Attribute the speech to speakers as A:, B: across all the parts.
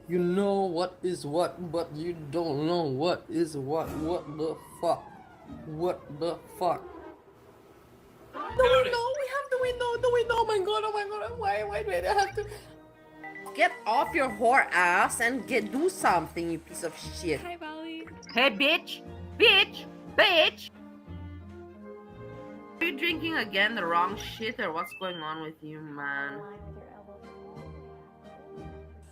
A: You know what is what, but you don't know what is what. What the fuck? What the fuck? The window! We have the window! The window! Oh my god! Oh my god! Wait! I have to get off your whore ass and do something, you piece of shit.
B: Hi, Bali.
C: Hey, bitch! Bitch! Bitch! Are you drinking again the wrong shit, or what's going on with you, man?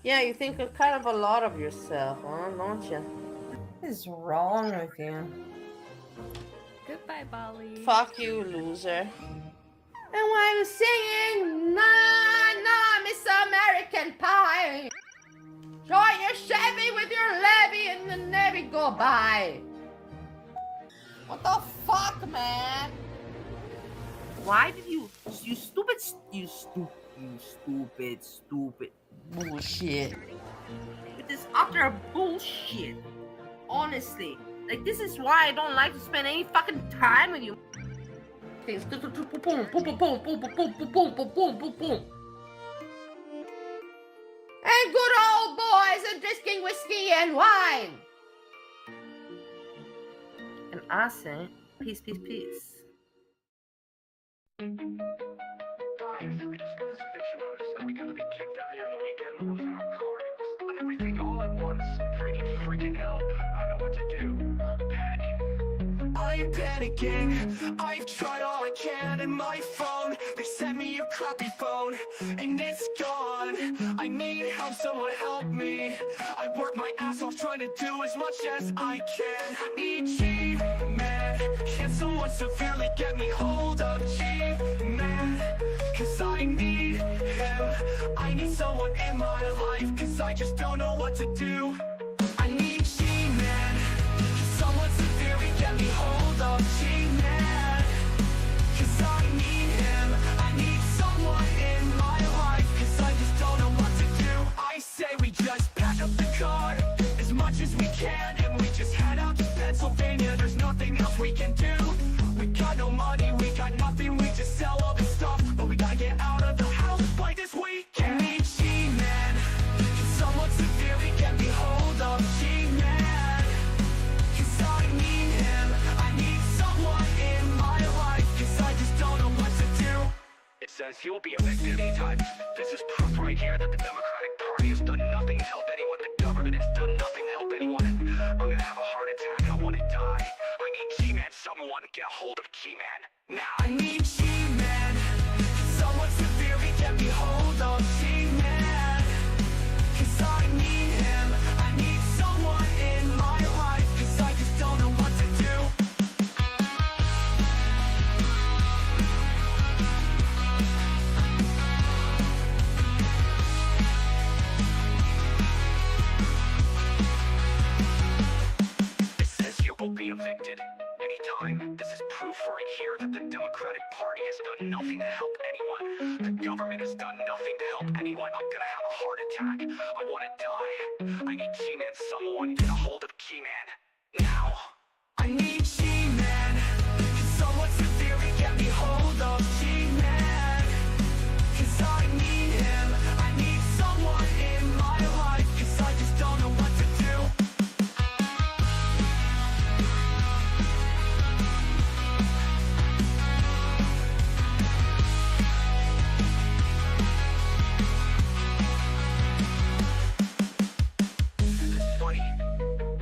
A: Yeah, you think kind of a lot of yourself, huh? Don't you? What is wrong with you?
B: Goodbye, Bali.
A: Fuck you, loser. And why you singing? Nah, Miss American Pie. Join your Chevy with your levy and the Navy go by. What the fuck, man?
C: Why did you stupid
A: bullshit?
C: It is utter bullshit. Honestly. Like, this is why I don't like to spend any fucking time with you. Things. And
A: good old boys are drinking whiskey and wine.
C: And I say, peace, peace, peace.
D: I am panicking, I've tried all I can, and my phone, they sent me a crappy phone, and it's gone. I need help, someone help me. I work my ass off trying to do as much as I can. I need G-Man, can someone severely get me hold of G-Man? Cause I need him, I need someone in my life, cause I just don't know what to do. I need G-Man, someone severely get me hold of G-Man. Cause I need him, I need someone in my life, cause I just don't know what to do. I say we just pack up the car as much as we can, and we just head out to Pennsylvania. There's nothing else we can do. We got no money, we got nothing, we just sell all the stuff, but we gotta get out of the house by this weekend. I need G-Man, can someone severely get me hold of G-Man? Cause I need him, I need someone in my life, cause I just don't know what to do. It says he will be elected anytime. This is proof right here that the Democratic Party has done nothing to help anyone. The government has done nothing to help anyone. I'm gonna have a heart attack, I wanna die. I need G-Man, someone get a hold of G-Man. Now I need G-Man, someone severely get me hold of G-Man. Cause I need him, I need someone in my life, cause I just don't know what to do. It says you will be evicted anytime. This is proof right here that the Democratic Party has done nothing to help anyone. The government has done nothing to help anyone. I'm gonna have a heart attack. I wanna die. I need G-Man, someone get a hold of G-Man. Now. I need G-Man. Can someone severely get me hold of G-Man? Cause I need him. I need someone in my life, cause I just don't know what to do.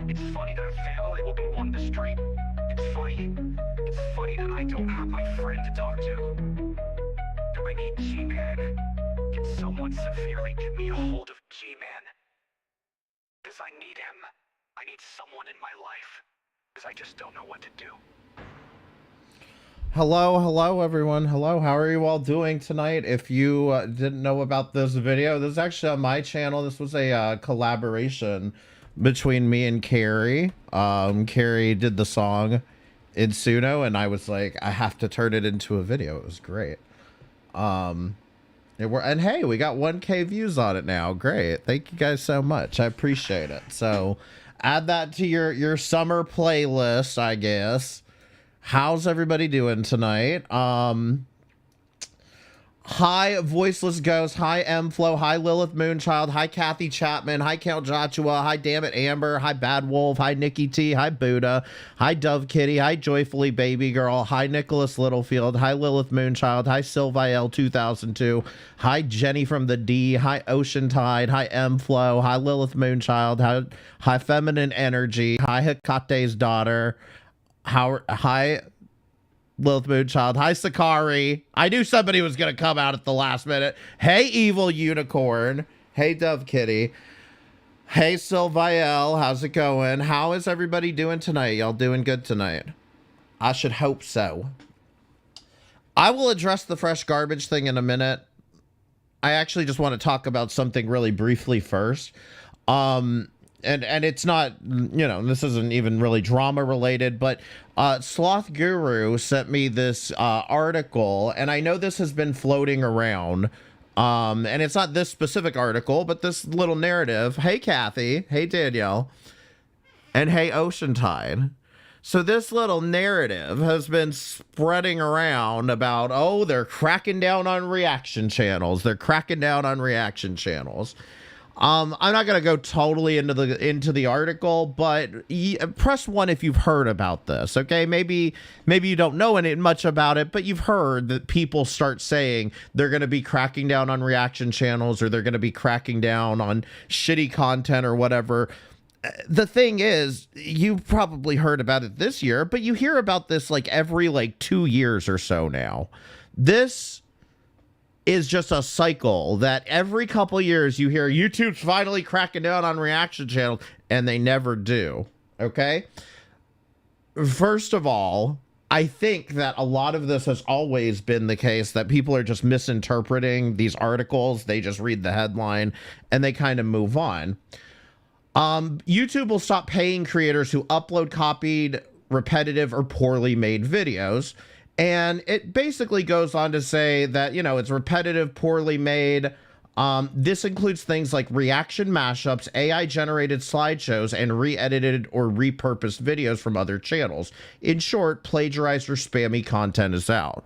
D: It's funny that a family will be on the street. It's funny that I don't have my friend to talk to. Do I need G-Man? Can someone severely get me a hold of G-Man? Cause I need him. I need someone in my life. Cause I just don't know what to do.
E: Hello everyone. Hello, how are you all doing tonight? If you didn't know about this video, this is actually on my channel. This was a collaboration between me and Carrie. Carrie did the song in Suno, and I was like, I have to turn it into a video. It was great. And hey, we got 1K views on it now. Great. Thank you guys so much. I appreciate it. So add that to your summer playlist, I guess. How's everybody doing tonight? Hi, Voiceless Ghost. Hi, M-Flow. Hi, Lilith Moonchild. Hi, Kathy Chapman. Hi, Count Joshua. Hi, Dammit Amber. Hi, Bad Wolf. Hi, Nikki T. Hi, Buddha. Hi, Dove Kitty. Hi, Joyfully Baby Girl. Hi, Nicholas Littlefield. Hi, Lilith Moonchild. Hi, Sylviel 2002. Hi, Jenny from the D. Hi, Ocean Tide. Hi, M-Flow. Hi, Lilith Moonchild. Hi, Feminine Energy. Hi, Hekate's Daughter. Hi, Lilith Moonchild. Hi, Sakari. I knew somebody was going to come out at the last minute. Hey, Evil Unicorn. Hey, Dove Kitty. Hey, Sylviel. How's it going? How is everybody doing tonight? Y'all doing good tonight? I should hope so. I will address the fresh garbage thing in a minute. I actually just want to talk about something really briefly first. And it's not, you know, this isn't even really drama related, but Sloth Guru sent me this article, and I know this has been floating around, and it's not this specific article, but this little narrative. Hey, Kathy. Hey, Danielle. And hey, Ocean Tide. So this little narrative has been spreading around about, oh, they're cracking down on reaction channels. They're cracking down on reaction channels. I'm not going to go totally into the article, but press 1 if you've heard about this, okay? Maybe you don't know much about it, but you've heard that people start saying they're going to be cracking down on reaction channels, or they're going to be cracking down on shitty content or whatever. The thing is, you've probably heard about it this year, but you hear about this like every 2 years or so now. This is just a cycle that every couple years you hear YouTube's finally cracking down on reaction channels, and they never do. Okay? First of all, I think that a lot of this has always been the case, that people are just misinterpreting these articles. They just read the headline and they kind of move on. YouTube will stop paying creators who upload copied, repetitive, or poorly made videos. And it basically goes on to say that, you know, it's repetitive, poorly made. This includes things like reaction mashups, AI-generated slideshows, and re-edited or repurposed videos from other channels. In short, plagiarized or spammy content is out.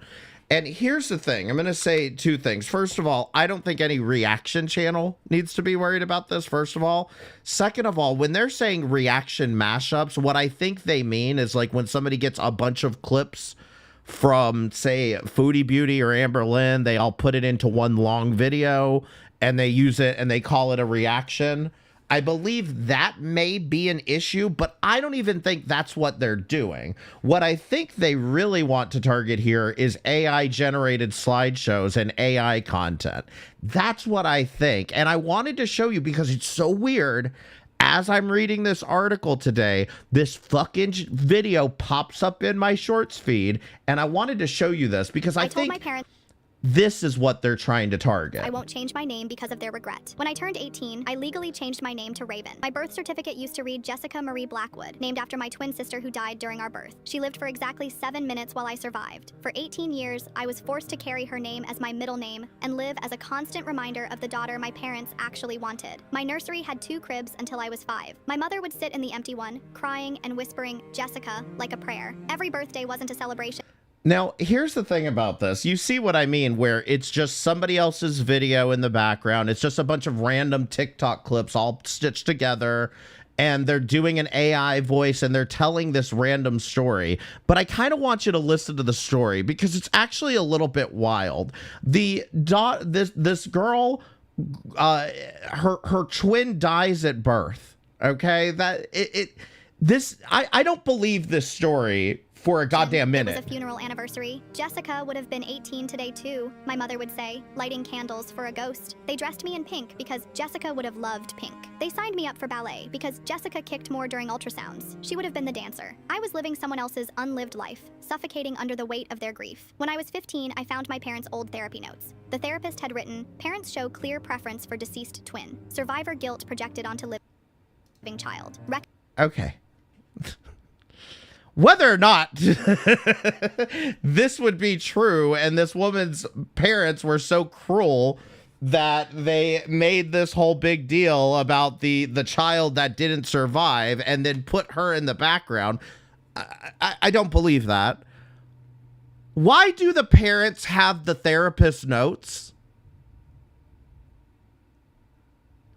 E: And here's the thing. I'm going to say 2 things. First of all, I don't think any reaction channel needs to be worried about this, first of all. Second of all, when they're saying reaction mashups, what I think they mean is like when somebody gets a bunch of clips from, say, Foodie Beauty or Amber Lynn, they all put it into one long video and they use it and they call it a reaction. I believe that may be an issue, but I don't even think that's what they're doing. What I think they really want to target here is AI-generated slideshows and AI content. That's what I think. And I wanted to show you because it's so weird. As I'm reading this article today, this fucking video pops up in my shorts feed, and I wanted to show you this because I think
F: told my parents
E: this is what they're trying to target.
F: I won't change my name because of their regret. When I turned 18, I legally changed my name to Raven. My birth certificate used to read Jessica Marie Blackwood, named after my twin sister who died during our birth. She lived for exactly 7 minutes while I survived. For 18 years, I was forced to carry her name as my middle name and live as a constant reminder of the daughter my parents actually wanted. My nursery had 2 cribs until I was 5. My mother would sit in the empty one, crying and whispering, Jessica, like a prayer. Every birthday wasn't a celebration.
E: Now, here's the thing about this. You see what I mean, where it's just somebody else's video in the background. It's just a bunch of random TikTok clips all stitched together, and they're doing an AI voice, and they're telling this random story. But I kind of want you to listen to the story because it's actually a little bit wild. This girl, her twin dies at birth. Okay, I don't believe this story for a goddamn minute.
F: It was a funeral anniversary. Jessica would have been 18 today too, my mother would say, lighting candles for a ghost. They dressed me in pink because Jessica would have loved pink. They signed me up for ballet because Jessica kicked more during ultrasounds. She would have been the dancer. I was living someone else's unlived life, suffocating under the weight of their grief. When I was 15, I found my parents' old therapy notes. The therapist had written, parents show clear preference for deceased twin. Survivor guilt projected onto living child.
E: Okay. Whether or not this would be true, and this woman's parents were so cruel that they made this whole big deal about the child that didn't survive and then put her in the background, I don't believe that. Why do the parents have the therapist notes?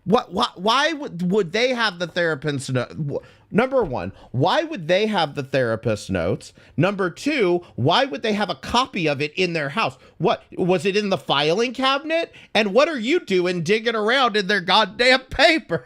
E: Why would they have the therapist's note? Number one, why would they have the therapist notes? Number two, why would they have a copy of it in their house? What, was it in the filing cabinet? And what are you doing digging around in their goddamn papers?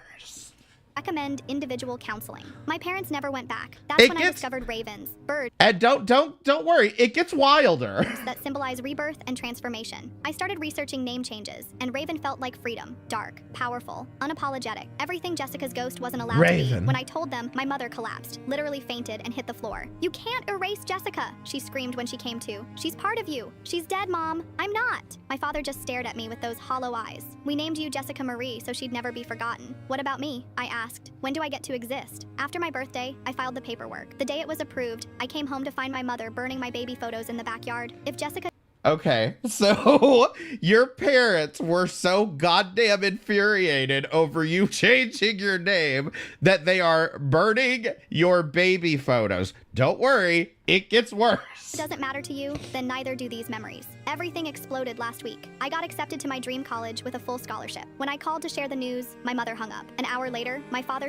F: Recommend individual counseling. My parents never went back. That's when I discovered ravens, birds,
E: and don't worry, it gets wilder.
F: That symbolize rebirth and transformation. I started researching name changes, and Raven felt like freedom, dark, powerful, unapologetic. Everything Jessica's ghost wasn't allowed to be. When I told them, my mother collapsed, literally fainted and hit the floor. You can't erase Jessica, she screamed when she came to. She's part of you. She's dead, Mom. I'm not. My father just stared at me with those hollow eyes. We named you Jessica Marie so she'd never be forgotten. What about me? I asked. When do I get to exist? After my birthday, I filed the paperwork. The day it was approved, I came home to find my mother burning my baby photos in the backyard. If Jessica...
E: Okay, so your parents were so goddamn infuriated over you changing your name that they are burning your baby photos. Don't worry, it gets worse.
F: It doesn't matter to you, then neither do these memories. Everything exploded last week. I got accepted to my dream college with a full scholarship. When I called to share the news, my mother hung up. An hour later, my father...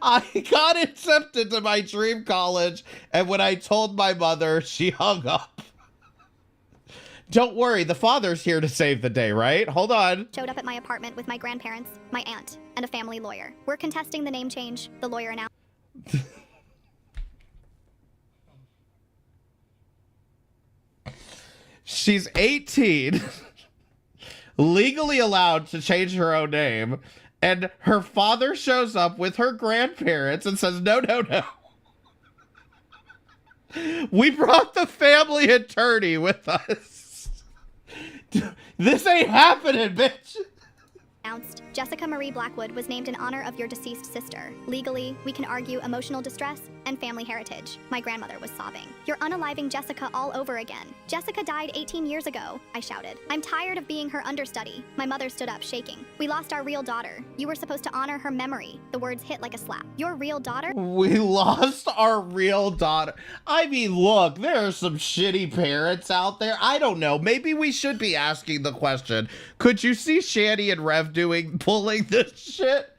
E: I got accepted to my dream college, and when I told my mother, she hung up. Don't worry, the father's here to save the day, right? Hold on.
F: Showed up at my apartment with my grandparents, my aunt, and a family lawyer. We're contesting the name change, the lawyer announced.
E: She's 18, legally allowed to change her own name, and her father shows up with her grandparents and says, no, no, no. We brought the family attorney with us. This ain't happening, bitch.
F: Announced, Jessica Marie Blackwood was named in honor of your deceased sister. Legally, we can argue emotional distress and family heritage. My grandmother was sobbing. You're unaliving Jessica all over again. Jessica died 18 years ago, I shouted. I'm tired of being her understudy. My mother stood up, shaking. We lost our real daughter. You were supposed to honor her memory. The words hit like a slap. Your real daughter?
E: We lost our real daughter. I mean, look, there are some shitty parents out there. I don't know. Maybe we should be asking the question. Could you see Shanny and Rev pulling this shit?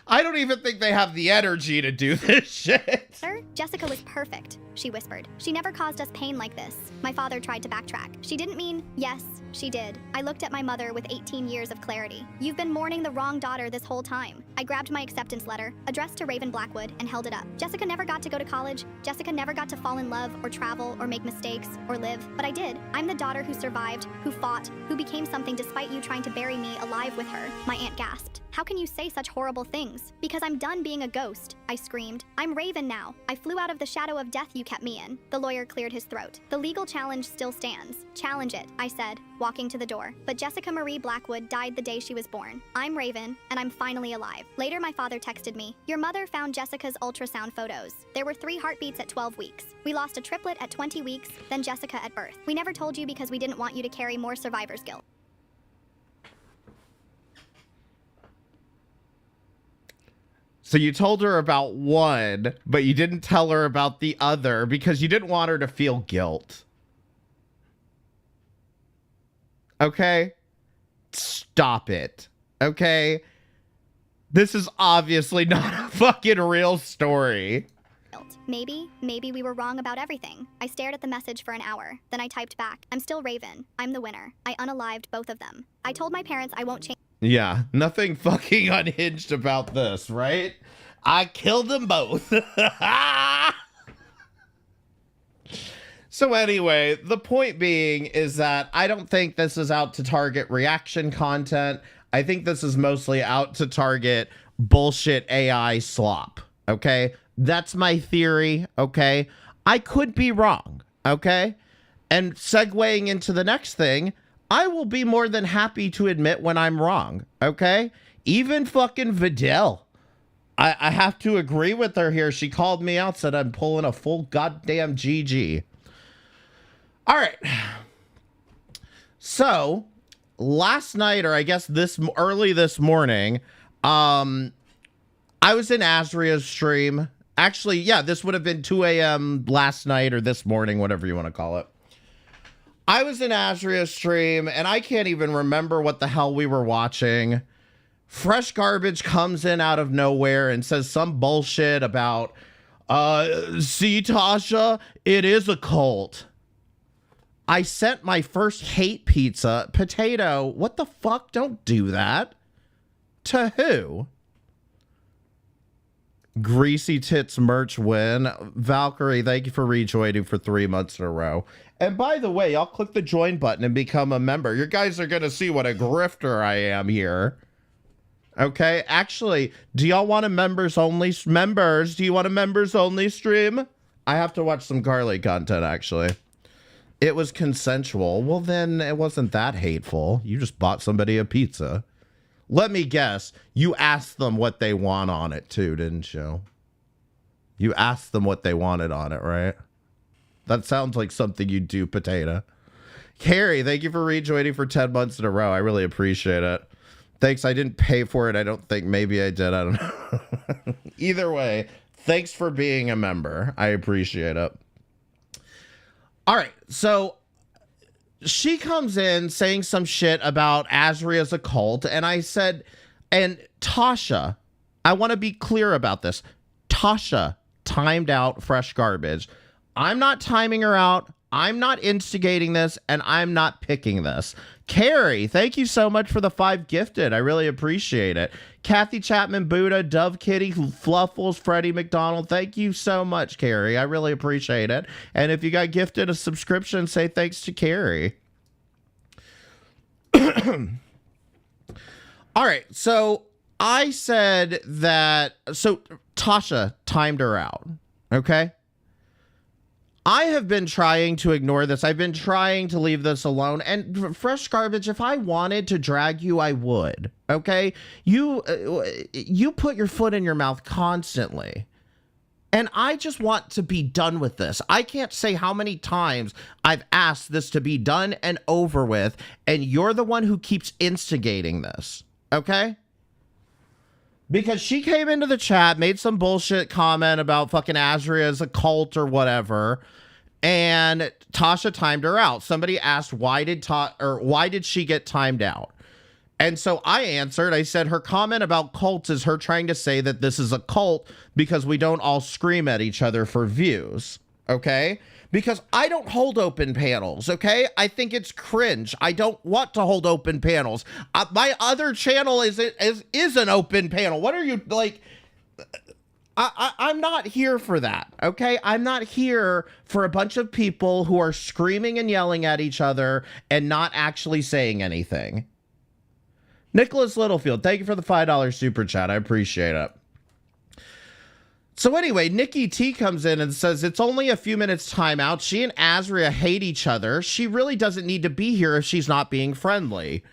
E: I don't even think they have the energy to do this shit.
F: Sir, Jessica was perfect, she whispered. She never caused us pain like this. My father tried to backtrack. She didn't mean, yes, she did. I looked at my mother with 18 years of clarity. You've been mourning the wrong daughter this whole time. I grabbed my acceptance letter, addressed to Raven Blackwood, and held it up. Jessica never got to go to college. Jessica never got to fall in love or travel or make mistakes or live, but I did. I'm the daughter who survived, who fought, who became something despite you trying to bury me alive with her. My aunt gasped. How can you say such horrible things? Because I'm done being a ghost, I screamed. I'm Raven now. I flew out of the shadow of death you kept me in. The lawyer cleared his throat. The legal challenge still stands. Challenge it, I said, walking to the door. But Jessica Marie Blackwood died the day she was born. I'm Raven, and I'm finally alive. Later, my father texted me. Your mother found Jessica's ultrasound photos. There were 3 heartbeats at 12 weeks. We lost a triplet at 20 weeks, then Jessica at birth. We never told you because we didn't want you to carry more survivor's guilt.
E: So you told her about one, but you didn't tell her about the other because you didn't want her to feel guilt. Okay? Stop it. Okay? This is obviously not a fucking real story.
F: Maybe we were wrong about everything. I stared at the message for an hour. Then I typed back, I'm still Raven. I'm the winner. I unalived both of them. I told my parents I won't change.
E: Yeah, nothing fucking unhinged about this, right? I killed them both. So anyway, the point being is that I don't think this is out to target reaction content. I think this is mostly out to target bullshit AI slop, okay? That's my theory, okay? I could be wrong, okay? And segueing into the next thing, I will be more than happy to admit when I'm wrong, okay? Even fucking Vidal. I have to agree with her here. She called me out, said I'm pulling a full goddamn GG. All right. So, last night, or I guess early this morning, I was in Azria's stream, Actually, yeah, this would have been 2 a.m. last night or this morning, whatever you want to call it. I was in Azria's stream, and I can't even remember what the hell we were watching. Fresh Garbage comes in out of nowhere and says some bullshit about, see, Tasha, it is a cult. I sent my first hate pizza. Potato, what the fuck? Don't do that. To who? Greasy Tits merch win. Valkyrie, thank you for rejoining for 3 months in a row. And by the way, I'll click the join button and become a member. You guys are going to see what a grifter I am here. Okay, actually, do y'all want a members only? Members, do you want a members only stream? I have to watch some Carly content, actually. It was consensual. Well, then it wasn't that hateful. You just bought somebody a pizza. Let me guess, you asked them what they want on it too, didn't you? You asked them what they wanted on it, right? That sounds like something you'd do, Potato. Carrie, thank you for rejoining for 10 months in a row. I really appreciate it. Thanks, I didn't pay for it. I don't think. Maybe I did. I don't know. Either way, thanks for being a member. I appreciate it. All right, so she comes in saying some shit about Azria's a cult, and I said, and Tasha, I want to be clear about this. Tasha timed out Fresh Garbage. I'm not timing her out. I'm not instigating this, and I'm not picking this. Carrie, thank you so much for the 5 gifted. I really appreciate it. Kathy Chapman, Buddha, Dove Kitty, Fluffles, Freddie McDonald, thank you so much, Carrie. I really appreciate it. And if you got gifted a subscription, say thanks to Carrie. All right, so I said that, so Tasha timed her out, okay? I have been trying to ignore this. I've been trying to leave this alone. And Fresh Garbage, if I wanted to drag you, I would. Okay? You put your foot in your mouth constantly. And I just want to be done with this. I can't say how many times I've asked this to be done and over with. And you're the one who keeps instigating this. Okay? Because she came into the chat, made some bullshit comment about fucking Azria as a cult or whatever, and Tasha timed her out. Somebody asked why did she get timed out? And so I answered, I said her comment about cults is her trying to say that this is a cult because we don't all scream at each other for views, okay? Because I don't hold open panels, okay? I think it's cringe. I don't want to hold open panels. My other channel is an open panel. What are you, like... I'm not here for that, okay? I'm not here for a bunch of people who are screaming and yelling at each other and not actually saying anything. Nicholas Littlefield, thank you for the $5 super chat. I appreciate it. So anyway, Nikki T comes in and says it's only a few minutes timeout. She and Azria hate each other. She really doesn't need to be here if she's not being friendly.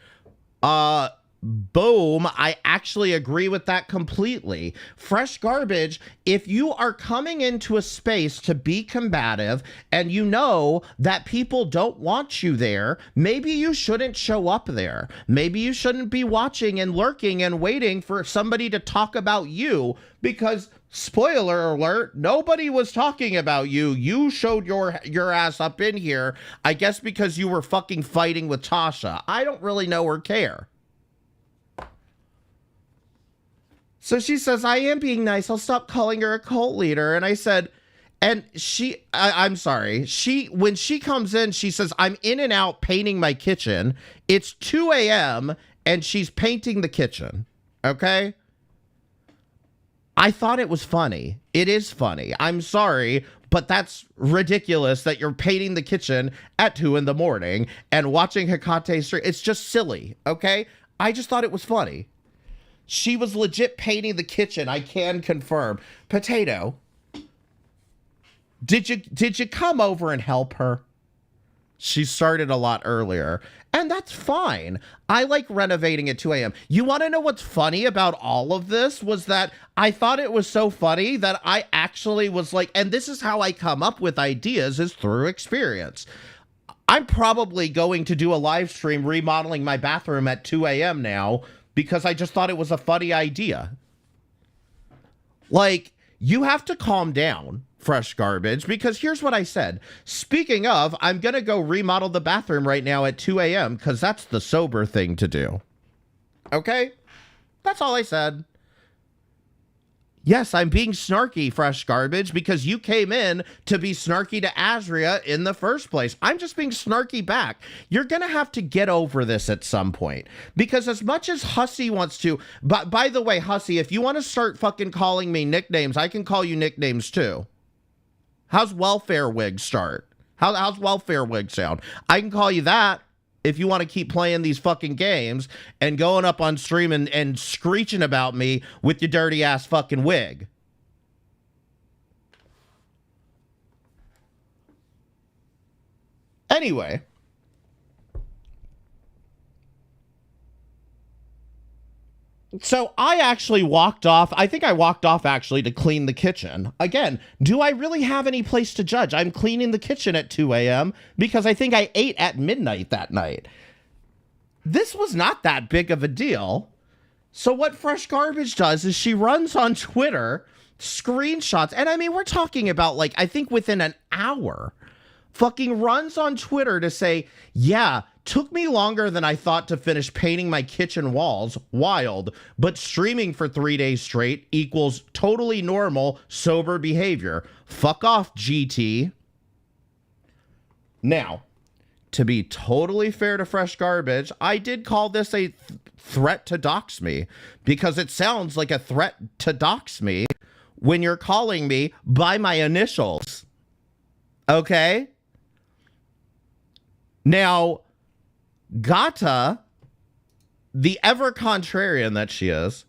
E: Boom. I actually agree with that completely. Fresh Garbage, if you are coming into a space to be combative and you know that people don't want you there, maybe you shouldn't show up there. Maybe you shouldn't be watching and lurking and waiting for somebody to talk about you because, spoiler alert, nobody was talking about you. You showed your ass up in here, I guess because you were fucking fighting with Tasha. I don't really know or care. So she says, I am being nice. I'll stop calling her a cult leader. And I said, and I'm sorry. When she comes in, she says, I'm in and out painting my kitchen. It's 2 a.m. and she's painting the kitchen. Okay? I thought it was funny. It is funny. I'm sorry, but that's ridiculous that you're painting the kitchen at 2 in the morning and watching Hecate stream. It's just silly. Okay? I just thought it was funny. She was legit painting the kitchen. I can confirm. Potato, did you come over and help her? She started a lot earlier, and that's fine. I like renovating at 2 a.m. You want to know what's funny about all of this was that I thought it was so funny that I actually was like, and this is how I come up with ideas is through experience. I'm probably going to do a live stream remodeling my bathroom at 2 a.m. now, because I just thought it was a funny idea. Like, you have to calm down, Fresh Garbage, because here's what I said. Speaking of, I'm going to go remodel the bathroom right now at 2 a.m. because that's the sober thing to do. Okay? That's all I said. Yes, I'm being snarky, Fresh Garbage, because you came in to be snarky to Azria in the first place. I'm just being snarky back. You're going to have to get over this at some point. Because as much as Hussy wants to... But by the way, Hussy, if you want to start fucking calling me nicknames, I can call you nicknames too. How's Welfare Wig start? How's Welfare Wig sound? I can call you that. If you want to keep playing these fucking games and going up on stream and screeching about me with your dirty ass fucking wig. Anyway. So I actually walked off. I think I walked off actually to clean the kitchen. Again, do I really have any place to judge? I'm cleaning the kitchen at 2 a.m. because I think I ate at midnight that night. This was not that big of a deal. So what Fresh Garbage does is she runs on Twitter screenshots. And I mean, we're talking about like, I think within an hour, fucking runs on Twitter to say, yeah, took me longer than I thought to finish painting my kitchen walls. Wild. But streaming for 3 days straight equals totally normal, sober behavior. Fuck off, GT. Now, to be totally fair to Fresh Garbage, I did call this a threat to dox me because it sounds like a threat to dox me when you're calling me by my initials. Okay? Now, Gata, the ever contrarian that she is,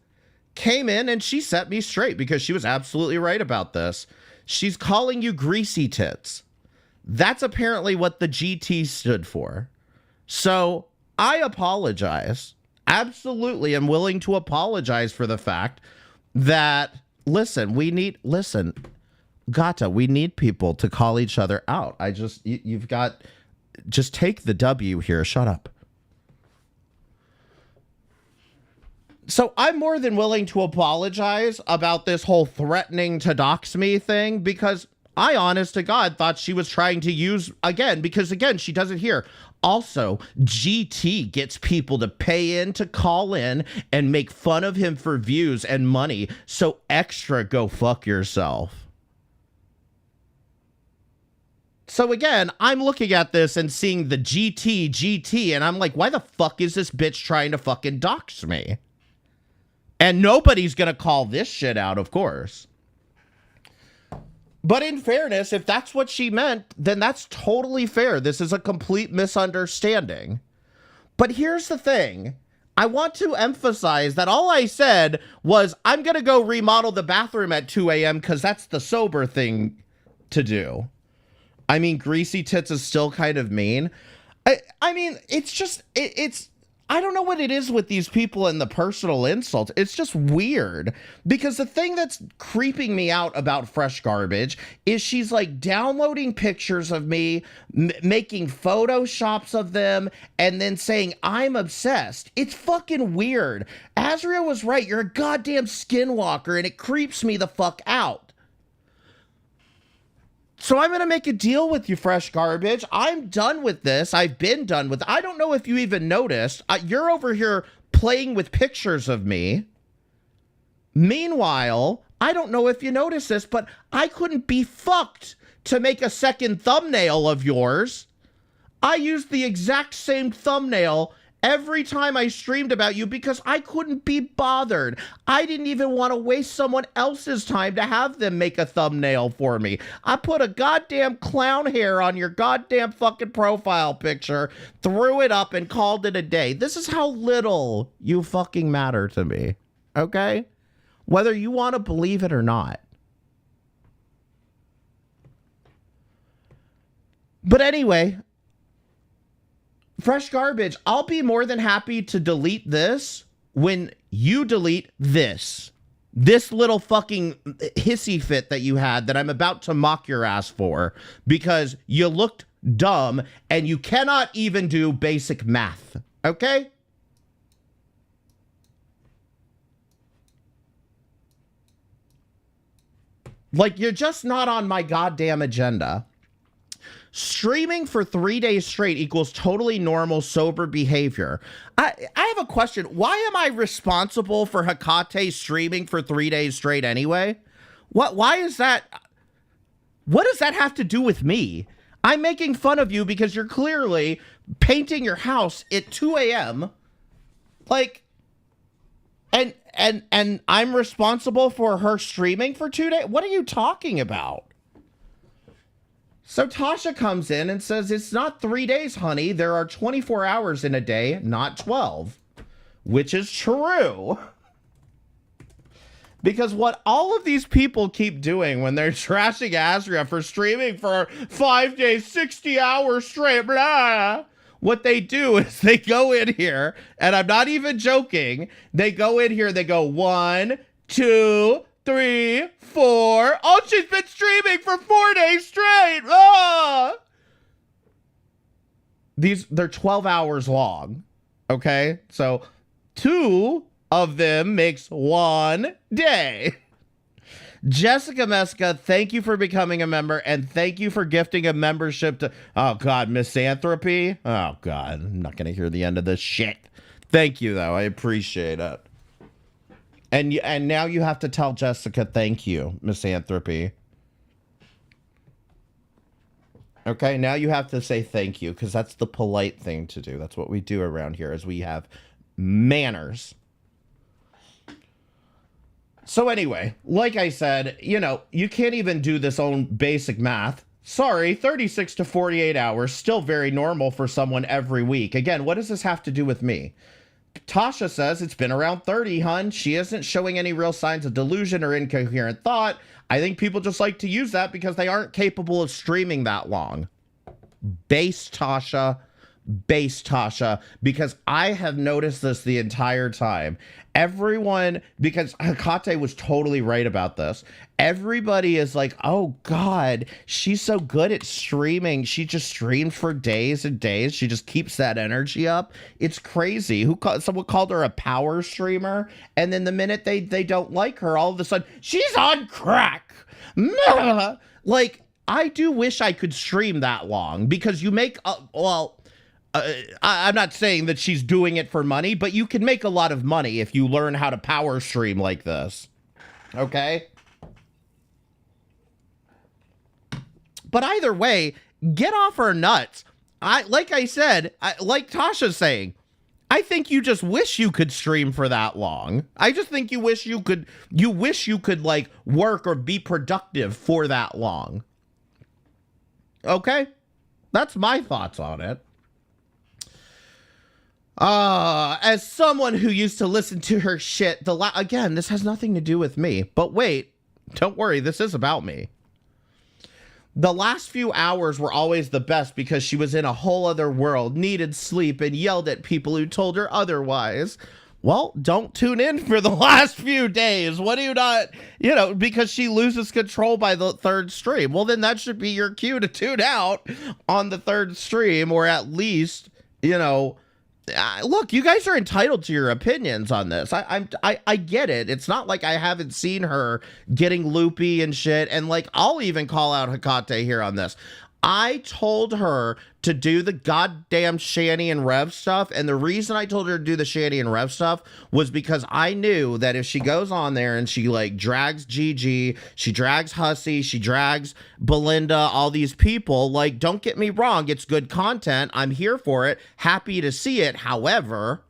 E: came in and she set me straight because she was absolutely right about this. She's calling you greasy tits. That's apparently what the GT stood for. So I apologize. Absolutely, I'm willing to apologize for the fact that, listen, Gata, we need people to call each other out. You've got, just take the W here. Shut up. So I'm more than willing to apologize about this whole threatening to dox me thing because I, honest to God, thought she was trying to use, because she doesn't hear. Also, GT gets people to pay in to call in and make fun of him for views and money. So extra go fuck yourself. So again, I'm looking at this and seeing the GT, and I'm like, why the fuck is this bitch trying to fucking dox me? And nobody's gonna call this shit out, of course. But in fairness, if that's what she meant, then that's totally fair. This is a complete misunderstanding. But here's the thing. I want to emphasize that all I said was, I'm gonna go remodel the bathroom at 2 a.m. because that's the sober thing to do. I mean, greasy tits is still kind of mean. I mean, it's just, I don't know what it is with these people and the personal insults. It's just weird because the thing that's creeping me out about Fresh Garbage is she's like downloading pictures of me, making photoshops of them, and then saying I'm obsessed. It's fucking weird. Azria was right. You're a goddamn skinwalker and it creeps me the fuck out. So I'm going to make a deal with you, Fresh Garbage. I'm done with this. I've been done with it. I don't know if you even noticed. You're over here playing with pictures of me. Meanwhile, I don't know if you noticed this, but I couldn't be fucked to make a second thumbnail of yours. I used the exact same thumbnail every time I streamed about you because I couldn't be bothered. I didn't even want to waste someone else's time to have them make a thumbnail for me. I put a goddamn clown hair on your goddamn fucking profile picture, threw it up and called it a day. This is how little you fucking matter to me. Okay? Whether you want to believe it or not. But anyway, Fresh Garbage, I'll be more than happy to delete this when you delete this. This little fucking hissy fit that you had that I'm about to mock your ass for because you looked dumb and you cannot even do basic math. Okay? Like, you're just not on my goddamn agenda. Streaming for 3 days straight equals totally normal, sober behavior. I have a question. Why am I responsible for Hecate streaming for 3 days straight anyway? Why is that? What does that have to do with me? I'm making fun of you because you're clearly painting your house at 2 a.m. Like, and I'm responsible for her streaming for 2 days? What are you talking about? So Tasha comes in and says, it's not 3 days, honey. There are 24 hours in a day, not 12. Which is true. Because what all of these people keep doing when they're trashing Azria for streaming for 5 days, 60 hours straight, blah, what they do is they go in here, and I'm not even joking, they go in here, they go 1, 2, 3, 4. Oh, she's been streaming for 4 days straight. Ah! They're 12 hours long. Okay, so 2 of them makes 1 day. Jessica Meska, thank you for becoming a member, and thank you for gifting a membership to, oh God, Misanthropy. Oh God, I'm not gonna hear the end of this shit. Thank you though, I appreciate it. And now you have to tell Jessica thank you, Misanthropy. Okay, now you have to say thank you, because that's the polite thing to do. That's what we do around here, is we have manners. So anyway, like I said, you know, you can't even do this own basic math. Sorry, 36 to 48 hours, still very normal for someone every week. Again, what does this have to do with me? Tasha says it's been around 30, hun. She isn't showing any real signs of delusion or incoherent thought. I think people just like to use that because they aren't capable of streaming that long. Base Tasha, because I have noticed this the entire time. Everyone, because Hecate was totally right about this. Everybody is like, oh God, she's so good at streaming. She just streamed for days and days. She just keeps that energy up. It's crazy. Someone called her a power streamer. And then the minute they don't like her, all of a sudden, she's on crack. Like, I do wish I could stream that long because you make, I'm not saying that she's doing it for money, but you can make a lot of money if you learn how to power stream like this. Okay? But either way, get off her nuts. Like I said, like Tasha's saying, I think you just wish you could stream for that long. I just think you wish you could like work or be productive for that long. Okay? That's my thoughts on it. As someone who used to listen to her shit, again, this has nothing to do with me, but wait, don't worry, this is about me. The last few hours were always the best because she was in a whole other world, needed sleep, and yelled at people who told her otherwise. Well, don't tune in for the last few days. What do you not, you know, because she loses control by the 3rd stream. Well, then that should be your cue to tune out on the 3rd stream, or at least, you know, look, you guys are entitled to your opinions on this. I get it. It's not like I haven't seen her getting loopy and shit. And like, I'll even call out Hecate here on this. I told her to do the goddamn Shanny and Rev stuff. And the reason I told her to do the Shanny and Rev stuff was because I knew that if she goes on there and she like drags Gigi, she drags Hussy, she drags Belinda, all these people, like, don't get me wrong, it's good content. I'm here for it. Happy to see it. However,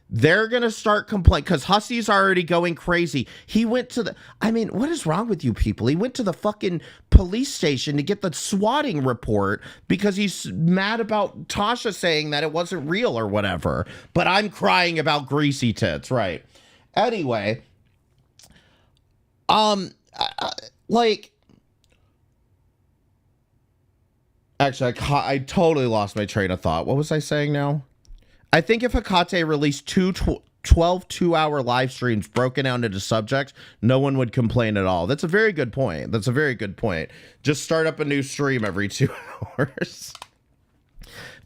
E: they're going to start complaining because Hussy's already going crazy. He went to what is wrong with you people? He went to the fucking police station to get the swatting report because he's mad about Tasha saying that it wasn't real or whatever. But I'm crying about greasy tits, right? Anyway, like, actually, I totally lost my train of thought. What was I saying now? I think if Hecate released 12 2-hour live streams broken down into subjects, no one would complain at all. That's a very good point. That's a very good point. Just start up a new stream every 2 hours.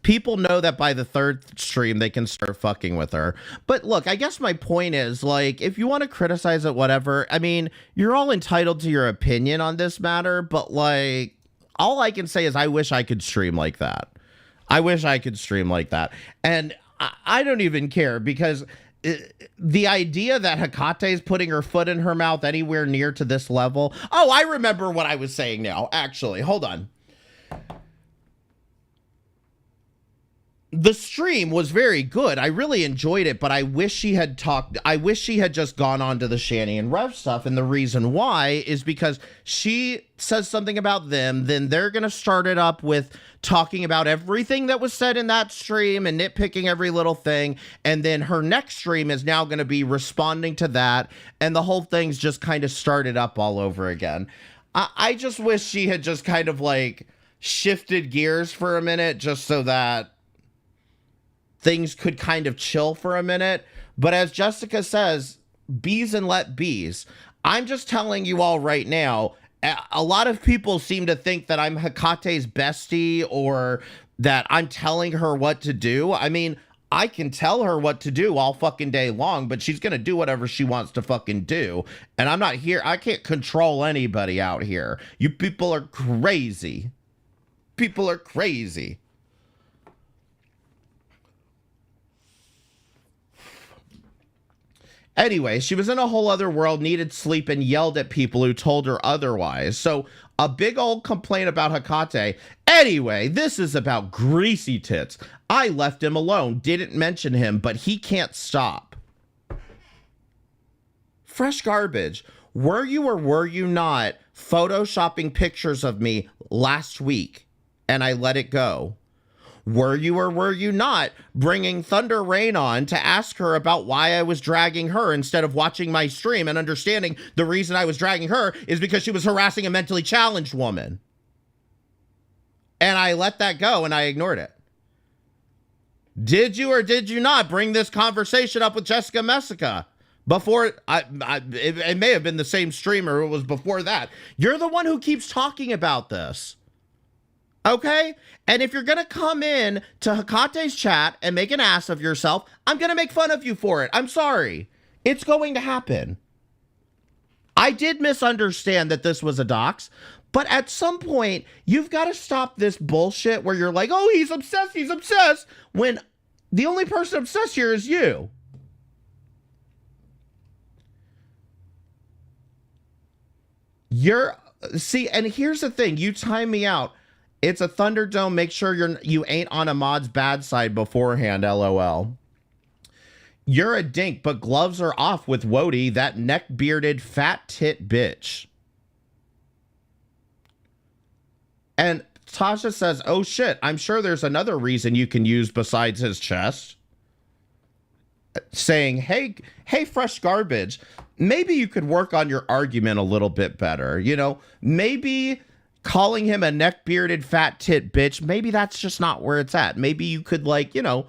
E: people know that by the third stream they can start fucking with her. But look, I guess my point is, like, if you want to criticize it, whatever, I mean, you're all entitled to your opinion on this matter, but like, all I can say is I wish I could stream like that. I wish I could stream like that. And I don't even care, because the idea that Hecate is putting her foot in her mouth anywhere near to this level. Oh, I remember what I was saying now, actually. Hold on. The stream was very good. I really enjoyed it, but I wish she had just gone on to the Shanny and Rev stuff. And the reason why is because she says something about them, then they're going to start it up with talking about everything that was said in that stream and nitpicking every little thing. And then her next stream is now going to be responding to that. And the whole thing's just kind of started up all over again. I just wish she had just kind of like shifted gears for a minute, just so that things could kind of chill for a minute. But as Jessica says, bees and let bees. I'm just telling you all right now, a lot of people seem to think that I'm Hecate's bestie, or that I'm telling her what to do. I mean, I can tell her what to do all fucking day long, but she's going to do whatever she wants to fucking do. And I'm not here. I can't control anybody out here. You people are crazy. People are crazy. Anyway, she was in a whole other world, needed sleep, and yelled at people who told her otherwise. So a big old complaint about Hecate. Anyway, this is about Greasy Tits. I left him alone, didn't mention him, but he can't stop. Fresh Garbage. Were you or were you not photoshopping pictures of me last week and I let it go? Were you or were you not bringing Thunder Rain on to ask her about why I was dragging her instead of watching my stream and understanding the reason I was dragging her is because she was harassing a mentally challenged woman? And I let that go and I ignored it. Did you or did you not bring this conversation up with Jessica Messica before? It may have been the same stream, or it was before that. You're the one who keeps talking about this. Okay? And if you're going to come in to Hecate's chat and make an ass of yourself, I'm going to make fun of you for it. I'm sorry. It's going to happen. I did misunderstand that this was a dox, but at some point, you've got to stop this bullshit where you're like, oh, he's obsessed, when the only person obsessed here is you. See, and here's the thing. You time me out. It's a Thunderdome. Make sure you ain't on a mod's bad side beforehand, LOL. You're a dink, but gloves are off with Wody, that neck-bearded fat tit bitch. And Tasha says, oh shit, I'm sure there's another reason you can use besides his chest. Saying, hey, Fresh Garbage, maybe you could work on your argument a little bit better. You know, maybe calling him a neck-bearded fat tit bitch, maybe that's just not where it's at. Maybe you could, like, you know,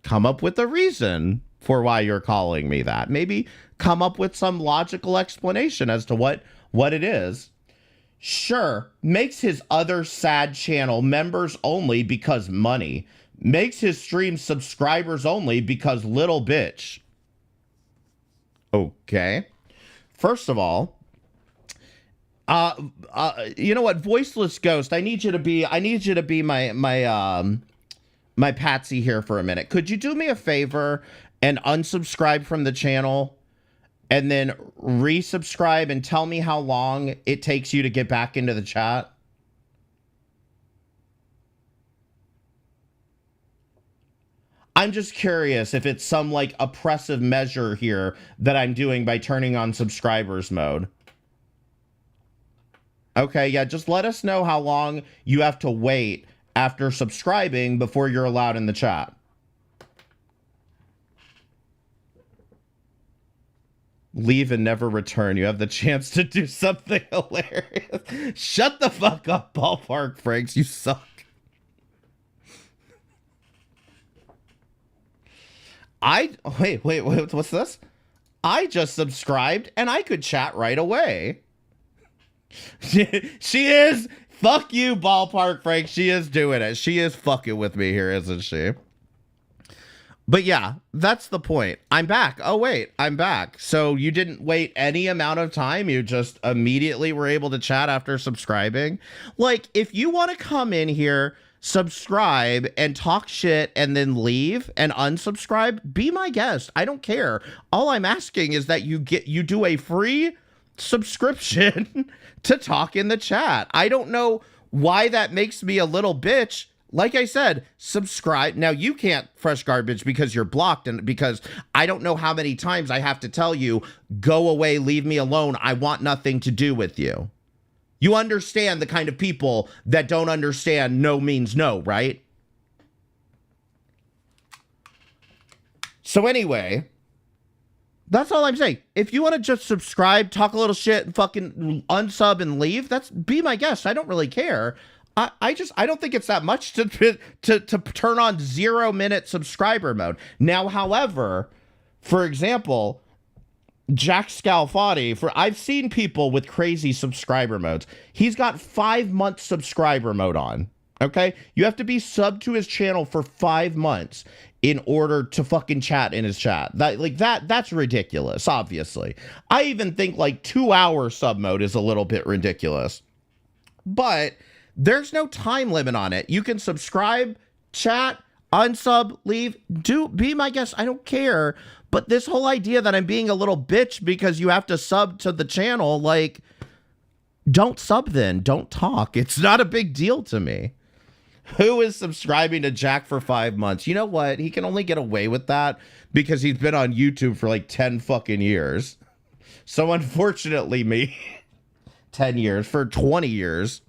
E: come up with a reason for why you're calling me that. Maybe come up with some logical explanation as to what it is. Sure, makes his other sad channel members only because money. Makes his stream subscribers only because little bitch. Okay. First of all, you know what, Voiceless Ghost, I need you to be my patsy here for a minute. Could you do me a favor and unsubscribe from the channel and then resubscribe and tell me how long it takes you to get back into the chat? I'm just curious if it's some like oppressive measure here that I'm doing by turning on subscribers mode. Okay, yeah, just let us know how long you have to wait after subscribing before you're allowed in the chat. Leave and never return. You have the chance to do something hilarious. Shut the fuck up, Ballpark Franks. You suck. Wait, what's this? I just subscribed and I could chat right away. She is Fuck you, Ballpark Frank. She is doing it. She is fucking with me here, isn't she? But yeah, that's the point. I'm back. Oh, wait, I'm back. So you didn't wait any amount of time. You just immediately were able to chat after subscribing. Like, if you want to come in here, subscribe and talk shit and then leave and unsubscribe, be my guest. I don't care. All I'm asking is that you do a free subscription to talk in the chat. I don't know why that makes me a little bitch. Like I said, subscribe. Now, you can't fresh garbage because you're blocked and because I don't know how many times I have to tell you, go away, leave me alone. I want nothing to do with you. You understand the kind of people that don't understand no means no, right? So anyway, that's all I'm saying. If you want to just subscribe, talk a little shit, and fucking unsub and leave, be my guest. I don't really care. I don't think it's that much to turn on 0-minute subscriber mode. Now, however, for example, Jack Scalfati, I've seen people with crazy subscriber modes. He's got 5-month subscriber mode on. Okay? You have to be subbed to his channel for 5 months in order to fucking chat in his chat. That's ridiculous, obviously. I even think like 2-hour sub mode is a little bit ridiculous. But there's no time limit on it. You can subscribe, chat, unsub, leave, be my guest. I don't care. But this whole idea that I'm being a little bitch because you have to sub to the channel, like, don't sub then. Don't talk. It's not a big deal to me. Who is subscribing to Jack for 5 months? You know what? He can only get away with that because he's been on YouTube for like 10 fucking years. So unfortunately, me, 10 years, for 20 years.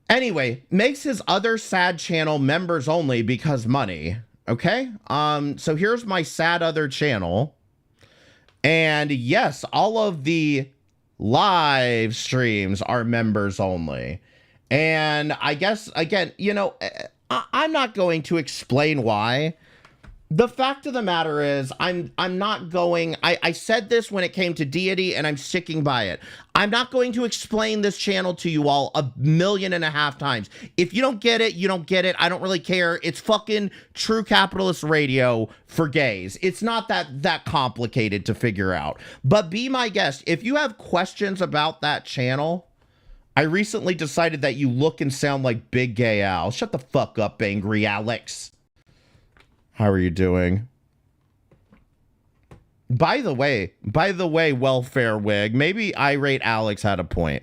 E: Anyway, makes his other sad channel members only because money. Okay? So here's my sad other channel. And yes, all of the live streams are members only. And I guess, again, you know, I'm not going to explain why. The fact of the matter is, I'm not going, I said this when it came to deity, and I'm sticking by it. I'm not going to explain this channel to you all 1.5 million times. If you don't get it, you don't get it. I don't really care. It's fucking true capitalist radio for gays. It's not that complicated to figure out. But be my guest. If you have questions about that channel, I recently decided that you look and sound like Big Gay Al. Shut the fuck up, Angry Alex. How are you doing? By the way, welfare wig, maybe irate Alex had a point.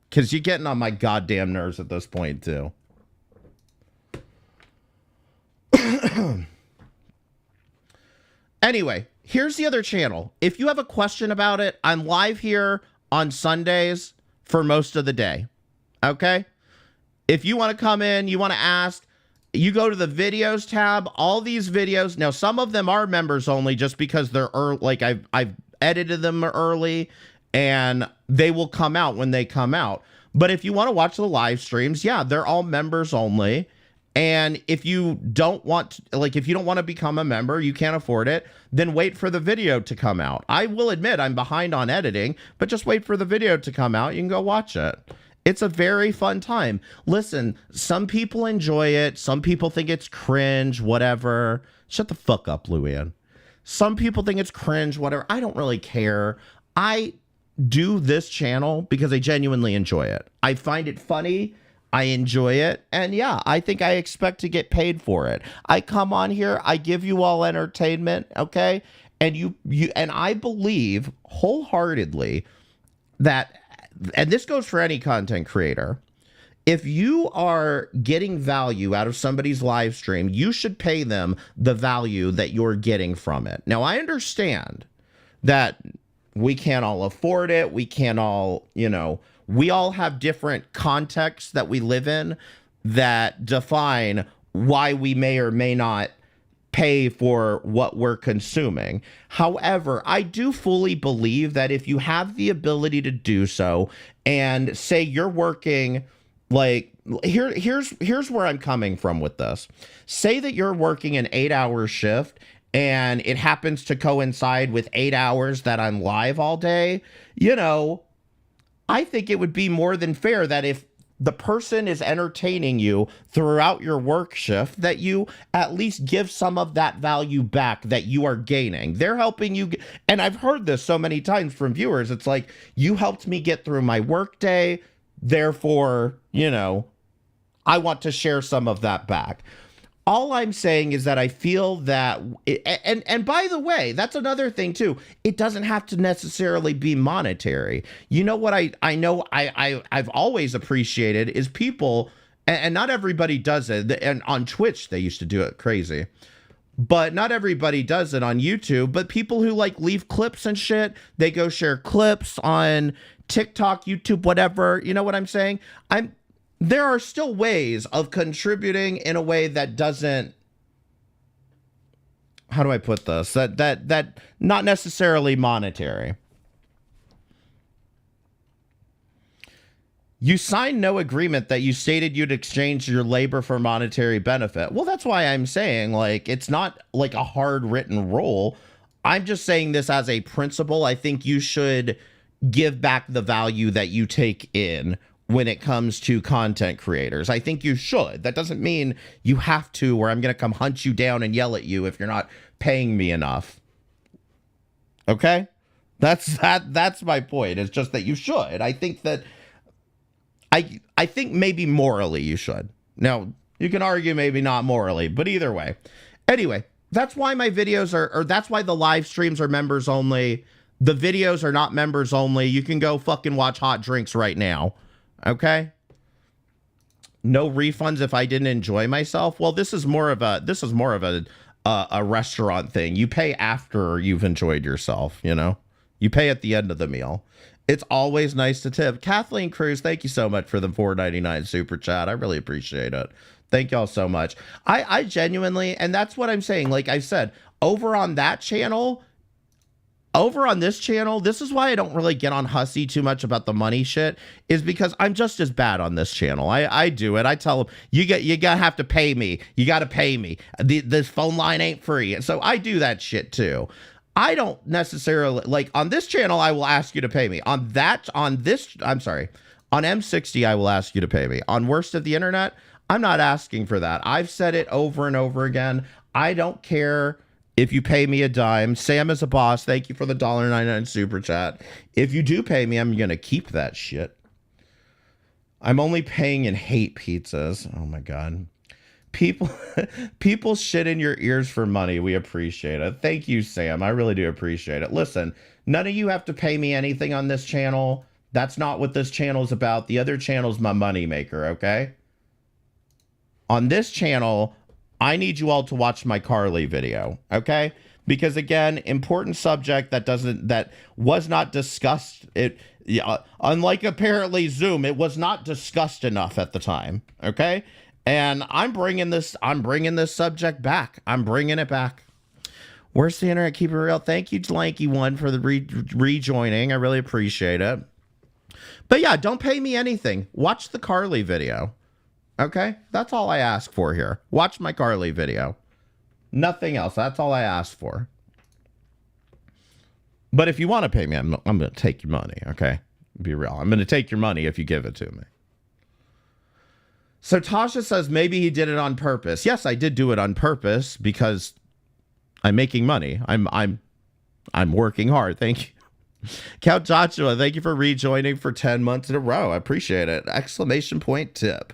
E: Because you're getting on my goddamn nerves at this point, too. Anyway, here's the other channel. If you have a question about it, I'm live here on Sundays for most of the day. Okay? If you want to come in, you want to ask, you go to the videos tab, all these videos. Now, some of them are members only just because they're early, like I've edited them early and they will come out when they come out. But if you want to watch the live streams, yeah, they're all members only. And if you don't want, if you don't want to become a member, you can't afford it, then wait for the video to come out. I will admit I'm behind on editing, but just wait for the video to come out. You can go watch it. It's a very fun time. Listen, some people enjoy it. Some people think it's cringe, whatever. Shut the fuck up, Luann. Some people think it's cringe, whatever. I don't really care. I do this channel because I genuinely enjoy it. I find it funny. I enjoy it. And yeah, I think I expect to get paid for it. I come on here. I give you all entertainment. Okay. And and I believe wholeheartedly that, and this goes for any content creator, if you are getting value out of somebody's live stream, you should pay them the value that you're getting from it. Now, I understand that we can't all afford it. We can't all, we all have different contexts that we live in that define why we may or may not pay for what we're consuming. However, I do fully believe that if you have the ability to do so, and say you're working, here's where I'm coming from with this. Say that you're working an 8-hour shift and it happens to coincide with 8 hours that I'm live all day, I think it would be more than fair that if the person is entertaining you throughout your work shift, that you at least give some of that value back that you are gaining. They're helping you. And I've heard this so many times from viewers. It's like, you helped me get through my work day. Therefore, you know, I want to share some of that back. All I'm saying is that I feel that, and by the way, that's another thing too. It doesn't have to necessarily be monetary. You know what I know I've always appreciated is people, and not everybody does it. And on Twitch, they used to do it crazy. But not everybody does it on YouTube. But people who like leave clips and shit, they go share clips on TikTok, YouTube, whatever. You know what I'm saying? There are still ways of contributing in a way that doesn't, how do I put this? That not necessarily monetary. You signed no agreement that you stated you'd exchange your labor for monetary benefit. Well, that's why I'm saying, like, it's not like a hard written rule. I'm just saying this as a principle. I think you should give back the value that you take in when it comes to content creators. I think you should. That doesn't mean you have to, or I'm going to come hunt you down and yell at you if you're not paying me enough. Okay? That's my point. It's just that you should. I think that I think maybe morally you should. Now, you can argue maybe not morally, but either way. Anyway, that's why my videos or that's why the live streams are members only. The videos are not members only. You can go fucking watch Hot Drinks right now. Okay. No refunds if I didn't enjoy myself. Well, this is more of a restaurant thing. You pay after you've enjoyed yourself, you know? You pay at the end of the meal. It's always nice to tip. Kathleen Cruz, thank you so much for the $4.99 super chat. I really appreciate it. Thank y'all so much. I genuinely, and that's what I'm saying. Like I said, over on that channel, over on this channel, this is why I don't really get on Hussy too much about the money shit, is because I'm just as bad on this channel. I do it. I tell them, you gotta have to pay me. You gotta pay me. This phone line ain't free. And so I do that shit too. I don't necessarily, like, on this channel, I will ask you to pay me. On M60, I will ask you to pay me. On Worst of the Internet, I'm not asking for that. I've said it over and over again. I don't care if you pay me a dime. Sam is a boss. Thank you for the $1.99 super chat. If you do pay me, I'm going to keep that shit. I'm only paying in hate pizzas. Oh my God. People shit in your ears for money. We appreciate it. Thank you, Sam. I really do appreciate it. Listen, none of you have to pay me anything on this channel. That's not what this channel is about. The other channel's my money maker, okay? On this channel, I need you all to watch my Carly video, okay? Because again, important subject that was not discussed. Unlike apparently Zoom, it was not discussed enough at the time, okay? And I'm bringing this subject back. I'm bringing it back. Where's the internet? Keep it real. Thank you, Lanky1, for the rejoining. I really appreciate it. But yeah, don't pay me anything. Watch the Carly video. Okay? That's all I ask for here. Watch my Carly video. Nothing else. That's all I ask for. But if you want to pay me, I'm going to take your money, okay? Be real. I'm going to take your money if you give it to me. So Tasha says maybe he did it on purpose. Yes, I did do it on purpose because I'm making money. I'm working hard. Thank you. Count Joshua, thank you for rejoining for 10 months in a row. I appreciate it. Exclamation point tip.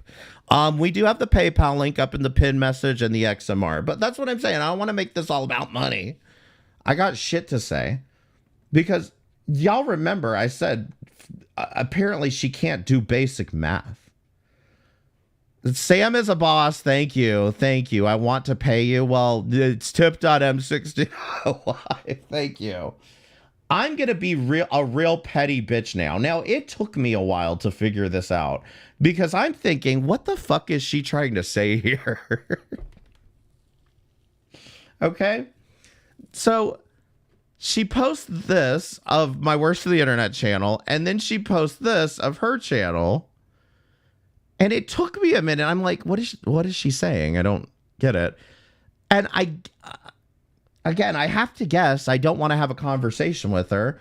E: We do have the PayPal link up in the pin message and the XMR, but that's what I'm saying. I don't want to make this all about money. I got shit to say because y'all remember I said apparently she can't do basic math. Sam is a boss. Thank you. Thank you. I want to pay you. Well, it's tip.m60. Thank you. I'm going to be a real petty bitch now. Now, it took me a while to figure this out because I'm thinking, what the fuck is she trying to say here? Okay. So she posts this of my Worst of the Internet channel, and then she posts this of her channel. And it took me a minute. I'm like, what is she saying? I don't get it. And again, I have to guess. I don't want to have a conversation with her.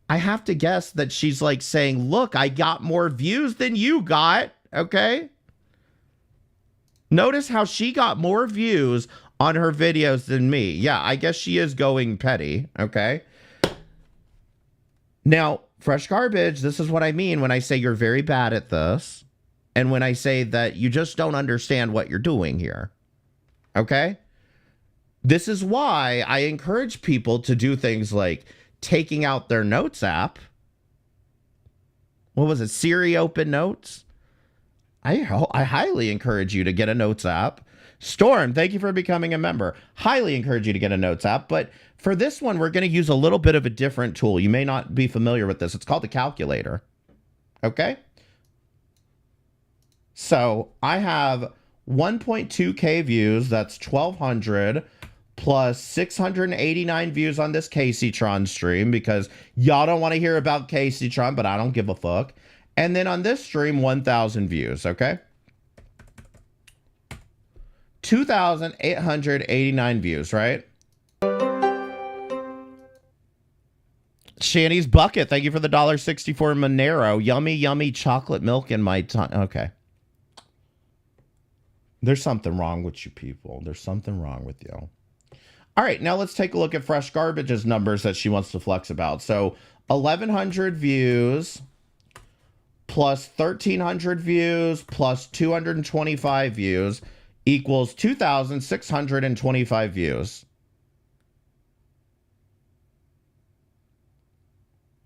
E: I have to guess that she's like saying, look, I got more views than you got, okay? Notice how she got more views on her videos than me. Yeah, I guess she is going petty, okay? Now, Fresh Garbage, this is what I mean when I say you're very bad at this, and when I say that you just don't understand what you're doing here, okay? This is why I encourage people to do things like taking out their notes app. What was it? Siri Open Notes? I highly encourage you to get a notes app. Storm, thank you for becoming a member. Highly encourage you to get a notes app. But for this one, we're going to use a little bit of a different tool. You may not be familiar with this. It's called the calculator. Okay? So I have 1.2K views. That's 1,200 plus 689 views on this Caseytron stream because y'all don't want to hear about Caseytron, but I don't give a fuck. And then on this stream, 1,000 views, okay? 2,889 views, right? Shanny's Bucket, thank you for the $1.64 Monero. Yummy, yummy chocolate milk in my tongue. Okay. There's something wrong with you people. There's something wrong with you. All right, now let's take a look at Fresh Garbage's numbers that she wants to flex about. So 1,100 views plus 1,300 views plus 225 views equals 2,625 views.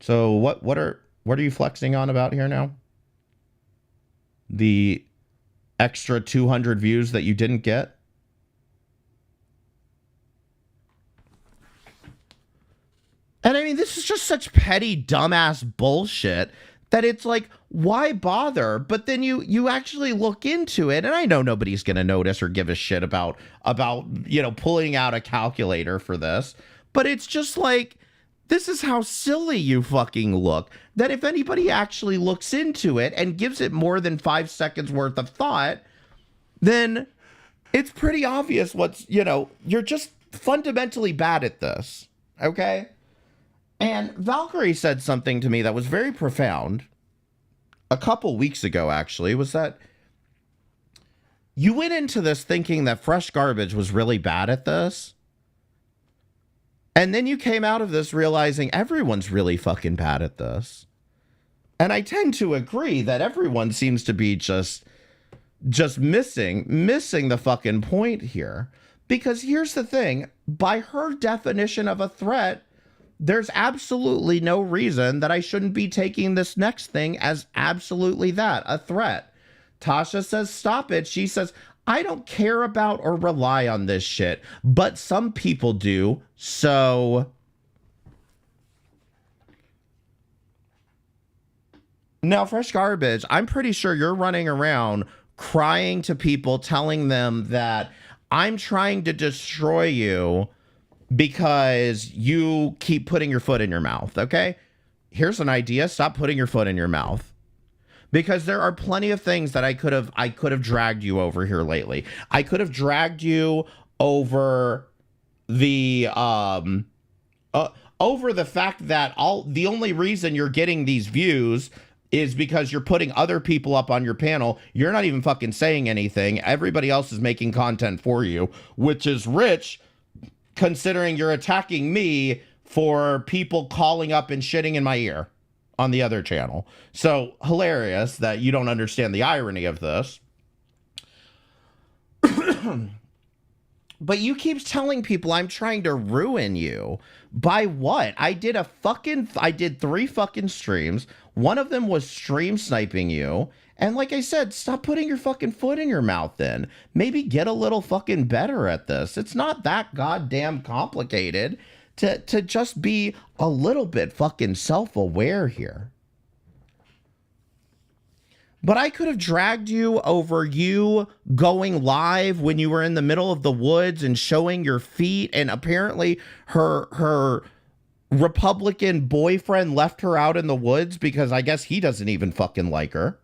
E: So what are you flexing on about here now? The extra 200 views that you didn't get? And I mean, this is just such petty, dumbass bullshit that it's like, why bother? But then you actually look into it, and I know nobody's going to notice or give a shit about, you know, pulling out a calculator for this. But it's just like, this is how silly you fucking look. That if anybody actually looks into it and gives it more than 5 seconds worth of thought, then it's pretty obvious what's, you know, you're just fundamentally bad at this. Okay? And Valkyrie said something to me that was very profound a couple weeks ago, actually, was that you went into this thinking that Fresh Garbage was really bad at this. And then you came out of this realizing everyone's really fucking bad at this. And I tend to agree that everyone seems to be just missing the fucking point here. Because here's the thing, by her definition of a threat, there's absolutely no reason that I shouldn't be taking this next thing as absolutely that, a threat. Tasha says, stop it. She says, I don't care about or rely on this shit, but some people do, so... Now, Fresh Garbage, I'm pretty sure you're running around crying to people, telling them that I'm trying to destroy you because you keep putting your foot in your mouth, okay? Here's an idea. Stop putting your foot in your mouth. Because there are plenty of things that I could have dragged you over here lately. I could have dragged you over the fact that the only reason you're getting these views is because you're putting other people up on your panel. You're not even fucking saying anything. Everybody else is making content for you, which is rich considering you're attacking me for people calling up and shitting in my ear on the other channel. So hilarious that you don't understand the irony of this. But you keep telling people I'm trying to ruin you. By what? I did 3 fucking streams. One of them was stream sniping you. And like I said, stop putting your fucking foot in your mouth then. Maybe get a little fucking better at this. It's not that goddamn complicated to just be a little bit fucking self-aware here. But I could have dragged you over you going live when you were in the middle of the woods and showing your feet, and apparently her Republican boyfriend left her out in the woods because I guess he doesn't even fucking like her.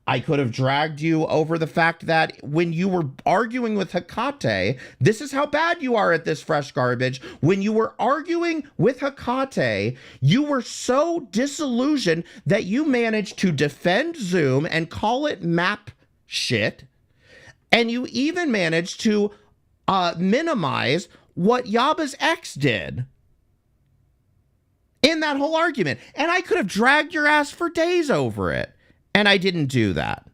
E: I could have dragged you over the fact that when you were arguing with Hecate, this is how bad you are at this, Fresh Garbage. When you were arguing with Hecate, you were so disillusioned that you managed to defend Zoom and call it map shit. And you even managed to minimize what Yaba's ex did in that whole argument. And I could have dragged your ass for days over it. And I didn't do that.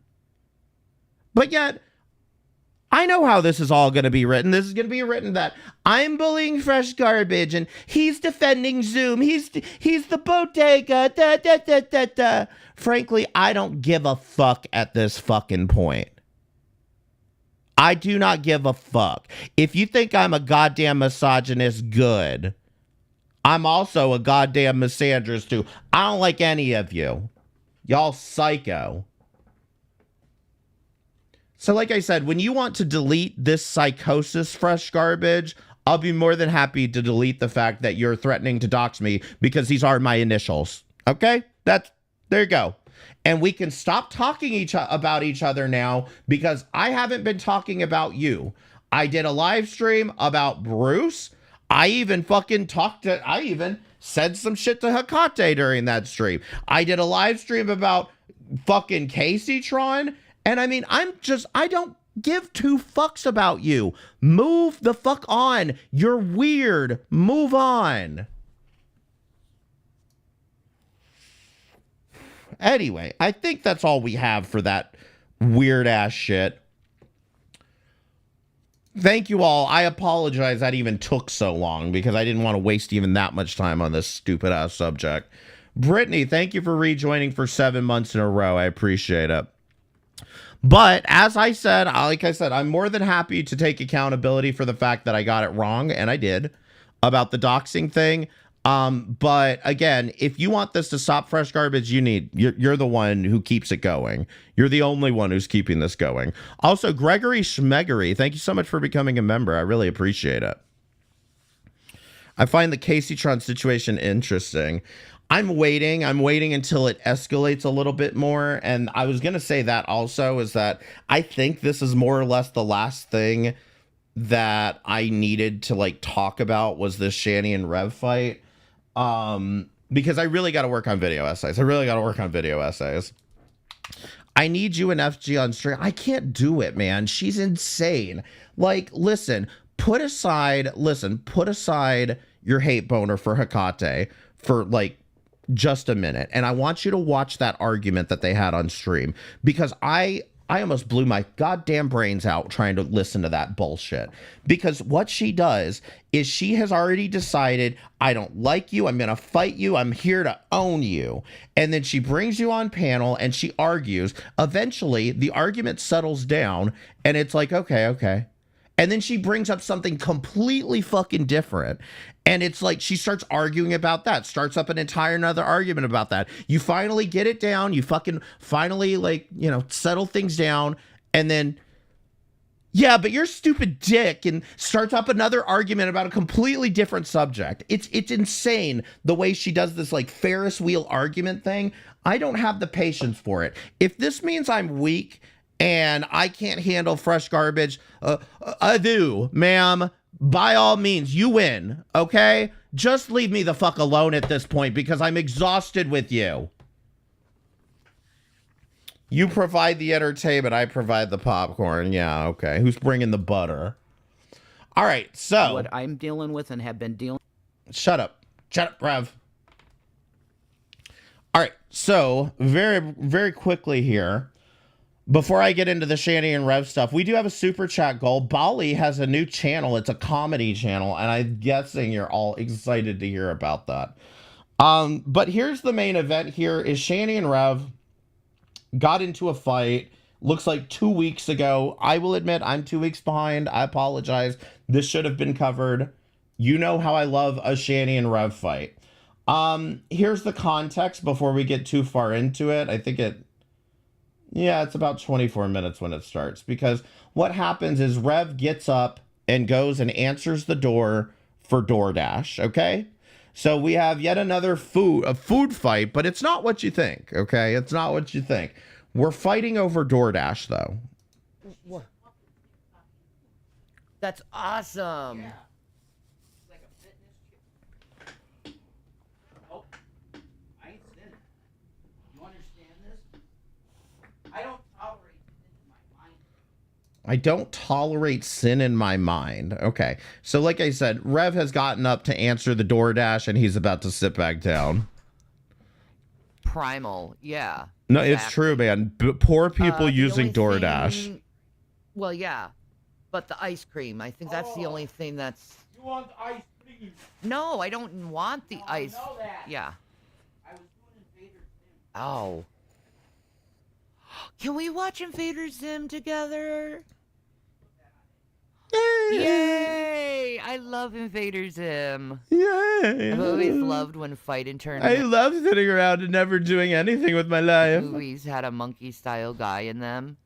E: But yet, I know how this is all going to be written. This is going to be written that I'm bullying Fresh Garbage and he's defending Zoom. He's the bodega. Da, da, da, da, da. Frankly, I don't give a fuck at this fucking point. I do not give a fuck. If you think I'm a goddamn misogynist, good. I'm also a goddamn misandrist too. I don't like any of you. Y'all psycho. So like I said, when you want to delete this psychosis, Fresh Garbage, I'll be more than happy to delete the fact that you're threatening to dox me because these are my initials. Okay? There you go. And we can stop talking about each other now because I haven't been talking about you. I did a live stream about Bruce. I even said some shit to Hecate during that stream. I did a live stream about fucking Caseytron. And I mean, I don't give two fucks about you. Move the fuck on. You're weird. Move on. Anyway, I think that's all we have for that weird ass shit. Thank you all. I apologize that even took so long because I didn't want to waste even that much time on this stupid ass subject. Brittany, thank you for rejoining for 7 months in a row. I appreciate it. But as I said, I'm more than happy to take accountability for the fact that I got it wrong, and I did, about the doxing thing. But again, if you want this to stop, Fresh Garbage, you're the one who keeps it going. You're the only one who's keeping this going. Also, Gregory Schmeggery, thank you so much for becoming a member. I really appreciate it. I find the Caseytron situation interesting. I'm waiting until it escalates a little bit more. And I was going to say that also is that I think this is more or less the last thing that I needed to like talk about was this Shanny and Rev fight. Because I really got to work on video essays. I need you and FG on stream. I can't do it, man. She's insane. Like, listen, put aside your hate boner for Hecate for like just a minute. And I want you to watch that argument that they had on stream because I almost blew my goddamn brains out trying to listen to that bullshit. Because what she does is she has already decided, I don't like you, I'm going to fight you, I'm here to own you. And then she brings you on panel and she argues. Eventually, the argument settles down and it's like, okay. And then she brings up something completely fucking different. And it's like she starts arguing about that, starts up an entire another argument about that. You finally get it down. You fucking finally, like, you know, settle things down. And then, yeah, but you're a stupid dick, and starts up another argument about a completely different subject. It's insane the way she does this like Ferris wheel argument thing. I don't have the patience for it. If this means I'm weak and I can't handle Fresh Garbage, I do, ma'am. By all means, you win, okay? Just leave me the fuck alone at this point because I'm exhausted with you. You provide the entertainment, I provide the popcorn. Yeah, okay. Who's bringing the butter? All right, so...
G: What I'm dealing with and have been dealing...
E: Shut up. Shut up, Rev. All right, so very, very quickly here, before I get into the Shanny and Rev stuff, we do have a super chat goal. Bali has a new channel. It's a comedy channel, and I'm guessing you're all excited to hear about that. But here's the main event here is Shanny and Rev got into a fight, looks like 2 weeks ago. I will admit I'm 2 weeks behind. I apologize. This should have been covered. You know how I love a Shanny and Rev fight. Here's the context before we get too far into it. I think it's about 24 minutes when it starts, because what happens is Rev gets up and goes and answers the door for Doordash, okay? So we have yet another food fight, but it's not what you think, okay? It's not what you think. We're fighting over Doordash, though.
G: What? That's awesome.
H: Yeah. Like a fitness chick. Oh, I ain't sinning. You understand this? I don't tolerate sin in my mind.
E: I don't tolerate sin in my mind. Okay. So like I said, Rev has gotten up to answer the DoorDash and he's about to sit back down.
G: Primal, yeah.
E: No,
G: exactly.
E: it's true, man. Poor people
G: The
E: using
G: only
E: DoorDash.
G: thing- well, yeah. But the ice cream, I think that's the only thing that's...
H: You want ice cream?
G: No, I don't want the ice.
H: I know that.
G: Yeah.
H: I was doing Invader Zim.
G: Oh. Can we watch Invader Zim together? Yay! I love Invader Zim.
E: Yay!
G: I've always loved when fight and
E: I
G: tournament
E: love sitting around and never doing anything with my life.
G: movies had a monkey style guy in them.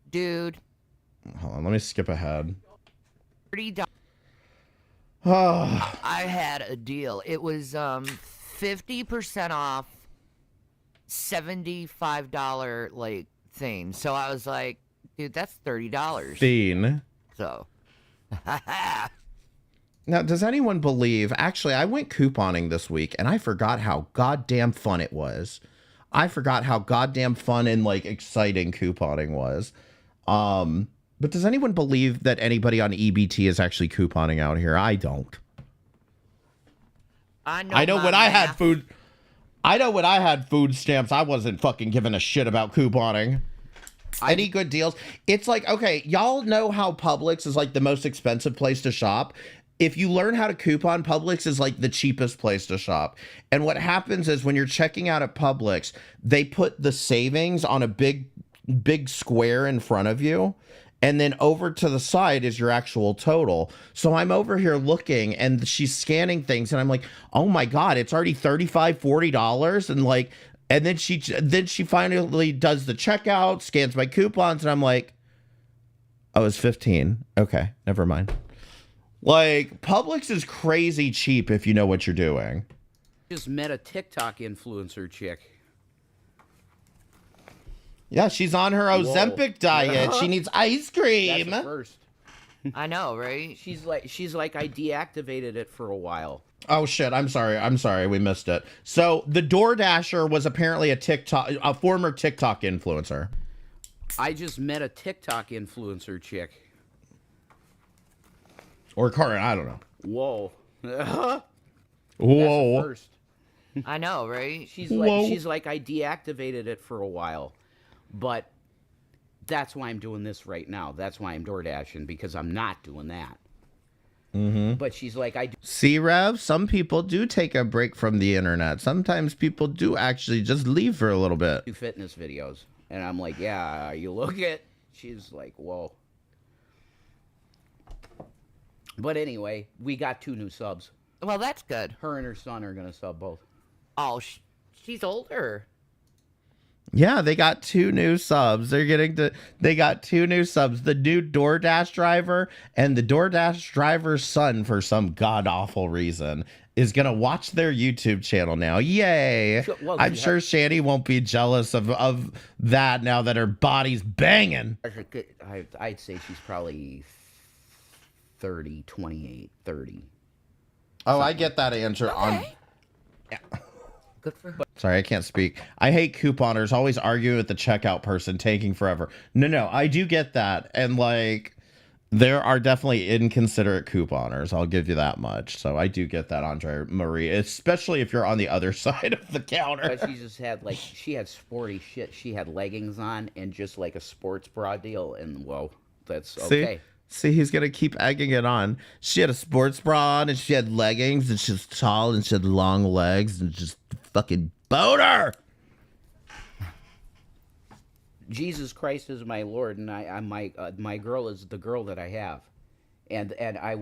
G: Dude,
E: Hold on, let me skip ahead.
G: $30.
E: Oh,
G: I had a deal. It was 50% off $75 like thing. So I was like, dude, that's $30.
E: Fiend.
G: So
E: Now, does anyone believe... Actually, I went couponing this week, and I forgot how goddamn fun it was. I forgot how goddamn fun and, like, exciting couponing was. But does anyone believe that anybody on EBT is actually couponing out here? I don't.
G: I
E: know
G: my
E: when I had
G: math.
E: food... I know when I had food stamps, I wasn't fucking giving a shit about couponing. Any good deals? It's like, okay, y'all know how Publix is like the most expensive place to shop. If you learn how to coupon, Publix is like the cheapest place to shop. And what happens is when you're checking out at Publix, they put the savings on a big square in front of you. And then over to the side is your actual total. So I'm over here looking and she's scanning things and I'm like, oh my God, it's already $35, $40. And like, and then she finally does the checkout, scans my coupons, and I'm like, oh, it's 15. Okay, never mind. Like, Publix is crazy cheap if you know what you're doing.
I: Just met a TikTok influencer chick.
E: Yeah, she's on her Ozempic diet. She needs ice cream.
I: That's a first.
G: I know, right?
I: She's like I deactivated it for a while.
E: Oh shit, I'm sorry, we missed it. So the DoorDasher was apparently a former TikTok influencer.
I: I just met a TikTok influencer chick.
E: Or current, I don't know.
I: Whoa. That's
E: Whoa.
I: a first.
G: I know, right?
I: She's
E: Whoa.
I: like I deactivated it for a while. But that's why I'm doing this right now. That's why I'm DoorDashing, because I'm not doing that.
E: Mm-hmm.
I: But she's like, I do
E: See, Rev, some people do take a break from the internet. Sometimes people do actually just leave for a little bit.
I: fitness videos. And I'm like, yeah, you look at... She's like, whoa. But anyway, we got 2 new subs.
G: Well, that's good.
I: Her and her son are going to sub both.
G: Oh, she's older.
E: Yeah, they got 2 new subs. They got 2 new subs. The new DoorDash driver and the DoorDash driver's son, for some god-awful reason, is going to watch their YouTube channel now. Yay.
I: Well,
E: I'm sure Shanny won't be jealous of that now that her body's banging.
I: I'd say she's probably 30, 28, 30.
E: Oh, I get that answer on... Yeah.
G: Good for her.
E: Sorry, I can't speak. I hate couponers always arguing with the checkout person, taking forever. No, I do get that. And, like, there are definitely inconsiderate couponers. I'll give you that much. So I do get that, Andre Marie, especially if you're on the other side of the counter.
I: But she just had, like, she had sporty shit. She had leggings on and just, like, a sports bra deal. And, whoa, that's okay.
E: See, he's going to keep egging it on. She had a sports bra on and she had leggings and she's tall and she had long legs and just fucking boner.
I: Jesus Christ is my Lord, and my girl is the girl that I have, and I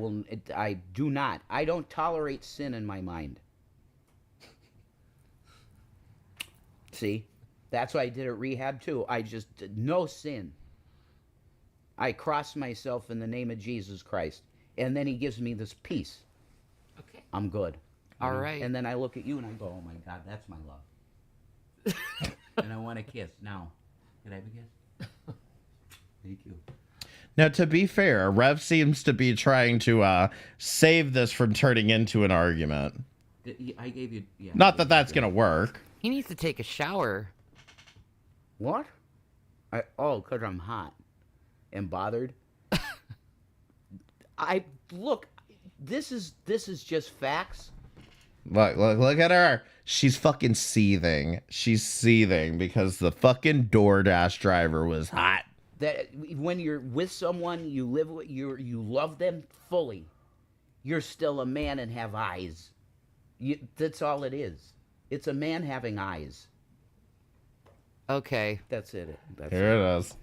I: don't tolerate sin in my mind. See, that's why I did at rehab too. I just no sin. I cross myself in the name of Jesus Christ, and then He gives me this peace.
G: Okay.
I: I'm good.
G: All right.
I: And then I look at you and I go, oh my God, that's my love. And I want to kiss now.
H: Can I have a guess? Thank you.
E: Now, to be fair, Rev seems to be trying to save this from turning into an argument.
H: I gave you. Yeah.
E: Not that that's gonna work.
G: He needs to take a shower.
I: What? Because I'm hot and bothered. Look. This is just facts.
E: Look at her. She's fucking seething. She's seething because the fucking Doordash driver was hot.
I: That when you're with someone you live with, you love them fully. You're still a man and have eyes. That's all it is. It's a man having eyes.
G: Okay.
I: That's it.
E: Here it is.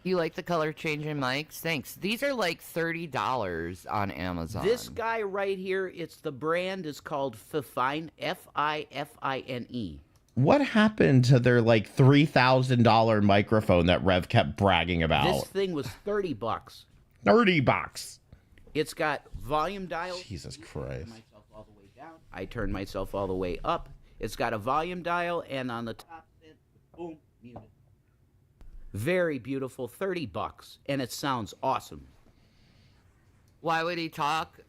G: You like the color changing mics? Thanks. These are like $30 on Amazon.
I: This guy right here, the brand is called Fifine, Fifine.
E: What happened to their like $3,000 microphone that Rev kept bragging about?
I: This thing was $30.
E: $30.
I: It's got volume dial.
E: Jesus Christ.
I: I turned myself all the way up. It's got a volume dial, and on the top, boom, muted. Very beautiful, $30, and it sounds awesome.
G: Why would he talk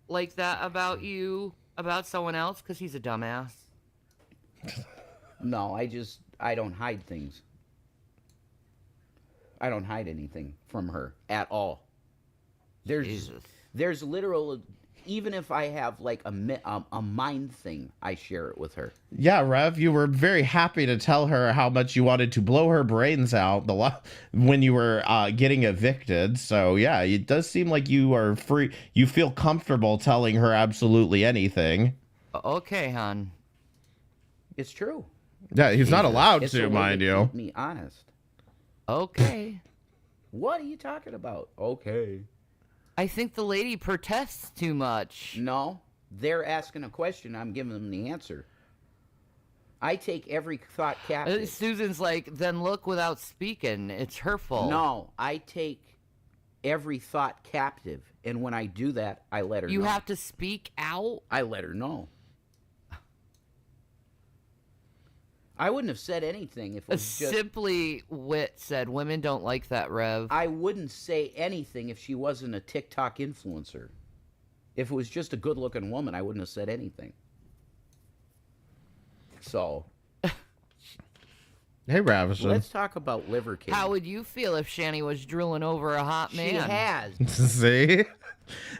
G: like that about you, about someone else? Because he's a dumbass.
I: No, I don't hide things. I don't hide anything from her at all. There's literal, even if I have like a mind thing, I share it with her.
E: Yeah, Rev, you were very happy to tell her how much you wanted to blow her brains out when you were getting evicted. So yeah, it does seem like you are free. You feel comfortable telling her absolutely anything.
G: Okay, hon.
I: It's true.
E: Yeah, he's not allowed
I: It's
E: to,
I: a way
E: mind
I: to
E: you.
I: keep me honest.
G: Okay.
I: What are you talking about? Okay.
G: I think the lady protests too much.
I: No, they're asking a question. I'm giving them the answer. I take every thought captive.
G: Susan's like, then look without speaking. It's her fault.
I: No, I take every thought captive. And when I do that, I let her know.
G: You have to speak out?
I: I let her know. I wouldn't have said anything if it was just...
G: Simply Wit said, women don't like that, Rev.
I: I wouldn't say anything if she wasn't a TikTok influencer. If it was just a good-looking woman, I wouldn't have said anything. So...
E: Hey, Ravishing.
I: Let's talk about Liver King.
G: How would you feel if Shanny was drooling over a hot man?
I: She has.
E: See?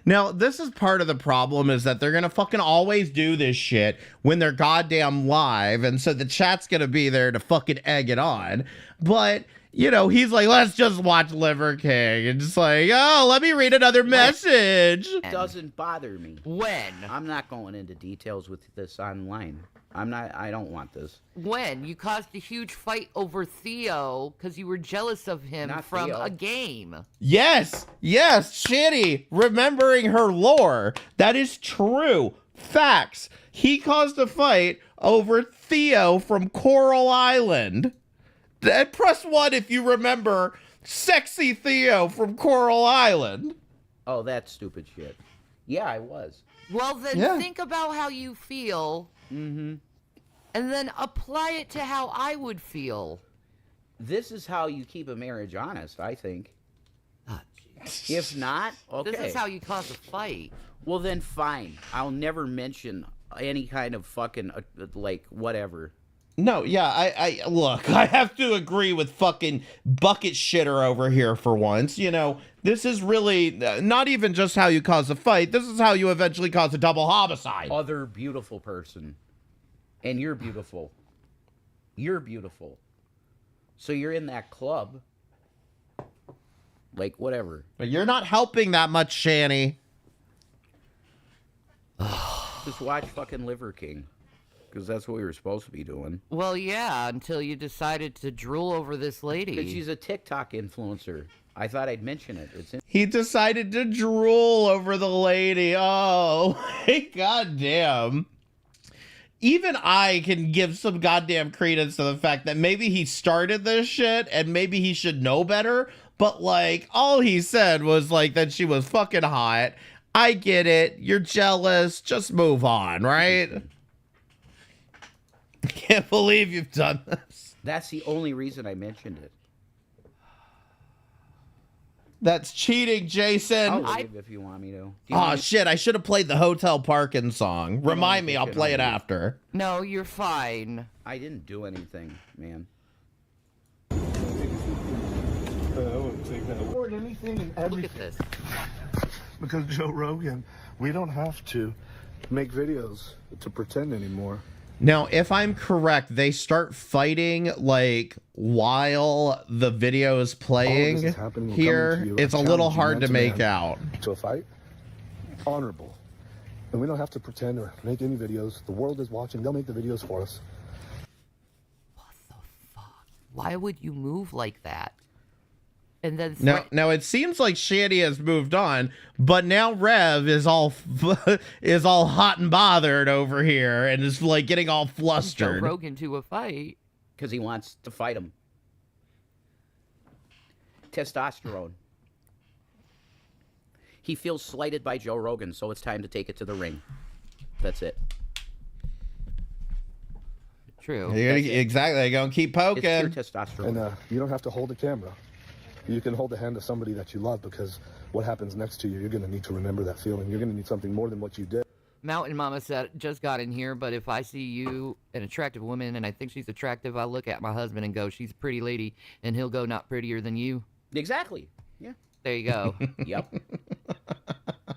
E: Now, this is part of the problem is that they're going to fucking always do this shit when they're goddamn live. And so the chat's going to be there to fucking egg it on. But, you know, he's like, let's just watch Liver King. And just like, oh, let me read another message.
I: It doesn't bother me.
G: When?
I: I'm not going into details with this online. I don't want this.
G: When? You caused a huge fight over Theo because you were jealous of him from
I: Theo.
G: a game.
E: Yes, Shanny, remembering her lore. That is true. Facts. He caused a fight over Theo from Coral Island. And press 1 if you remember sexy Theo from Coral Island.
I: Oh, that's stupid shit. Yeah, I was.
G: Well, then think about how you feel.
I: Mm-hmm.
G: And then apply it to how I would feel.
I: This is how you keep a marriage honest, I think.
G: Oh,
I: if not, okay.
G: This is how you cause a fight.
I: Well, then fine. I'll never mention any kind of fucking, like, whatever.
E: No, yeah, I look, I have to agree with fucking bucket shitter over here for once. You know, this is really not even just how you cause a fight. This is how you eventually cause a double homicide.
I: Other beautiful person. And you're beautiful. You're beautiful. So you're in that club. Like, whatever.
E: But you're not helping that much, Shanny.
I: Just watch fucking Liver King. Because that's what we were supposed to be doing.
G: Well, yeah, until you decided to drool over this lady.
I: Because she's a TikTok influencer. I thought I'd mention it.
E: He decided to drool over the lady. Oh, goddamn. Even I can give some goddamn credence to the fact that maybe he started this shit and maybe he should know better. But, like, all he said was, like, that she was fucking hot. I get it. You're jealous. Just move on, right? can't believe you've done this.
I: That's the only reason I mentioned it.
E: That's cheating, Jason.
I: I'll leave if you want me to. Do you
E: Oh,
I: want me-
E: shit. I should have played the Hotel Parkin song. Remind me. I'll
I: shit,
E: play it
I: I'll leave.
E: after.
G: No, you're fine.
I: I didn't do anything, man.
J: Record anything and
G: Look
J: everything.
G: at this.
J: Because Joe Rogan, we don't have to make videos to pretend anymore.
E: Now, if I'm correct, they start fighting like while the video is playing
J: is happening will come
E: here.
J: into you.
E: It's
J: I
E: a little
J: challenge you
E: hard to
J: man
E: make
J: man
E: out.
J: To a fight, honorable. And we don't have to pretend or make any videos. The world is watching. They'll make the videos for us.
G: What the fuck? Why would you move like that? And then
E: Now it seems like Shanny has moved on, but now Rev is all is all hot and bothered over here and is like getting all
G: Joe
E: flustered.
G: Rogan to a fight.
I: Because he wants to fight him. Testosterone. He feels slighted by Joe Rogan, so it's time to take it to the ring. That's it.
G: True.
E: Exactly. They're gonna keep poking.
I: It's pure testosterone.
J: And you don't have to hold the camera. You can hold the hand of somebody that you love, because what happens next to you, you're going to need to remember that feeling. You're going to need something more than what you did.
G: Mountain Mama said, just got in here, but if I see you, an attractive woman, and I think she's attractive, I'll look at my husband and go, she's a pretty lady, and he'll go, not prettier than you.
I: Exactly. Yeah.
G: There you go.
I: Yep.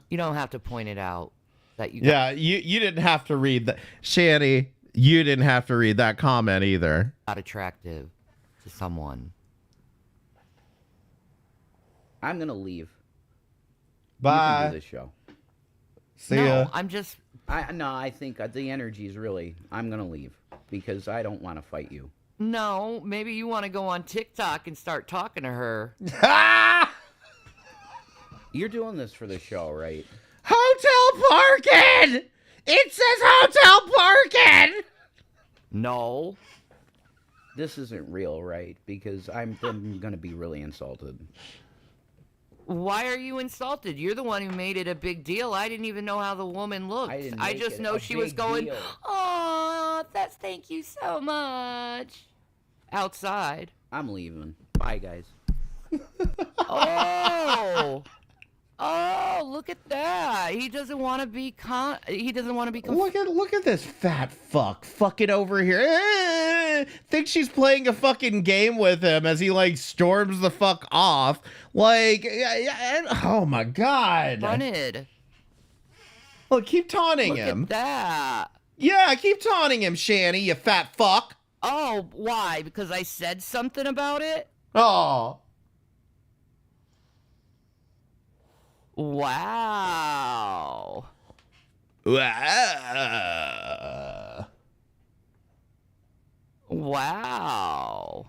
G: You don't have to point it out. That you
E: Yeah, you didn't have to read that. Shanny, you didn't have to read that comment either.
G: not attractive to someone.
I: I'm going to leave.
E: Bye.
I: You can do this show.
E: See
G: no,
E: ya.
G: I'm just...
I: I think the energy is really... I'm going to leave. Because I don't want to fight you.
G: No, maybe you want to go on TikTok and start talking to her.
I: You're doing this for the show, right?
E: Hotel Parkin! It says Hotel Parkin!
G: No.
I: This isn't real, right? Because I'm going to be really insulted.
G: Why are you insulted? You're the one who made it a big deal. I didn't even know how the woman looked. I just know she was going, oh, thank you so much. Outside.
I: I'm leaving. Bye, guys.
G: Oh. Oh, look at that. He doesn't want to be
E: Look at this fat fuck fucking over here. Think she's playing a fucking game with him as he like storms the fuck off. Like, oh my god.
G: Runted.
E: Look, keep taunting
G: Look
E: him.
G: at that.
E: Yeah, keep taunting him, Shanny, you fat fuck.
G: Oh, why? Because I said something about it?
E: Oh.
G: Wow. Wow.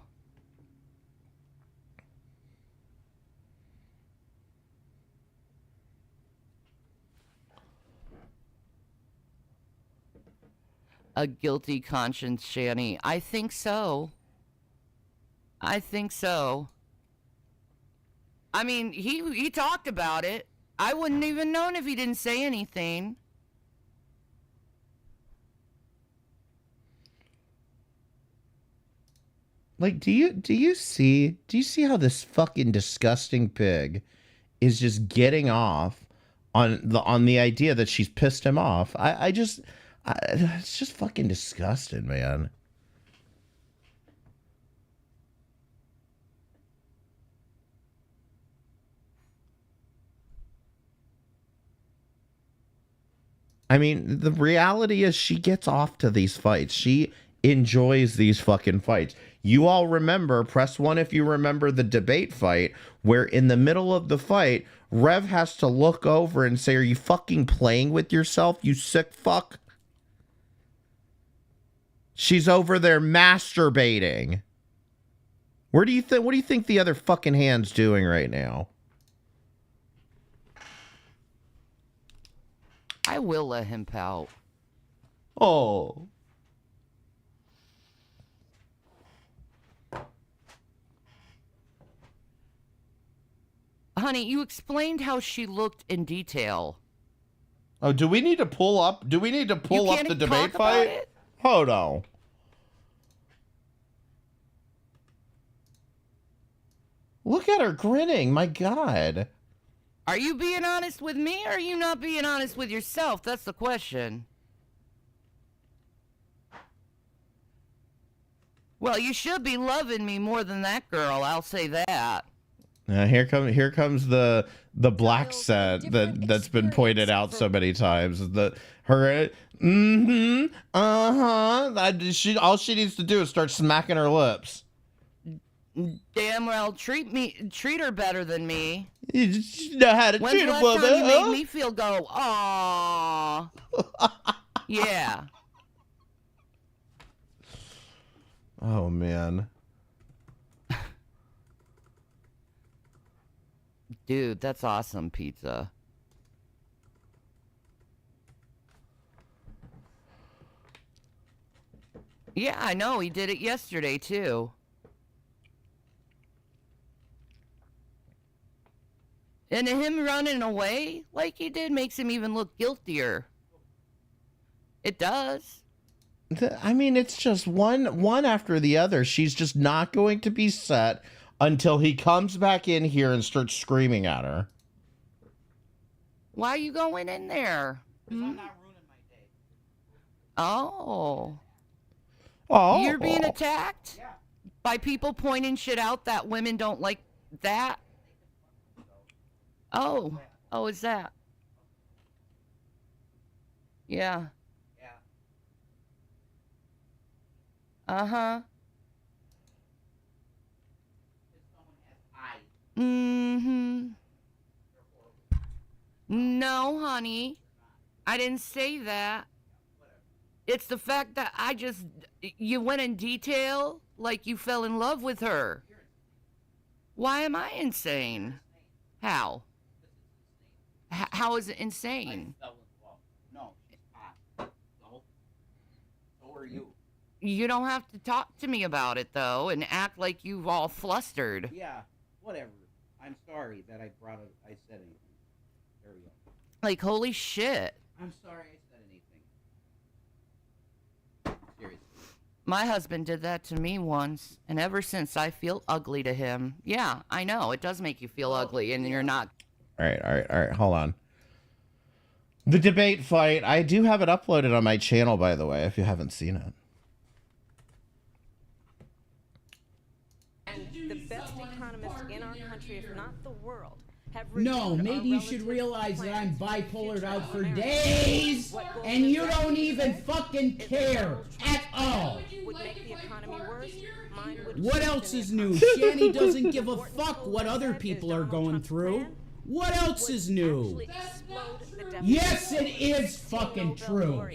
G: A guilty conscience, Shanny. I think so. I think so. I mean, he talked about it. I wouldn't even known if he didn't say anything.
E: Like, do you see how this fucking disgusting pig is just getting off on the idea that she's pissed him off? It's just fucking disgusting, man. I mean, the reality is she gets off to these fights. She enjoys these fucking fights. You all remember, press 1 if you remember the debate fight, where in the middle of the fight, Rev has to look over and say, are you fucking playing with yourself, you sick fuck? She's over there masturbating. What do you think the other fucking hand's doing right now?
G: I will let him pout.
E: Oh.
G: Honey, you explained how she looked in detail.
E: Oh, do we need to pull up? Do we need to pull up the debate
G: talk about
E: fight?
G: it?
E: Hold on. Look at her grinning. My God.
G: Are you being honest with me, or are you not being honest with yourself? That's the question. Well, you should be loving me more than that girl, I'll say that.
E: Here comes the black set that's been pointed out so many times. Her all she needs to do is start smacking her lips.
G: Damn well, treat her better than me.
E: You just know how to treat a woman.
G: When's the last time you made me feel go, aww? Yeah.
E: Oh man.
G: Dude, that's awesome pizza. Yeah, I know. He did it yesterday, too. And him running away like he did makes him even look guiltier. It does.
E: I mean, it's just one after the other. She's just not going to be set until he comes back in here and starts screaming at her.
G: Why are you going in there?
H: Because I'm not ruining my day.
G: Oh.
E: Oh.
G: You're being attacked?
H: Yeah.
G: By people pointing shit out that women don't like that? Oh. Oh, is that? Yeah.
H: Yeah.
G: Uh-huh. Mm-hmm. No, honey. I didn't say that. It's the fact that you went in detail like you fell in love with her. Why am I insane? How? How is it insane?
H: No, she's hot. So are you.
G: You don't have to talk to me about it, though, and act like you've all flustered.
H: Yeah, whatever. I'm sorry that I said anything. There we go.
G: Like, holy shit.
H: I'm sorry I said anything. Seriously.
G: My husband did that to me once, and ever since I feel ugly to him. Yeah, I know, it does make you feel ugly, and you're not.
E: All right, hold on. The debate fight, I do have it uploaded on my channel, by the way, if you haven't seen it.
K: And the best economists in our country, if not the world, have
L: no, maybe you should realize that I'm bipolared out for days, and you don't even fucking care at all.
K: Would make the economy worse.
L: What else is new? Shanny doesn't give a fuck what other people are going through. What else is new? Yes, it is fucking true.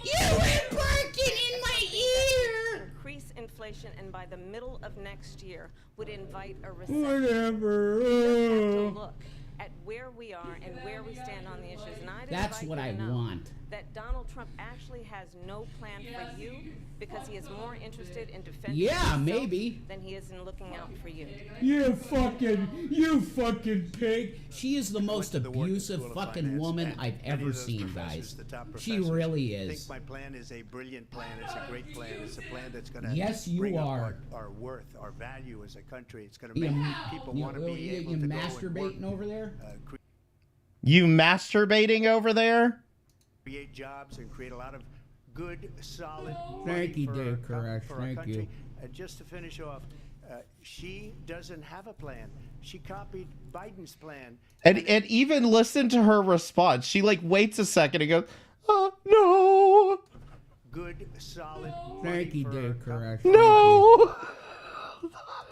L: You were barking in my ear!
K: Increase inflation, and by the middle of next year would invite a recession.
L: Whatever.
K: We just have to look at where we are and where we stand on the issues. And
L: That's what I want.
K: That Donald Trump actually has no plan for you because he is more interested in defending
L: maybe.
K: than he is in looking out for you.
L: You fucking pig. She is the most abusive fucking woman I've ever seen, guys. She really is.
M: I think my plan is a brilliant plan. It's a great plan. It's a plan that's going to
L: bring up
M: our worth, our value as a country. It's going to make people want to be able to go
L: masturbating over there?
E: You masturbating over there?
M: Create jobs and create a lot of good, solid
L: Thank you, Dave.
M: for our
L: Thank
M: country.
L: you.
M: And just to finish off, she doesn't have a plan. She copied Biden's plan.
E: And even listen to her response. She like waits a second and goes, "Oh no."
M: Good, solid.
L: Thank you, Dave. Correct.
E: No.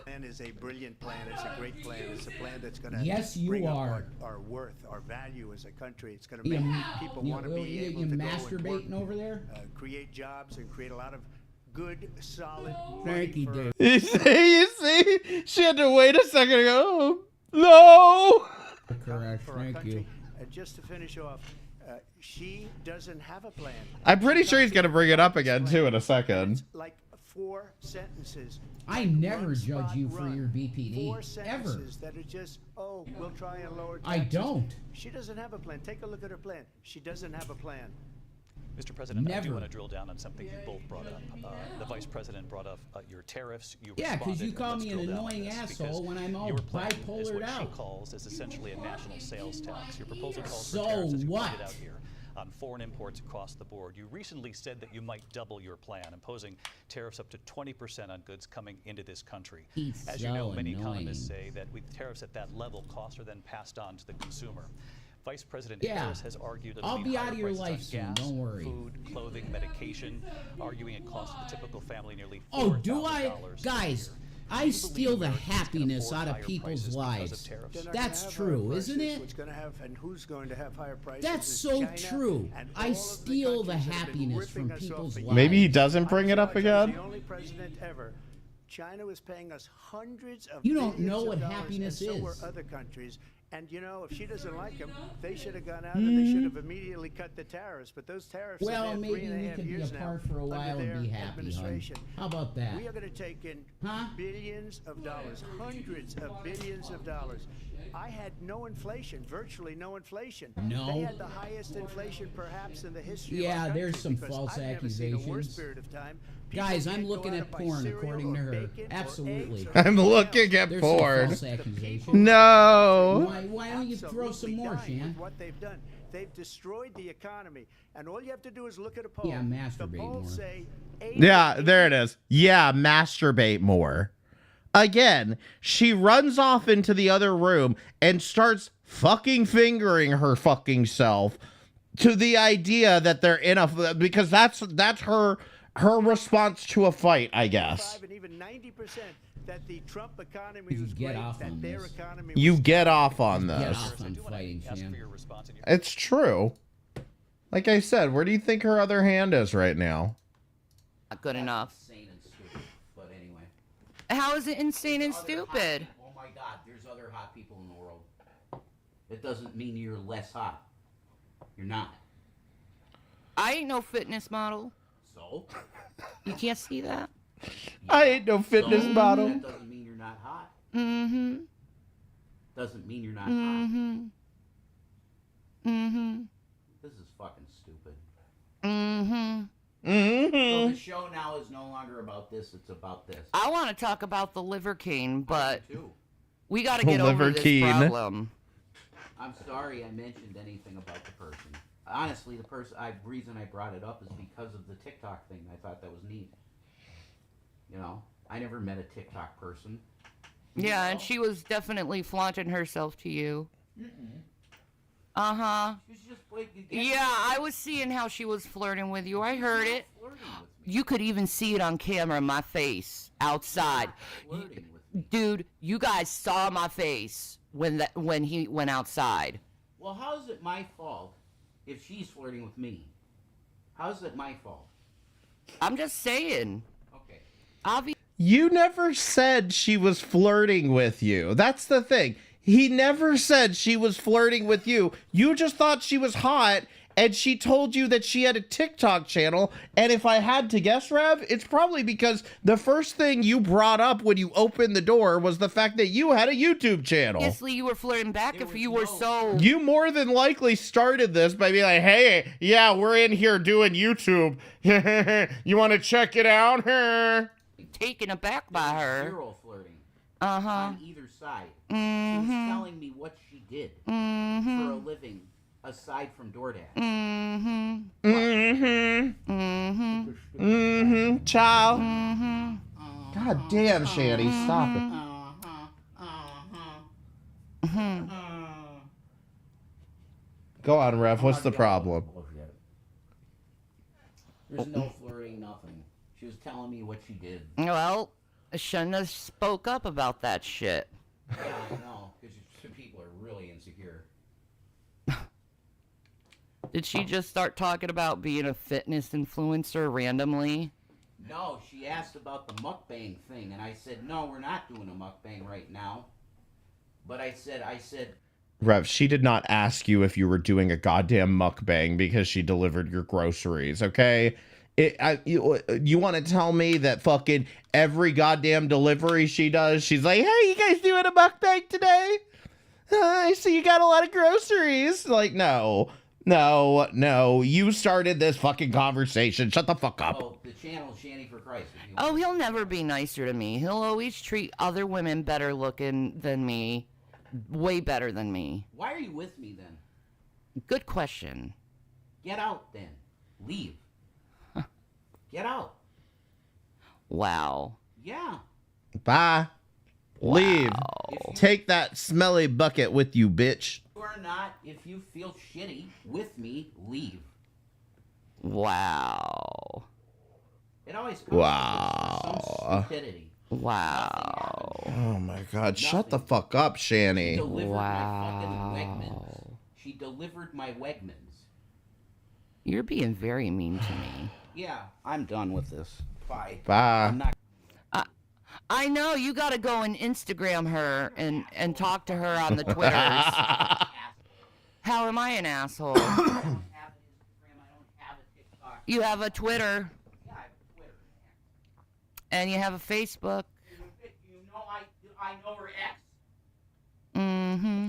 M: Plan is a brilliant plan. It's a great plan. It's a plan that's going to
L: bring up
M: our worth, our value as a country. It's going to make people want to be able to go
L: masturbating
M: and
L: over there?
M: Create jobs and create a lot of good, solid.
L: Thank you, Dave.
E: You see, she had to wait a second and go, "Oh, no."
L: Correct. Thank you.
M: And just to finish off, she doesn't have a plan.
E: I'm pretty sure he's gonna bring it up again too in a second.
M: It's like 4 sentences.
L: I never judge you for your BPD.
M: 4
L: ever.
M: sentences that are just, oh, we'll try and lower taxes.
L: I don't.
M: She doesn't have a plan. Take a look at her plan. She doesn't have a plan.
N: Mr. President, I do
L: Never.
N: want to drill down on something you both brought up. The Vice President brought up your tariffs. You
L: Yeah, because you
N: responded,
L: call
N: and
L: me
N: let's
L: an
N: drill down on
L: annoying
N: this,
L: asshole
N: because
L: when I'm all
N: your plan is
L: bipolared
N: what she
L: out.
N: calls is essentially a national sales tax. Your proposal calls
L: So
N: for tariffs, as you
L: what?
N: pointed out here, on foreign imports across the board. You recently said that you might double your plan, imposing tariffs up to 20% on goods coming into this country.
L: He's
N: As you know,
L: so
N: many
L: annoying.
N: economists say that with tariffs at that level, costs are then passed on to the consumer. Vice President
L: Yeah.
N: Harris has argued that
L: I'll
N: it'll
L: be
N: higher
L: out of your
N: prices on
L: life soon,
N: gas,
L: don't worry.
N: food, clothing, medication, arguing it costs the typical family nearly
L: Oh, do
N: $4,000
L: I?
N: a
L: Guys,
N: year.
L: I steal the happiness out of
N: higher
L: people's
N: prices because of
L: lives.
N: tariffs?
M: They're not
L: That's
M: gonna have
L: true,
M: higher
L: isn't
M: prices.
L: it?
M: What's going to have and who's going to have higher prices?
L: That's
M: is
L: so
M: China
L: true.
M: and
L: I
M: all of
L: steal the
M: countries that have been
L: happiness from
M: ripping us off
L: people's
M: for
L: lives.
M: years.
E: Maybe he doesn't bring it up
M: I'm sorry, I was
E: again.
M: the only president ever. China was paying us hundreds of
L: You don't
M: billions
L: know
M: of
L: what
M: dollars,
L: happiness
M: and so were
L: is.
M: other countries. And you know, if she doesn't like them, they should have gone out and they should have immediately cut the tariffs. But those tariffs
L: Well,
M: are there
L: maybe
M: 3.5
L: we could be
M: years now
L: apart for a while
M: under
L: and be
M: their
L: happy, hon.
M: administration.
L: How about that?
M: We are going to take in
L: Huh?
M: billions of dollars, hundreds of billions of dollars. I had no inflation, virtually no inflation.
L: No?
M: They had the highest inflation perhaps in the history of
L: Yeah,
M: our country,
L: there's some
M: because
L: false
M: I've never seen a worse
L: accusations.
M: period of time. People
L: Guys, I'm
M: can't go
L: looking
M: out
L: at
M: and buy
L: porn,
M: cereal
L: according
M: or
L: to her.
M: bacon or
L: Absolutely.
M: eggs or
E: I'm
M: anything
E: looking
M: else.
E: at
L: There's
E: porn.
L: some false accusations.
E: No.
L: Why don't you throw some more,
M: Absolutely dying
L: Shan?
M: with what they've done. They've destroyed the economy, and all you have to do is look at a poll.
L: Yeah, masturbate
M: the polls
L: more.
M: say
E: Yeah, there it is. Yeah, masturbate more. Again, she runs off into the other room and starts fucking fingering her fucking self to the idea that they're in a, because that's her response to a fight, I guess.
M: and even 90% that the Trump economy was
L: get
M: great,
L: off
M: that
L: on
M: their
L: this.
M: economy
E: You
M: was
E: get off on
L: Get
E: this.
L: off on fighting, Shan.
E: It's true. Like I said, where do you think her other hand is right now?
G: Not good enough.
I: Insane and stupid. But anyway.
G: How is it insane and
I: There's other hot
G: stupid?
I: people. Oh my God, there's other hot people in the world. It doesn't mean you're less hot. You're not.
G: I ain't no fitness model.
I: So?
G: You can't see that?
E: I ain't no fitness
I: So,
E: model.
I: That doesn't mean you're not hot.
G: Mm-hmm.
I: Doesn't mean you're not hot.
G: Mm-hmm. Mm-hmm.
I: This is fucking stupid.
G: Mm-hmm.
I: So
E: Mm-hmm.
I: the show now is no longer about this, it's about this.
G: I want to talk about the liver cane, but
I: I do too.
G: we got to get over
E: Liver
G: this
E: cane.
G: problem.
I: I'm sorry I mentioned anything about the person. Honestly, the reason I brought it up is because of the TikTok thing. I thought that was neat. You know, I never met a TikTok person.
G: Yeah, and she was definitely flaunting herself to you. Uh-huh.
I: She's just like,
G: Yeah, I was seeing how she was flirting with you. I heard it. You could even see it on camera in my face outside.
I: flirting with me.
G: Dude, you guys saw my face when he went outside.
I: Well, how is it my fault if she's flirting with me? How is it my fault?
G: I'm just saying.
I: Okay.
G: Obviously.
E: You never said she was flirting with you. That's the thing. He never said she was flirting with you. You just thought she was hot, and she told you that she had a TikTok channel. And if I had to guess, Rev, it's probably because the first thing you brought up when you opened the door was the fact that you had a YouTube channel.
G: Obviously, you were flirting back if you were so.
E: You more than likely started this by being like, hey, yeah, we're in here doing YouTube. You want to check it out?
G: Taken aback by her.
I: Zero flirting.
G: Uh-huh.
I: On either side. She
G: Mm-hmm.
I: was telling me what she did
G: Mm-hmm.
I: for a living aside from Doordash.
G: Mm-hmm.
E: Mm-hmm.
G: Mm-hmm.
E: Mm-hmm. Child.
G: Mm-hmm.
E: God damn, Shanny, stop it.
G: Mm-hmm.
E: Go on, Rev. What's the problem?
I: There's no flirting, nothing. She was telling me what she did.
G: Well, I shouldn't have spoke up about that shit.
I: Yeah, I know, because people are really insecure.
G: Did she just start talking about being a fitness influencer randomly?
I: No, she asked about the mukbang thing, and I said, no, we're not doing a mukbang right now. But I said,
E: Rev, she did not ask you if you were doing a goddamn mukbang because she delivered your groceries, okay? You want to tell me that fucking every goddamn delivery she does, she's like, hey, you guys doing a mukbang today? I see you got a lot of groceries. Like, no. No, you started this fucking conversation. Shut the fuck up.
I: Oh, the channel Shanny for Christ.
G: Oh, he'll never be nicer to me. He'll always treat other women better looking than me. Way better than me.
I: Why are you with me then?
G: Good question.
I: Get out then. Leave. Get out.
G: Wow.
I: Yeah.
E: Bye. Leave. Take that smelly bucket with you, bitch.
I: Or not, if you feel shitty with me, leave.
G: Wow.
I: It always comes with some stupidity.
G: Wow.
E: Oh my god, shut the fuck up, Shanny.
I: She delivered my fucking Wegmans. She delivered my Wegmans.
G: You're being very mean to me.
I: Yeah, I'm done with this. Bye.
E: Bye.
I: I'm not.
G: I know, you gotta go and Instagram her and talk to her on the Twitters. How am I an asshole? You have a Twitter.
I: Yeah, I have a Twitter.
G: And you have a Facebook.
I: You know I know her ex.
G: Mm-hmm.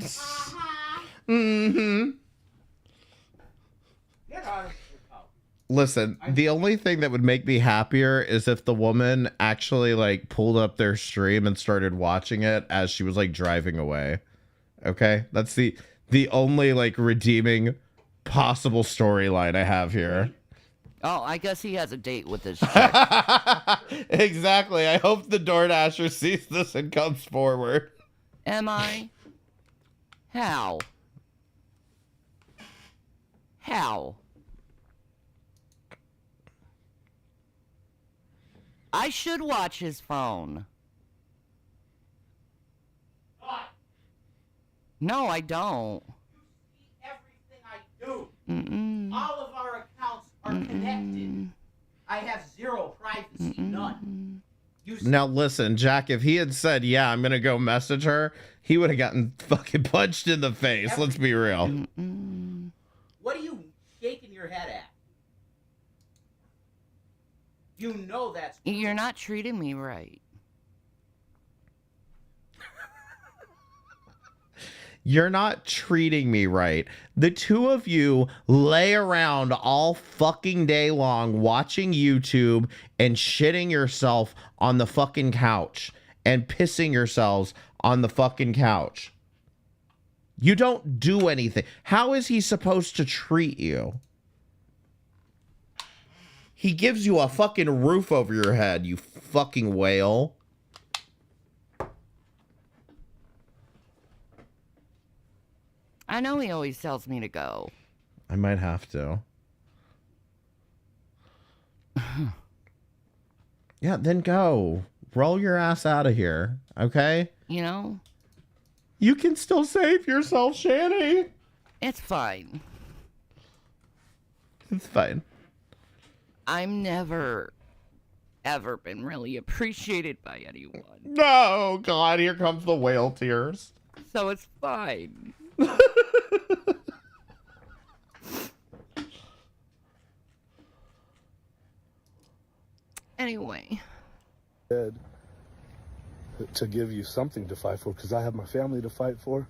E: Mm-hmm.
I: Get out of here.
E: Listen, the only thing that would make me happier is if the woman actually like pulled up their stream and started watching it as she was like driving away. Okay? That's the only like redeeming possible storyline I have here.
G: Oh, I guess he has a date with this chick.
E: Exactly. I hope the Doordasher sees this and comes forward.
G: Am I? How? How? I should watch his phone. No, I don't.
I: Everything I do.
G: Mm-mm.
I: All of our accounts are connected. I have zero privacy, none.
E: Now listen, Jack, if he had said, yeah, I'm gonna go message her, he would have gotten fucking punched in the face. Let's be real.
I: What are you shaking your head at? You know that's...
G: You're not treating me right.
E: You're not treating me right. The two of you lay around all fucking day long watching YouTube and shitting yourself on the fucking couch and pissing yourselves on the fucking couch. You don't do anything. How is he supposed to treat you? He gives you a fucking roof over your head, you fucking whale.
G: I know he always tells me to go.
E: I might have to. Yeah, then go. Roll your ass out of here, okay?
G: You know?
E: You can still save yourself, Shanny.
G: It's fine.
E: It's fine.
G: I'm never, ever been really appreciated by anyone.
E: No, God, here comes the whale tears.
G: So it's fine. Anyway.
J: To give you something to fight for, because I have my family to fight for.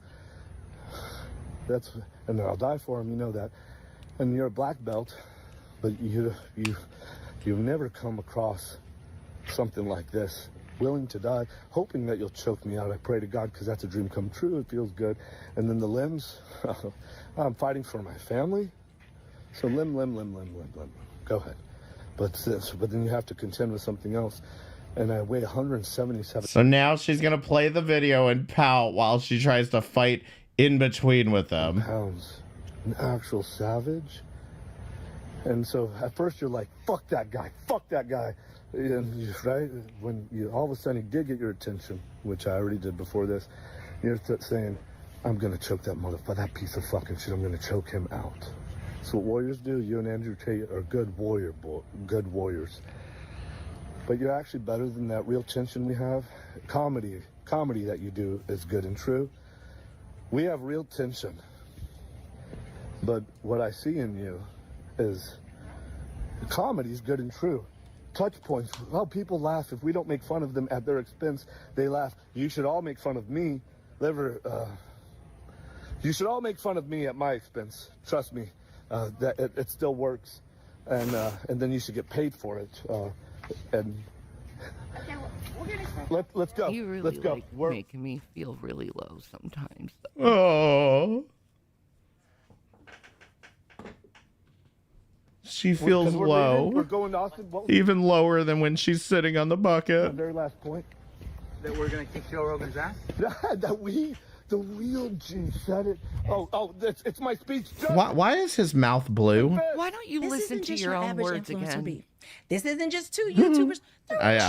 J: And I'll die for them, you know that. And you're a black belt, but you've never come across something like this. Willing to die, hoping that you'll choke me out. I pray to God, because that's a dream come true. It feels good. And then the limbs, I'm fighting for my family. So limb. Go ahead. But then you have to contend with something else. And I weigh 177.
E: So now she's going to play the video and pout while she tries to fight in between with them.
J: Pounds. An actual savage. And so at first you're like, fuck that guy. And right? When you all of a sudden he did get your attention, which I already did before this, you're saying, I'm going to choke that motherfucker, that piece of fucking shit. I'm going to choke him out. That's what warriors do. You and Andrew Tate are good warriors. But you're actually better than that real tension we have. Comedy that you do is good and true. We have real tension. But what I see in you is comedy is good and true. Touch points. Well, people laugh. If we don't make fun of them at their expense, they laugh. You should all make fun of me. You should all make fun of me at my expense. Trust me. that it still works, and then you should get paid for it. And let's go.
G: You really
J: let's go.
G: like making me feel really low sometimes.
E: Oh. She feels low.
J: We're going to Austin.
E: Even lower than when she's sitting on the bucket.
J: Very last point.
H: That we're gonna kick Joe Rogan's ass?
J: The real G said it. Oh, it's my speech.
E: Why is his mouth blue?
G: Why don't you listen to your own words again?
O: This isn't just two YouTubers.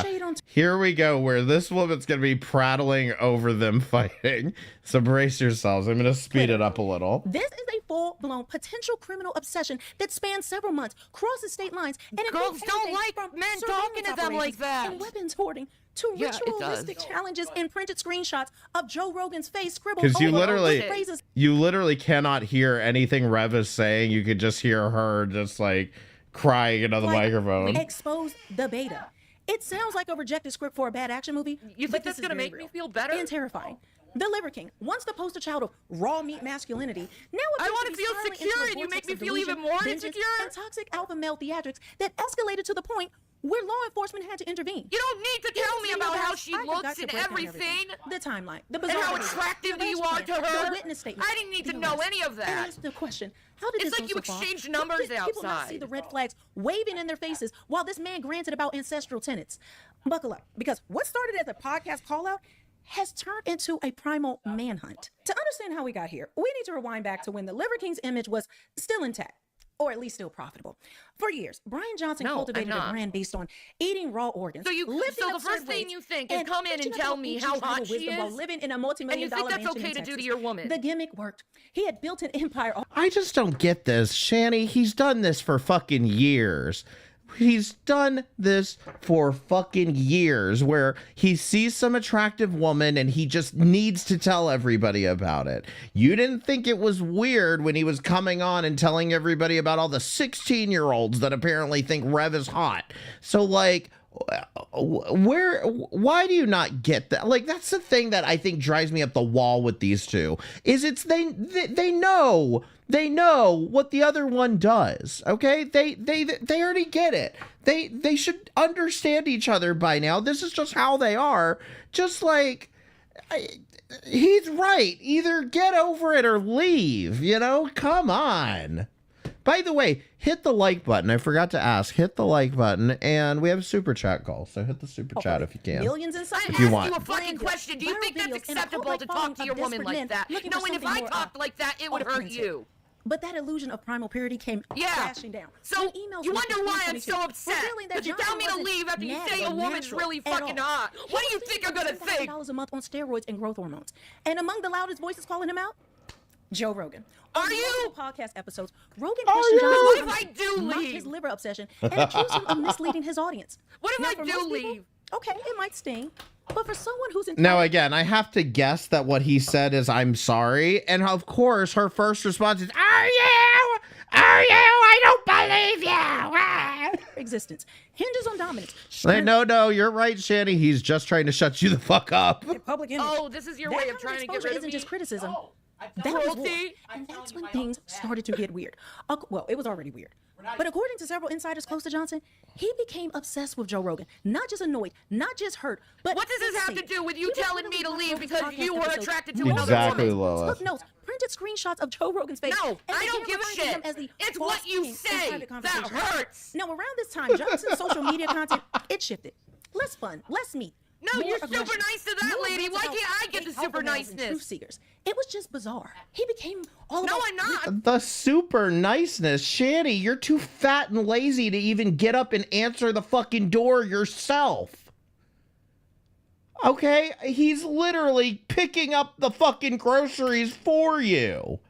O: Shade on
E: Here we go, where this woman's going to be prattling over them fighting. So brace yourselves. I'm going to speed it up a little.
O: This is a full-blown potential criminal obsession that spans several months, crosses state lines, and
G: girls don't like men talking to them like that.
O: And weapons hoarding to ritualistic challenges and printed screenshots of Joe Rogan's face scribbled
E: Because you
O: over phrases.
E: literally cannot hear anything Rev is saying. You could just hear her just like crying into the microphone.
O: Expose the beta. It sounds like a rejected script for a bad action movie.
G: You think that's gonna make me feel better?
O: And terrifying. The Liver King, once the poster child of raw meat masculinity, now
G: I want to feel secure, and you make me feel even more insecure.
O: And toxic alpha male theatrics that escalated to the point where law enforcement had to intervene.
G: You don't need to tell me about how she looks and everything.
O: The timeline, the
G: and how attractive you are to her.
O: The witness statement.
G: I didn't need to know any of that.
O: And that's the question. How did
G: it's
O: this
G: like you
O: go so far?
G: exchanged numbers
O: Did people not see the red flags waving in their faces while this man granted about ancestral tenets? Buckle up, because what started as a podcast call out has turned into a primal manhunt. To understand how we got here, we need to rewind back to when the Liver King's image was still intact, or at least still profitable. For years, Brian Johnson cultivated a brand based on eating raw organs.
G: So the first thing you think is come in and tell me how hot she is,
O: while living in a multi-million-dollar
G: mansion. And you think that's okay to do to your woman?
O: The gimmick worked. He had built an empire.
E: I just don't get this. Shanny, he's done this for fucking years. He's done this for fucking years, where he sees some attractive woman and he just needs to tell everybody about it. You didn't think it was weird when he was coming on and telling everybody about all the 16-year-olds that apparently think Rev is hot. So like, why do you not get that? Like, that's the thing that I think drives me up the wall with these two, is they know what the other one does. Okay, they already get it. They should understand each other by now. This is just how they are. Just like, he's right. Either get over it or leave. You know, come on. By the way, hit the like button. I forgot to ask. Hit the like button, and we have a super chat call. So hit the super chat if you can.
O: Millions
E: if you want.
G: I asked you a fucking question. Do you think that's acceptable to talk to your woman like that? No, and if I talked like that, it would hurt you.
O: But that illusion of primal purity came crashing down.
G: So you wonder why I'm so upset? Because you tell me to leave after you say a woman's really fucking hot. What do you think I'm gonna think?
O: $1,000 a month on steroids and growth hormones. And among the loudest voices calling him out, Joe Rogan.
G: Are you?
O: Podcast episodes, Rogan questioned Johnson.
G: What if I do leave?
O: His liver obsession and accused him of misleading his audience.
G: What if I do leave?
O: Okay, it might sting. But for someone who's in
E: now, again, I have to guess that what he said is "I'm sorry," and of course, her first response is "Are you? Are you? I don't believe you."
O: Existence hinges on dominance.
E: No, you're right, Shanny. He's just trying to shut you the fuck up.
O: Public
G: oh, this is your way of trying to get rid of
O: isn't
G: me?
O: just criticism.
H: No,
O: That was war. And that's when things started to get weird. Well, it was already weird. But according to several insiders close to Johnson, he became obsessed with Joe Rogan. Not just annoyed, not just hurt, but
G: what does this have to do with you telling me to leave because you were attracted to another
E: exactly,
G: woman?
E: Lola.
O: Took notes, printed screenshots of Joe Rogan's face.
G: No, I don't give a shit. It's what you say that hurts.
O: Now, around this time, Johnson's social media content, it shifted. Less fun, less meat.
G: No, you're super nice to that lady. Why can't I get the super niceness?
O: Truth seekers. It was just bizarre. He became all about...
G: No, I'm not.
E: The super niceness. Shanny, you're too fat and lazy to even get up and answer the fucking door yourself. Okay? He's literally picking up the fucking groceries for you.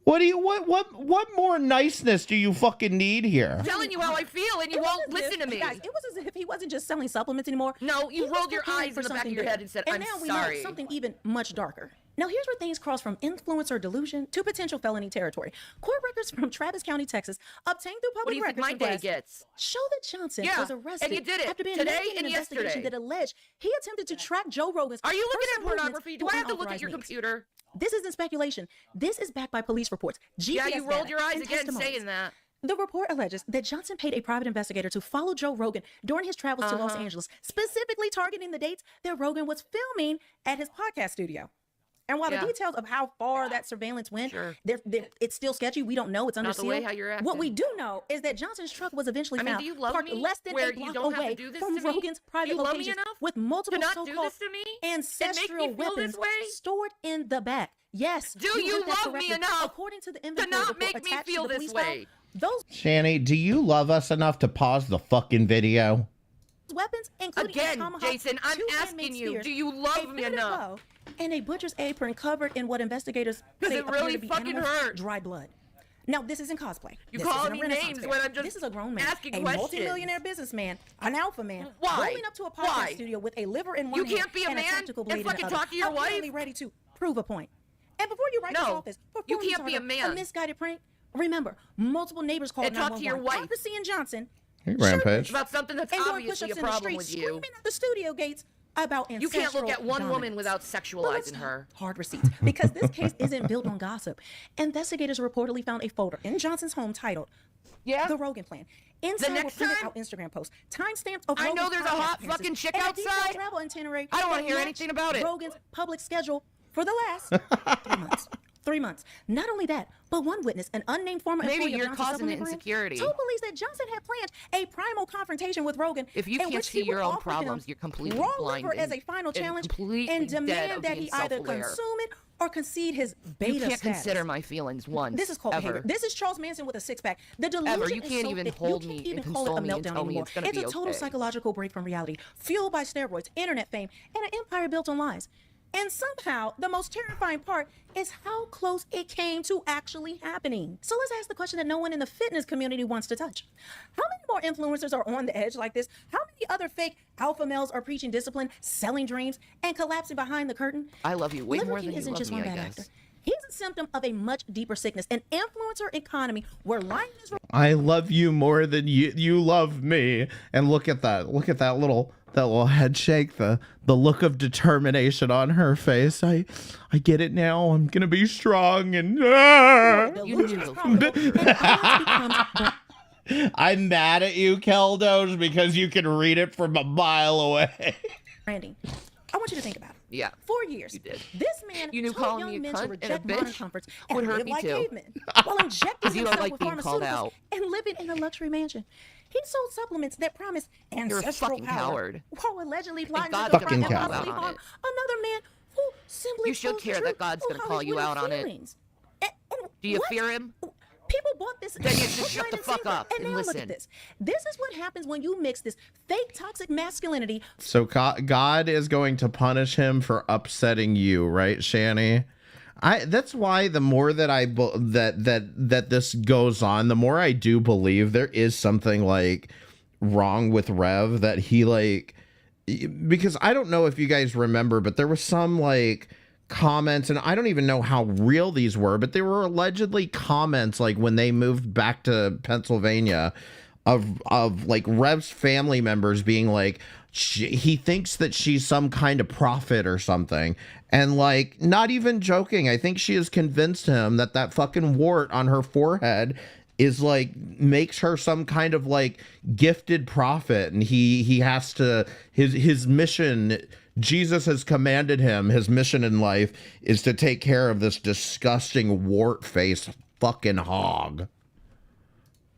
E: What more niceness do you fucking need here?
G: I'm telling you how I feel and you won't listen to me.
O: Guys, it was as if he wasn't just selling supplements anymore.
G: No, you rolled your eyes in the back of your head and said, I'm
O: now we
G: sorry.
O: know something even much darker. Now, here's where things cross from influencer delusion to potential felony territory. Court records from Travis County, Texas, obtained through
G: What do
O: public
G: you think
O: records
G: my day
O: requests
G: gets?
O: show that Johnson
G: Yeah,
O: was arrested
G: and you did it
O: after being
G: today
O: named in
G: and
O: an investigation
G: yesterday.
O: that alleged he attempted to track Joe Rogan's.
G: Are you looking at
O: personal
G: pornography? Do
O: movements
G: I have to
O: through
G: look at your
O: unauthorized means.
G: computer?
O: This isn't speculation. This is backed by police reports. GPS
G: Yeah, you rolled
O: data,
G: your eyes
O: and
G: again
O: testimonies.
G: saying that.
O: The report alleges that Johnson paid a private investigator to follow Joe Rogan during his travels to Los Angeles, specifically targeting the dates that Rogan was filming at his podcast studio. And while
G: Yeah.
O: the details of how far that surveillance went, it's still sketchy. We don't know. It's under
G: Not the
O: seal.
G: way how you're acting.
O: What we do know is that Johnson's truck was eventually
G: I mean,
O: found
G: do you love
O: parked
G: me
O: less than
G: where
O: a
G: you
O: block
G: don't have to
O: away
G: do this
O: from
G: to me?
O: Rogan's private
G: You love me
O: locations
G: enough
O: with
G: to
O: multiple
G: not do
O: so-called
G: this to me?
O: ancestral
G: And make me feel
O: weapons
G: this way?
O: stored in the back. Yes.
G: Do
O: you
G: you
O: heard that
G: love me
O: correctly.
G: enough
O: According to the
G: to
O: inventory
G: not
O: report
G: make me
O: attached to
G: feel
O: the
G: this
O: police file,
G: way?
O: those
E: Shanny, do you love us enough to pause the fucking video?
O: weapons, including
G: Again,
O: a tomahawk,
G: Jason, I'm
O: 2
G: asking
O: handmade
G: you,
O: spears,
G: do you
O: a
G: love me
O: fitted
G: enough?
O: bow, and a butcher's apron covered in what investigators
G: Does
O: say
G: it really
O: appear to be
G: fucking
O: animals'
G: hurt?
O: dry blood. Now, this isn't cosplay.
G: You
O: This
G: calling
O: isn't a
G: me
O: Renaissance
G: names
O: fair.
G: when I'm just
O: This is a grown man,
G: asking
O: a
G: questions.
O: multimillionaire businessman, an alpha man,
G: Why?
O: rolling up to a podcast
G: Why?
O: studio with a liver in one
G: You
O: hand
G: can't be a
O: and
G: man
O: tactical blade
G: and
O: in the
G: fucking
O: other,
G: talk to your
O: apparently
G: wife?
O: ready to prove a point. And before you write this
G: No,
O: off as
G: you
O: performance
G: can't be a
O: art or
G: man.
O: a misguided prank, remember, multiple neighbors called
G: And talk to your
O: 911
G: wife.
O: after seeing Johnson
E: Hey, Rampage.
G: About something that's
O: and doing
G: obviously a
O: push-ups in the
G: problem
O: streets,
G: with you.
O: screaming at the studio gates about
G: You can't look
O: ancestral
G: at one woman
O: dominance.
G: without
O: But let's
G: sexualizing her.
O: hard receipts, because this case isn't built on gossip. Investigators reportedly found a folder in Johnson's home titled "The Rogan Plan." Inside were
G: next
O: printed
G: time-
O: out Instagram posts, timestamps of
G: I know
O: Rogan's
G: there's a
O: podcast
G: hot
O: appearances,
G: fucking chick
O: and a detailed
G: outside.
O: travel itinerary
G: I don't wanna
O: that
G: hear
O: matched
G: anything about it.
O: Rogan's public schedule for the last 3 months. 3 months. Not only that, but one witness, an unnamed former
G: Maybe
O: employee of
G: you're
O: Johnson's
G: causing the
O: supplement brand,
G: insecurity.
O: told police that Johnson had planned a primal confrontation with Rogan.
G: If you
O: in
G: can't
O: which
G: see
O: he
G: your
O: would
G: own
O: offer
G: problems,
O: him
G: you're completely
O: raw
G: blind
O: liver as a
G: and-
O: final
G: and
O: challenge
G: completely
O: and
G: dead
O: demand
G: of
O: that
G: being
O: he either
G: self-aware.
O: consume it or concede his beta
G: You can't
O: status.
G: consider my feelings once.
O: This is called
G: ever.
O: behavior. This is Charles Manson with a six-pack. The delusion
G: Ever. You
O: is
G: can't
O: so
G: even
O: thick,
G: hold
O: you
G: me
O: can't
G: and
O: even call it
G: console
O: a
G: me and
O: meltdown
G: tell me
O: anymore.
G: it's gonna
O: It's
G: be
O: a total
G: okay.
O: psychological break from reality, fueled by steroids, internet fame, and an empire built on lies. And somehow, the most terrifying part is how close it came to actually happening. So let's ask the question that no one in the fitness community wants to touch. How many more influencers are on the edge like this? How many other fake alpha males are preaching discipline, selling dreams, and collapsing behind the curtain?
G: I love you way
O: Liver
G: more
O: King
G: than you
O: isn't
G: love
O: just
G: me,
O: one
G: I
O: bad
G: guess.
O: actor. He's a symptom of a much deeper sickness, an influencer economy where lying is
E: I love you more than you love me. And look at that. Look at that little head shake, the look of determination on her face. I get it now. I'm gonna be strong and I'm mad at you, Keldos, because you can read it from a mile away.
O: branding. I want you to think about it.
G: Yeah.
O: 4 years.
G: You did.
O: This man
G: You knew
O: told
G: calling
O: young
G: me a
O: men
G: cunt
O: to
G: and a
O: reject modern
G: bitch
O: comforts
G: would
O: and
G: hurt
O: live
G: me
O: like
G: too.
O: cavemen while injecting
G: 'Cause you don't
O: himself
G: like
O: with
G: being called
O: pharmaceuticals
G: out.
O: and living in a luxury mansion. He sold supplements that promised
G: You're a
O: ancestral
G: fucking
O: power
G: coward.
O: while allegedly plotting
G: God's
O: to
G: gonna
O: defraud and
E: call you
O: possibly
G: out on
O: harm
G: it.
O: another man who simply
G: You should
O: told the
G: care that
O: truth
G: God's
O: of
G: gonna
O: how
G: call
O: he
G: you
O: would
G: out on it.
O: feelings.
G: Do you
O: what?
G: fear him?
O: People bought this.
G: Then you should
O: hook,
G: shut
O: line,
G: the
O: and
G: fuck
O: sinker.
G: up
O: And
G: and
O: now look
G: listen.
O: at this. This is what happens when you mix this fake toxic masculinity.
E: So God is going to punish him for upsetting you, right, Shanny? That's why the more that that this goes on, the more I do believe there is something like wrong with Rev, that he like, because I don't know if you guys remember, but there was some like comments, and I don't even know how real these were, but they were allegedly comments like when they moved back to Pennsylvania of like Rev's family members being like, he thinks that she's some kind of prophet or something. And like, not even joking, I think she has convinced him that that fucking wart on her forehead is like, makes her some kind of like gifted prophet. And he has to, his mission, Jesus has commanded him, his mission in life is to take care of this disgusting wart-faced fucking hog.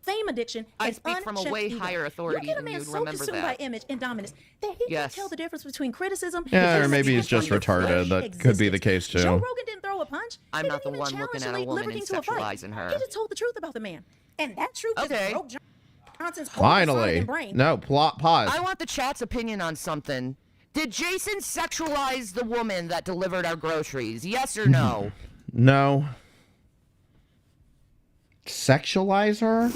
O: Fame addiction.
G: I
O: is
G: speak from a
O: unchecked
G: way
O: ego.
G: higher authority
O: You get a
G: than
O: man
G: you'd
O: so
G: remember
O: consumed
G: that.
O: by image and dominance that he
G: Yes.
O: can't tell the difference between criticism.
E: Yeah,
O: and
E: or maybe he's just
O: existence.
E: retarded. That could be the case too.
O: Joe Rogan didn't throw a punch.
G: I'm
O: He
G: not the
O: didn't
G: one
O: even
G: looking
O: challenge
G: at a
O: the
G: woman
O: Liberty
G: and
O: to a fight.
G: sexualizing her.
O: He just told the truth about the man, and that truth
G: Okay.
O: just broke Johnson's whole
E: Finally.
O: brain.
E: No, pause.
G: I want the chat's opinion on something. Did Jason sexualize the woman that delivered our groceries? Yes or no?
E: No. Sexualize her?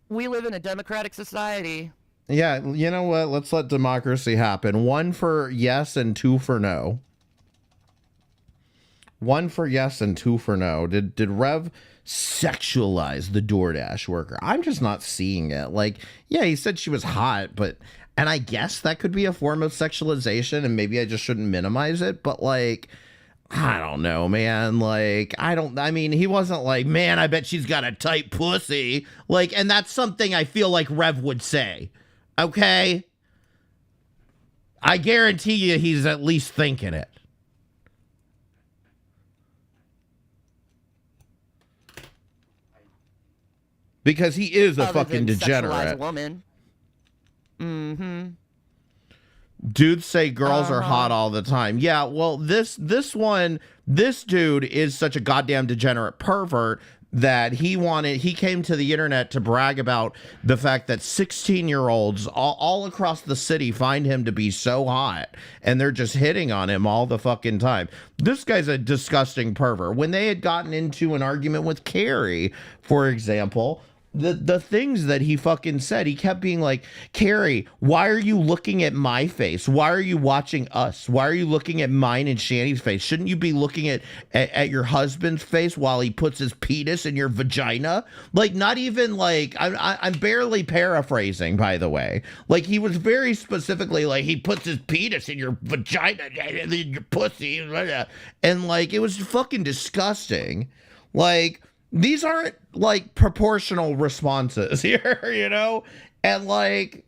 G: We live in a democratic society.
E: Yeah, you know what? Let's let democracy happen. 1 for yes and 2 for no. 1 for yes and 2 for no. Did Rev sexualize the Doordash worker? I'm just not seeing it. Like, yeah, he said she was hot, but, and I guess that could be a form of sexualization, and maybe I just shouldn't minimize it, but like, I don't know, man. Like, I mean, he wasn't like, man, I bet she's got a tight pussy. Like, and that's something I feel like Rev would say. Okay? I guarantee you he's at least thinking it. Because he is a
G: Other
E: fucking
G: than
E: degenerate.
G: sexualized woman. Mm-hmm.
E: Dudes say girls are hot all the time. Yeah, well, this dude is such a goddamn degenerate pervert that he came to the internet to brag about the fact that 16-year-olds all across the city find him to be so hot, and they're just hitting on him all the fucking time. This guy's a disgusting pervert. When they had gotten into an argument with Carrie, for example, the things that he fucking said, he kept being like, Carrie, why are you looking at my face? Why are you watching us? Why are you looking at mine and Shanny's face? Shouldn't you be looking at your husband's face while he puts his penis in your vagina? Like, not even like, I'm barely paraphrasing, by the way. Like, he was very specifically like, he puts his penis in your vagina and in your pussy. And like, it was fucking disgusting. Like, these aren't like proportional responses here, you know? And like,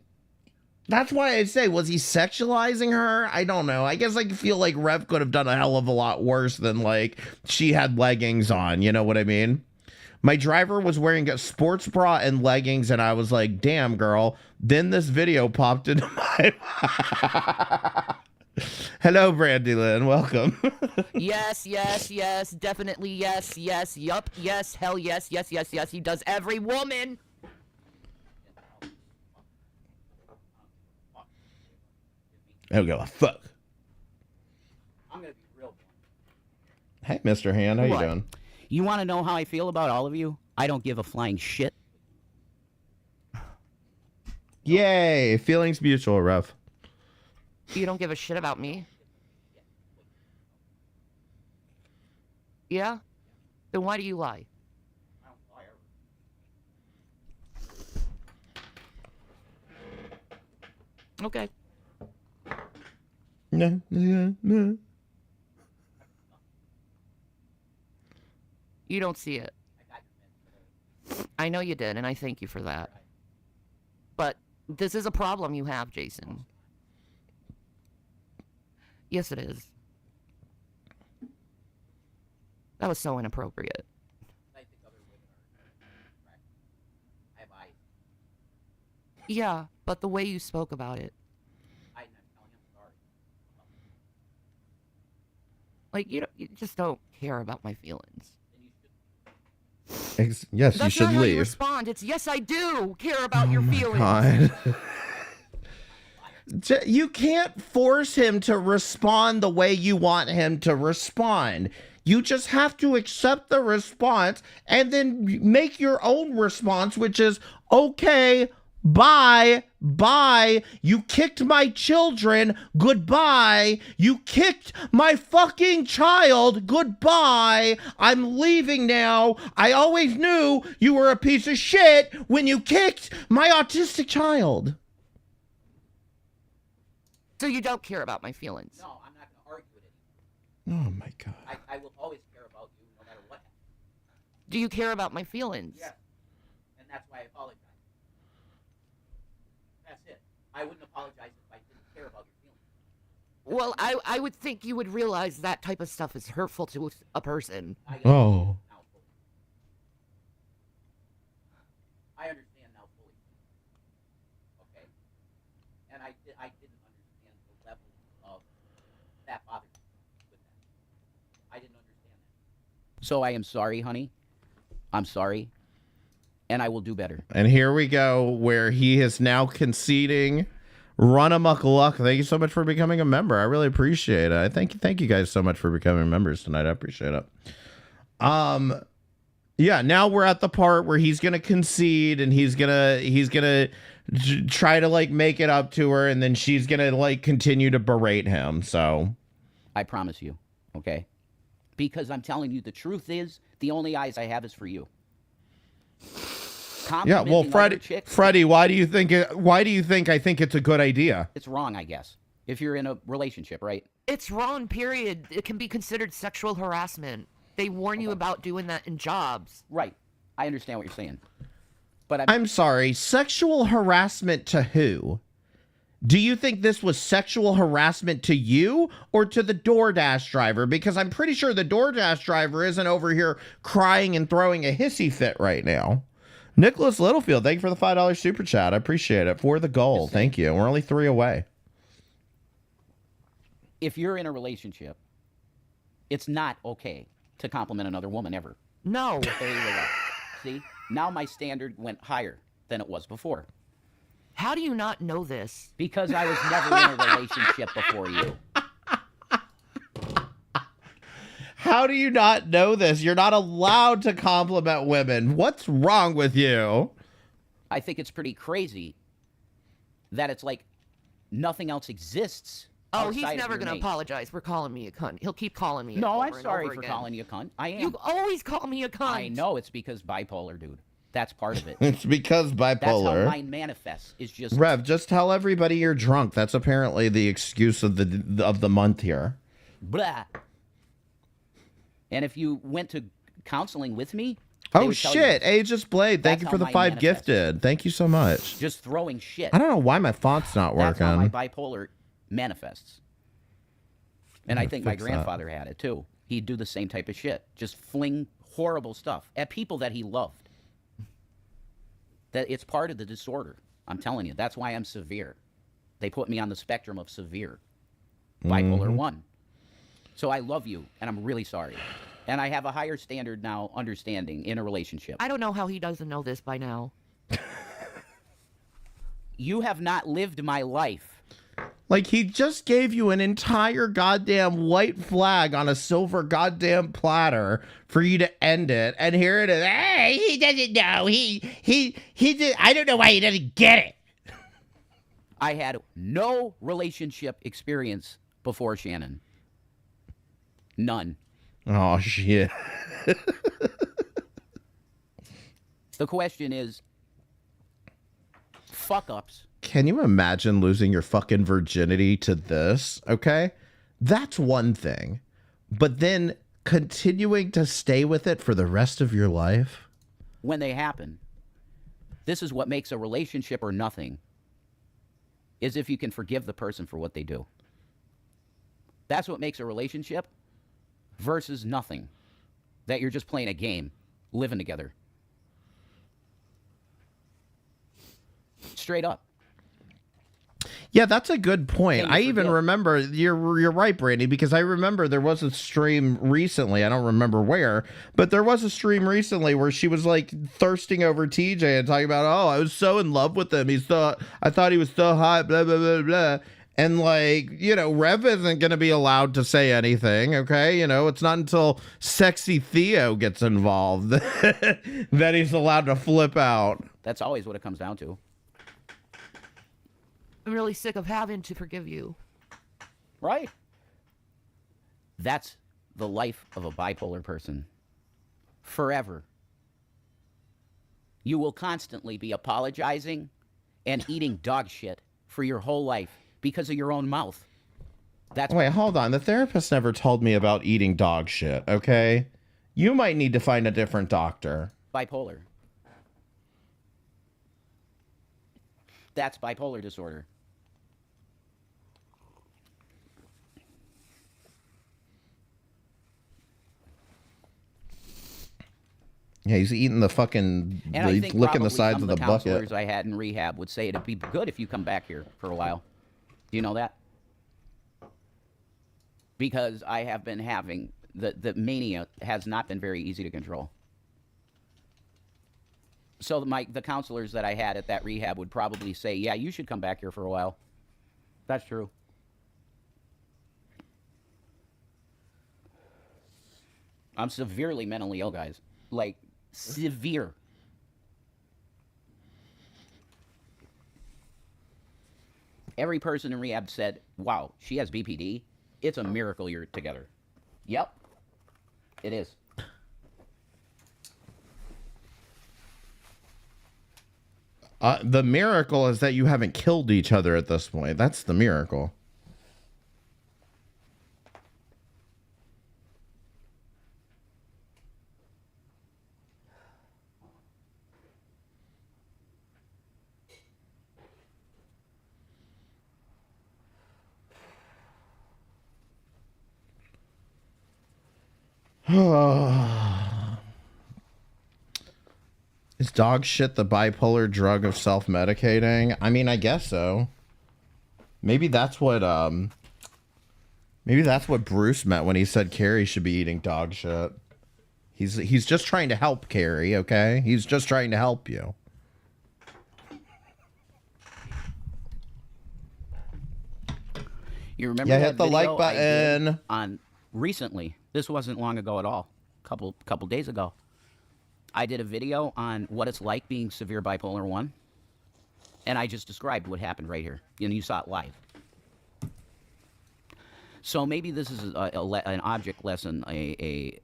E: that's why I say, was he sexualizing her? I don't know. I guess I feel like Rev could have done a hell of a lot worse than like she had leggings on, you know what I mean? My driver was wearing a sports bra and leggings, and I was like, damn, girl. Then this video popped into my Hello, Brandy Lynn. Welcome.
G: Yes, yes, yes, definitely yes, yes, yup, yes, hell yes, yes, yes, yes. He does every woman.
E: I don't give a fuck.
I: I'm gonna be real.
E: Hey, Mr. Hand, how you
I: What?
E: doing?
I: You want to know how I feel about all of you? I don't give a flying shit.
E: Yay, feelings mutual, Rev.
G: You don't give a shit about me? Yeah? Then why do you lie? Okay.
E: No, no, no.
G: You don't see it. I know you did, and I thank you for that. But this is a problem you have, Jason. Yes, it is. That was so inappropriate. Yeah, but the way you spoke about it. Like, you just don't care about my feelings.
E: Yes, you
G: That's
E: should
G: not how you
E: leave.
G: respond. It's, yes, I do care about your feelings.
E: God. You can't force him to respond the way you want him to respond. You just have to accept the response and then make your own response, which is, okay, bye, bye. You kicked my children, goodbye. You kicked my fucking child, goodbye. I'm leaving now. I always knew you were a piece of shit when you kicked my autistic child.
G: So you don't care about my feelings?
I: No, I'm not going to argue with it.
E: Oh my God.
I: I will always care about you no matter what.
G: Do you care about my feelings?
I: Yes. And that's why I apologize. That's it. I wouldn't apologize if I didn't care about your feelings.
G: Well, I would think you would realize that type of stuff is hurtful to a person.
E: Oh.
I: I understand now fully. Okay? And I didn't understand the level of that bothered me with that. I didn't understand that. So I am sorry, honey. I'm sorry. And I will do better.
E: And here we go, where he is now conceding. Run amok luck. Thank you so much for becoming a member. I really appreciate it. I thank you guys so much for becoming members tonight. I appreciate it. Yeah, now we're at the part where he's gonna concede and he's gonna try to like make it up to her, and then she's gonna like continue to berate him. So
I: I promise you, okay? Because I'm telling you, the truth is, the only eyes I have is for you.
E: Yeah, well,
I: Complimenting other chicks,
E: Freddie, why do you think I think it's a good idea?
I: it's wrong, I guess. If you're in a relationship, right?
G: It's wrong, period. It can be considered sexual harassment. They warn you about doing that in jobs.
I: Right. I understand what you're saying. But
E: I'm sorry, sexual harassment to who? Do you think this was sexual harassment to you or to the Doordash driver? Because I'm pretty sure the Doordash driver isn't over here crying and throwing a hissy fit right now. Nicholas Littlefield, thank you for the $5 super chat. I appreciate it. For the goal. Thank you. We're only 3 away.
I: if you're in a relationship, it's not okay to compliment another woman ever.
G: No.
I: There you go. See? Now my standard went higher than it was before.
G: How do you not know this?
I: Because I was never in a relationship before you.
E: How do you not know this? You're not allowed to compliment women. What's wrong with you?
I: I think it's pretty crazy that it's like nothing else exists.
G: Oh, he's never going to apologize for calling me a cunt. He'll keep calling me.
I: No,
G: over
I: I'm
G: and
I: sorry
G: over
I: for
G: again.
I: calling you a cunt. I am.
G: You always call me a cunt.
I: I know it's because bipolar, dude. That's part of it.
E: It's because bipolar.
I: That's how mine manifests. Is just
E: Rev, just tell everybody you're drunk. That's apparently the excuse of the month here.
I: blah. And if you went to counseling with me,
E: Oh shit, Aegis Blade, thank
I: That's
E: you for
I: how
E: the
I: mine
E: 5 gifted. Thank you so much.
I: just throwing shit.
E: I don't know why my font's not
I: That's
E: working.
I: how my bipolar manifests. And I
E: gonna
I: think my
E: fix that.
I: grandfather had it too. He'd do the same type of shit. Just fling horrible stuff at people that he loved. That it's part of the disorder. I'm telling you. That's why I'm severe. They put me on the spectrum of severe. Bipolar 1. So I love you, and I'm really sorry. And I have a higher standard now, understanding in a relationship.
G: I don't know how he doesn't know this by now.
I: You have not lived my life.
E: Like, he just gave you an entire goddamn white flag on a silver goddamn platter for you to end it, and here it is. Hey, he doesn't know. He did. I don't know why he doesn't get it.
I: I had no relationship experience before Shannon. None.
E: Oh shit.
I: The question is, fuck ups.
E: Can you imagine losing your fucking virginity to this? Okay, that's one thing, but then continuing to stay with it for the rest of your life.
I: When they happen, this is what makes a relationship or nothing, is if you can forgive the person for what they do. That's what makes a relationship versus nothing. That you're just playing a game, living together. Straight up.
E: Yeah, that's a good point.
I: Can you
E: I even
I: forgive?
E: remember, you're right, Brandy, because I remember there was a stream recently, I don't remember where, but there was a stream recently where she was like thirsting over TJ and talking about, oh, I was so in love with him. I thought he was so hot, blah, blah, blah, blah. And like, you know, Rev isn't going to be allowed to say anything, okay? You know, it's not until Sexy Theo gets involved that he's allowed to flip out.
I: That's always what it comes down to.
G: I'm really sick of having to forgive you.
I: Right. That's the life of a bipolar person. Forever. You will constantly be apologizing and eating dog shit for your whole life because of your own mouth. That's
E: Wait, hold on. The therapist never told me about eating dog shit, okay? You might need to find a different doctor.
I: bipolar. That's bipolar disorder.
E: Yeah, he's eating the fucking,
I: And I
E: he's
I: think
E: licking the
I: probably
E: sides
I: some
E: of the bucket.
I: counselors I had in rehab would say it'd be good if you come back here for a while. Do you know that? Because I have been having, the mania has not been very easy to control. So the counselors that I had at that rehab would probably say, yeah, you should come back here for a while. That's true. I'm severely mentally ill, guys. Like, severe. Every person in rehab said, wow, she has BPD. It's a miracle you're together. Yep. It is.
E: The miracle is that you haven't killed each other at this point. That's the miracle. Is dog shit the bipolar drug of self-medicating? I mean, I guess so. Maybe that's what Bruce meant when he said Carrie should be eating dog shit. He's just trying to help Carrie, okay? He's just trying to help you.
I: You remember
E: Yeah,
I: that
E: hit the
I: video
E: like button.
I: I did on recently. This wasn't long ago at all. Couple days ago. I did a video on what it's like being severe bipolar 1. And I just described what happened right here. And you saw it live. So maybe this is an object lesson, a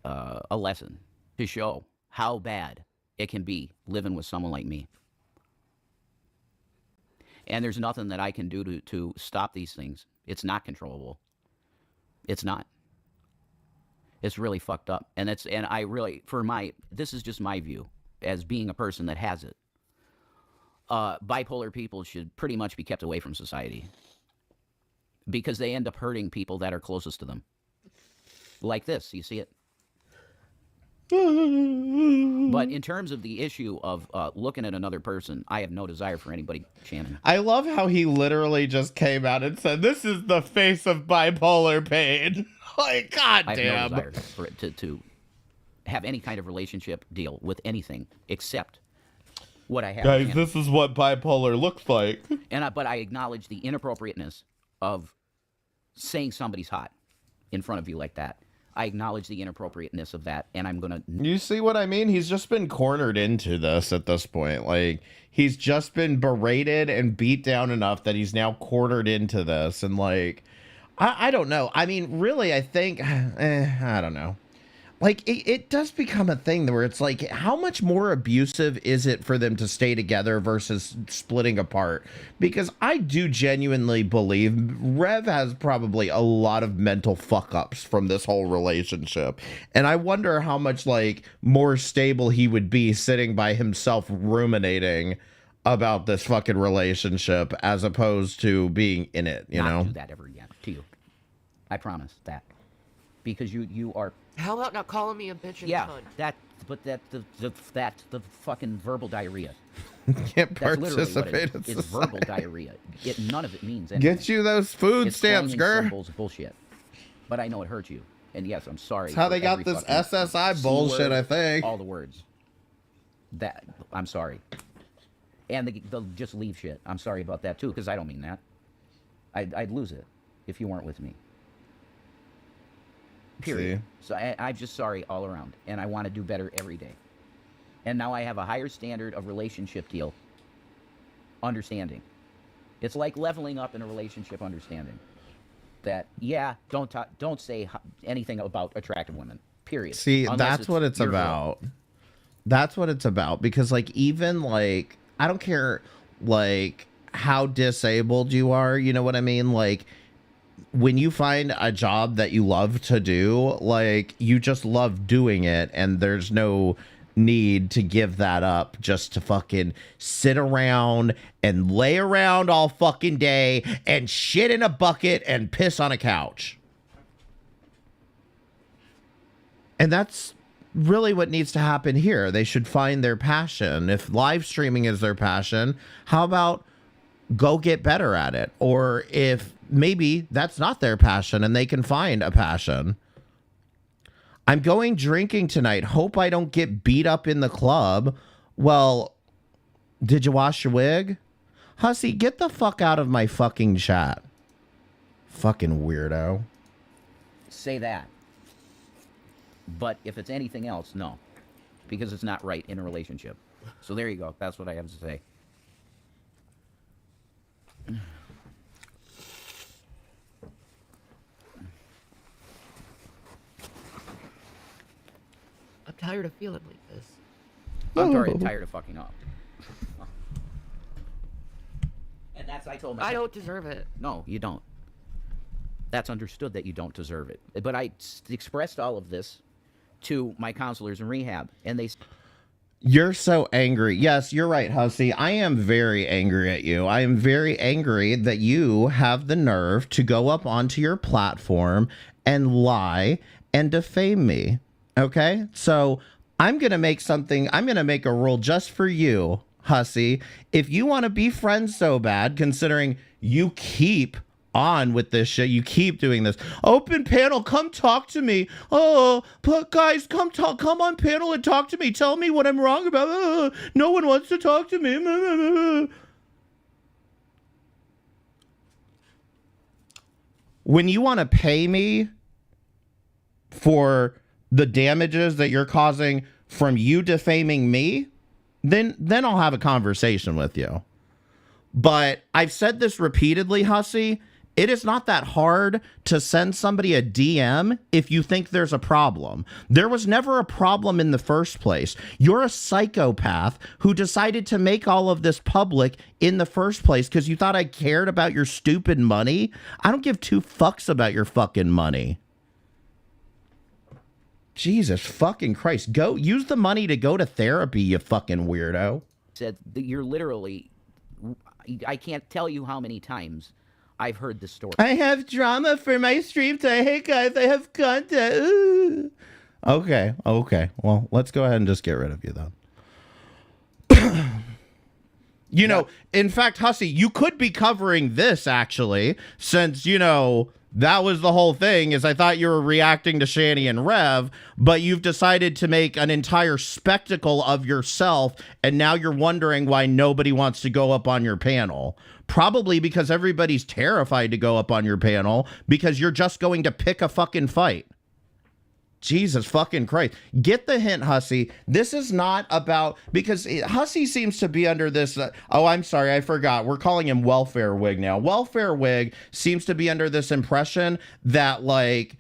I: lesson to show how bad it can be living with someone like me. And there's nothing that I can do to stop these things. It's not controllable. It's not. It's really fucked up. And I really, this is just my view as being a person that has it. Bipolar people should pretty much be kept away from society because they end up hurting people that are closest to them. Like this, you see it? But in terms of the issue of looking at another person, I have no desire for anybody, Shannon.
E: I love how he literally just came out and said, "This is the face of bipolar pain." Like, goddamn.
I: I have no desire for it to have any kind of relationship deal with anything except what I have.
E: Guys, this is what bipolar looks like.
I: But I acknowledge the inappropriateness of saying somebody's hot in front of you like that. I acknowledge the inappropriateness of that, and I'm gonna...
E: You see what I mean? He's just been cornered into this at this point. Like, he's just been berated and beat down enough that he's now cornered into this. And, like, I don't know. I mean, really, I think... I don't know. Like, it does become a thing where it's like, how much more abusive is it for them to stay together versus splitting apart? Because I do genuinely believe Rev has probably a lot of mental fuck-ups from this whole relationship. And I wonder how much, like, more stable he would be sitting by himself ruminating about this fucking relationship as opposed to being in it, you know?
I: Not do that ever again to you. I promise that. Because you are...
G: How about not calling me a bitch and
I: yeah,
G: cunt?
I: that's the fucking verbal diarrhea.
E: Can't
I: That's literally what
E: participate
I: it is.
E: in
I: It's verbal
E: society.
I: diarrhea. None of it means anything.
E: Get you those food
I: It's
E: stamps,
I: coining
E: girl.
I: symbols of bullshit. But I know it hurts you. And yes, I'm sorry.
E: That's how
I: for
E: they got
I: every
E: this
I: fucking
E: SSI
I: C
E: bullshit,
I: word,
E: I think.
I: All the words. I'm sorry. And they'll just leave shit. I'm sorry about that too, because I don't mean that. I'd lose it if you weren't with me. Period.
E: See?
I: So I'm just sorry all around, and I want to do better every day. And now I have a higher standard of relationship deal. Understanding. It's like leveling up in a relationship understanding. That, yeah, don't say anything about attractive women. Period.
E: See,
I: Unless
E: that's what it's
I: your girl.
E: about. That's what it's about. Because, like, even, like, I don't care, like, how disabled you are, you know what I mean? Like, when you find a job that you love to do, like, you just love doing it, and there's no need to give that up just to fucking sit around and lay around all fucking day and shit in a bucket and piss on a couch. And that's really what needs to happen here. They should find their passion. If live streaming is their passion, how about go get better at it? Or if maybe that's not their passion and they can find a passion. I'm going drinking tonight. Hope I don't get beat up in the club. Well, did you wash your wig? Hussy, get the fuck out of my fucking chat. Fucking weirdo.
I: Say that. But if it's anything else, no. Because it's not right in a relationship. So there you go. That's what I have to say.
G: tired of feeling like this.
I: I'm tired of fucking up. And that's I told myself.
G: I don't deserve it.
I: No, you don't. That's understood that you don't deserve it. But I expressed all of this to my counselors in rehab, and they...
E: You're so angry. Yes, you're right, Hussy. I am very angry at you. I am very angry that you have the nerve to go up onto your platform and lie and defame me. Okay? So I'm going to make a rule just for you, Hussy. If you want to be friends so bad, considering you keep on with this shit, you keep doing this. Open panel, come talk to me. Oh, but guys, come on panel and talk to me. Tell me what I'm wrong about. No one wants to talk to me. When you want to pay me for the damages that you're causing from you defaming me, then I'll have a conversation with you. But I've said this repeatedly, Hussy. It is not that hard to send somebody a DM if you think there's a problem. There was never a problem in the first place. You're a psychopath who decided to make all of this public in the first place because you thought I cared about your stupid money. I don't give two fucks about your fucking money. Jesus fucking Christ. Go use the money to go to therapy, you fucking weirdo.
I: Said that you're literally, I can't tell you how many times I've heard this story.
E: I have drama for my stream today. Hey guys, I have content. Ooh. Okay. Well, let's go ahead and just get rid of you then. You know, in fact, Hussy, you could be covering this actually, since, you know, that was the whole thing, is I thought you were reacting to Shanny and Rev, but you've decided to make an entire spectacle of yourself, and now you're wondering why nobody wants to go up on your panel. Probably because everybody's terrified to go up on your panel because you're just going to pick a fucking fight. Jesus fucking Christ. Get the hint, Hussy. This is not about, because Hussy seems to be under this. Oh, I'm sorry. I forgot. We're calling him Welfare Wig now. Welfare Wig seems to be under this impression that, like,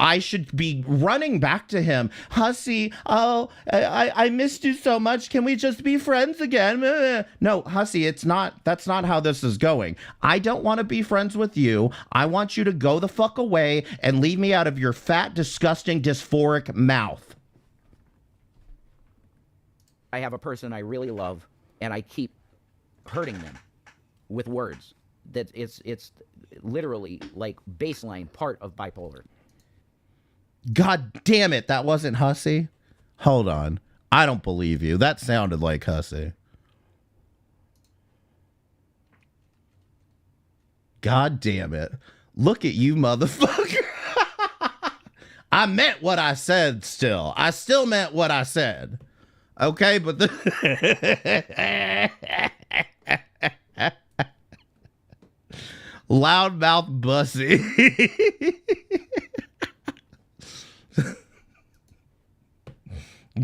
E: I should be running back to him. Hussy, oh, I missed you so much. Can we just be friends again? No, Hussy, that's not how this is going. I don't want to be friends with you. I want you to go the fuck away and leave me out of your fat, disgusting, dysphoric mouth.
I: I have a person I really love, and I keep hurting them with words. That it's literally like baseline part of bipolar.
E: God damn it, that wasn't Hussy? Hold on. I don't believe you. That sounded like Hussy. God damn it. Look at you, motherfucker. I meant what I said still. I still meant what I said. Okay, but loudmouth bussy.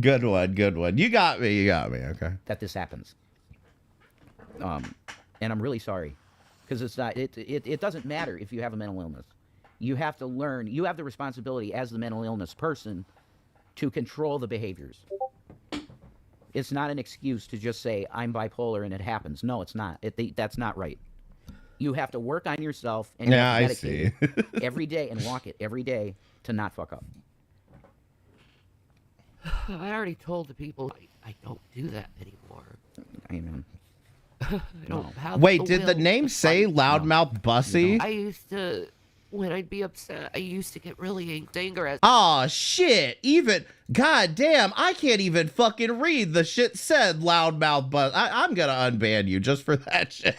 E: Good one. You got me, okay.
I: That this happens. And I'm really sorry. Because it's not, it doesn't matter if you have a mental illness. You have to learn, you have the responsibility as the mental illness person to control the behaviors. It's not an excuse to just say, I'm bipolar and it happens. No, it's not. That's not right. You have to work on yourself and you have to medicate every day and walk it every day to not fuck up.
G: I already told the people I don't do that anymore.
I: Amen.
G: I don't have
E: Wait, did the name say loudmouth bussy?
G: I used to, when I'd be upset, I used to get really angry.
E: Aw, shit. Even, god damn, I can't even fucking read. The shit said loudmouth bussy. I'm gonna unban you just for that shit.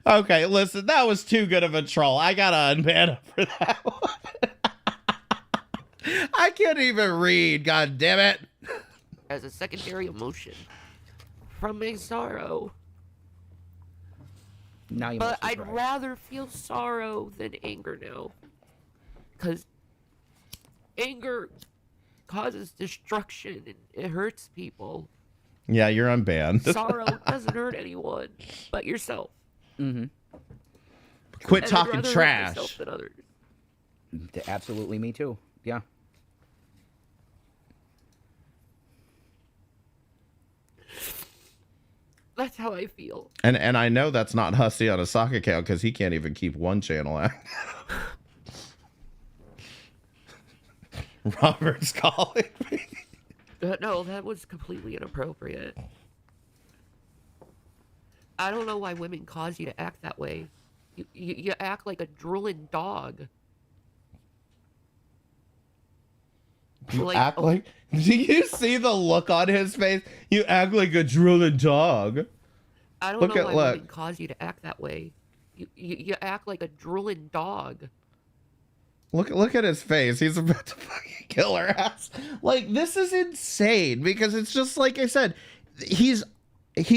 E: Okay, listen, that was too good of a troll. I gotta unban him for that one. I can't even read, god damn it.
G: As a secondary emotion from my sorrow.
I: Now you
G: but I'd rather feel sorrow than anger now. Because anger causes destruction and it hurts people.
E: Yeah, you're unbanned.
G: Sorrow doesn't hurt anyone but yourself.
I: Mm-hmm.
E: Quit talking trash.
I: Absolutely, me too. Yeah.
G: That's how I feel.
E: And I know that's not Hussy on a sock account because he can't even keep one channel active. Robert's calling me.
G: No, that was completely inappropriate. I don't know why women cause you to act that way. You act like a drooling dog.
E: You act like... Do you see the look on his face? You act like a drooling dog.
G: I don't know why women cause you to act that way. You act like a drooling dog.
E: Look at his face. He's about to fucking kill her ass. Like, this is insane because it's just like I said, he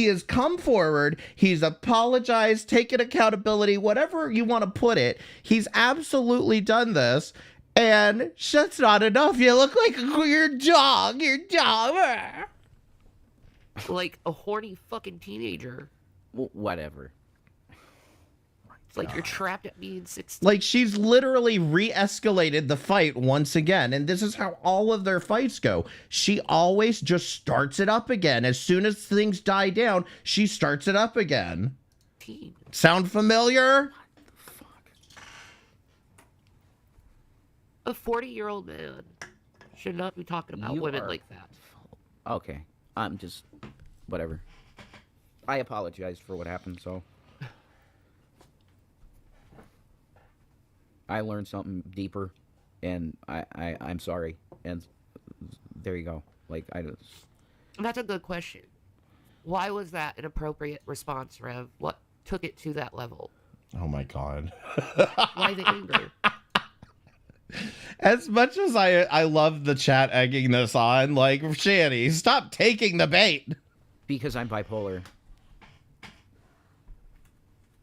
E: has come forward, he's apologized, taken accountability, whatever you want to put it. He's absolutely done this, and shit's not enough. You look like your dog.
G: Like a horny fucking teenager.
I: Whatever.
G: It's like you're trapped at being 16.
E: Like, she's literally re-escalated the fight once again, and this is how all of their fights go. She always just starts it up again. As soon as things die down, she starts it up again. Sound familiar?
G: A 40-year-old man should not be talking about women like that.
I: Okay. I'm just... Whatever. I apologized for what happened, so... I learned something deeper, and I'm sorry. And there you go. Like,
G: That's a good question. Why was that an appropriate response, Rev? What took it to that level?
E: Oh my god.
G: Why the anger?
E: As much as I love the chat egging this on, like, Shanny, stop taking the bait.
I: Because I'm bipolar.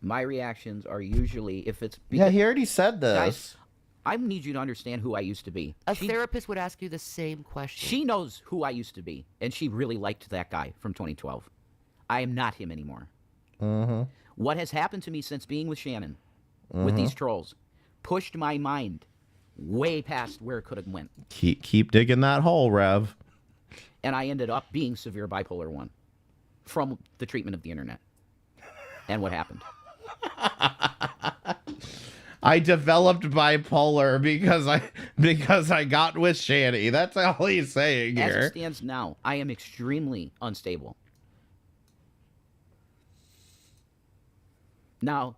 I: My reactions are usually, if it's...
E: Yeah, he already said this.
I: Guys, I need you to understand who I used to be.
G: A therapist would ask you the same question.
I: She knows who I used to be, and she really liked that guy from 2012. I am not him anymore. What has happened to me since being with Shannon, with these trolls, pushed my mind way past where it could have went.
E: Keep digging that hole, Rev.
I: And I ended up being severe bipolar 1 from the treatment of the internet. And what happened?
E: I developed bipolar because I got with Shanny. That's all he's saying here.
I: As it stands now, I am extremely unstable. Now,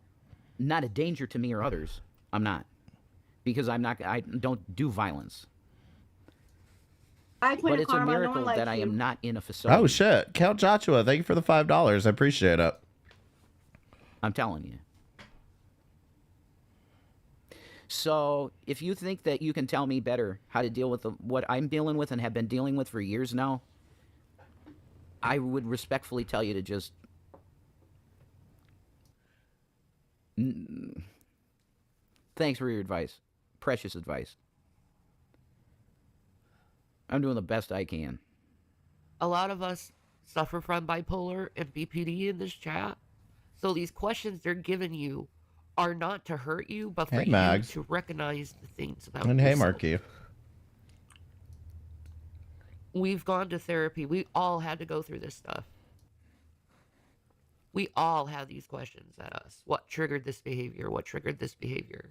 I: not a danger to me or others. I'm not. Because I don't do violence. But it's a miracle that I am not in a facility.
E: Oh shit. Count Joshua, thank you for the $5. I appreciate it.
I: I'm telling you. So, if you think that you can tell me better how to deal with what I'm dealing with and have been dealing with for years now, I would respectfully tell you to just... Thanks for your advice. Precious advice. I'm doing the best I can.
G: A lot of us suffer from bipolar and BPD in this chat. So these questions they're giving you are not to hurt you, but for you to recognize the things about yourself.
E: And hey, Marky.
G: We've gone to therapy. We all had to go through this stuff. We all have these questions at us. What triggered this behavior? What triggered this behavior?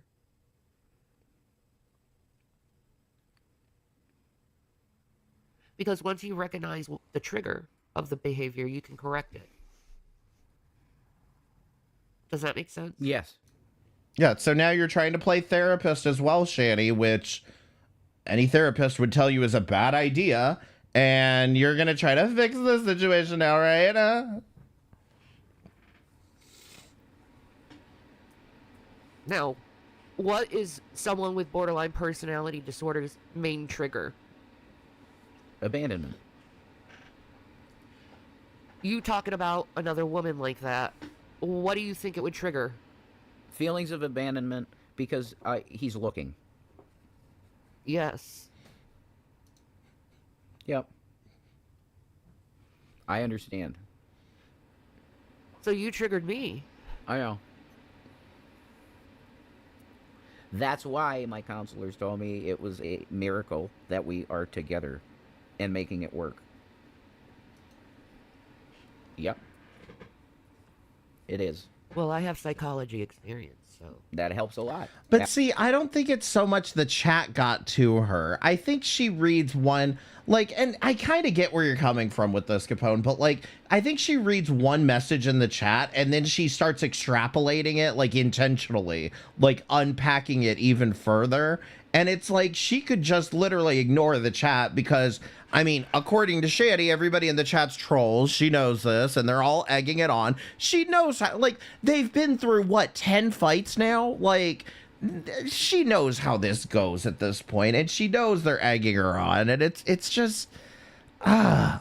G: Because once you recognize the trigger of the behavior, you can correct it. Does that make sense?
I: Yes.
E: Yeah, so now you're trying to play therapist as well, Shanny, which any therapist would tell you is a bad idea, and you're going to try to fix the situation now, right?
G: Now, what is someone with borderline personality disorder's main trigger?
I: Abandonment.
G: You talking about another woman like that, what do you think it would trigger?
I: Feelings of abandonment because he's looking.
G: Yes.
I: Yep. I understand.
G: So you triggered me.
I: I know. That's why my counselors told me it was a miracle that we are together and making it work. Yep. It is.
G: Well, I have psychology experience, so
I: that helps a lot.
E: But see, I don't think it's so much the chat got to her. I think she reads one, like, and I kind of get where you're coming from with this, Capone, but like, I think she reads one message in the chat and then she starts extrapolating it, like, intentionally, like, unpacking it even further. And it's like, she could just literally ignore the chat because, I mean, according to Shanny, everybody in the chat's trolls. She knows this, and they're all egging it on. She knows how, like, they've been through, what, 10 fights now? Like, she knows how this goes at this point, and she knows they're egging her on, and it's just, I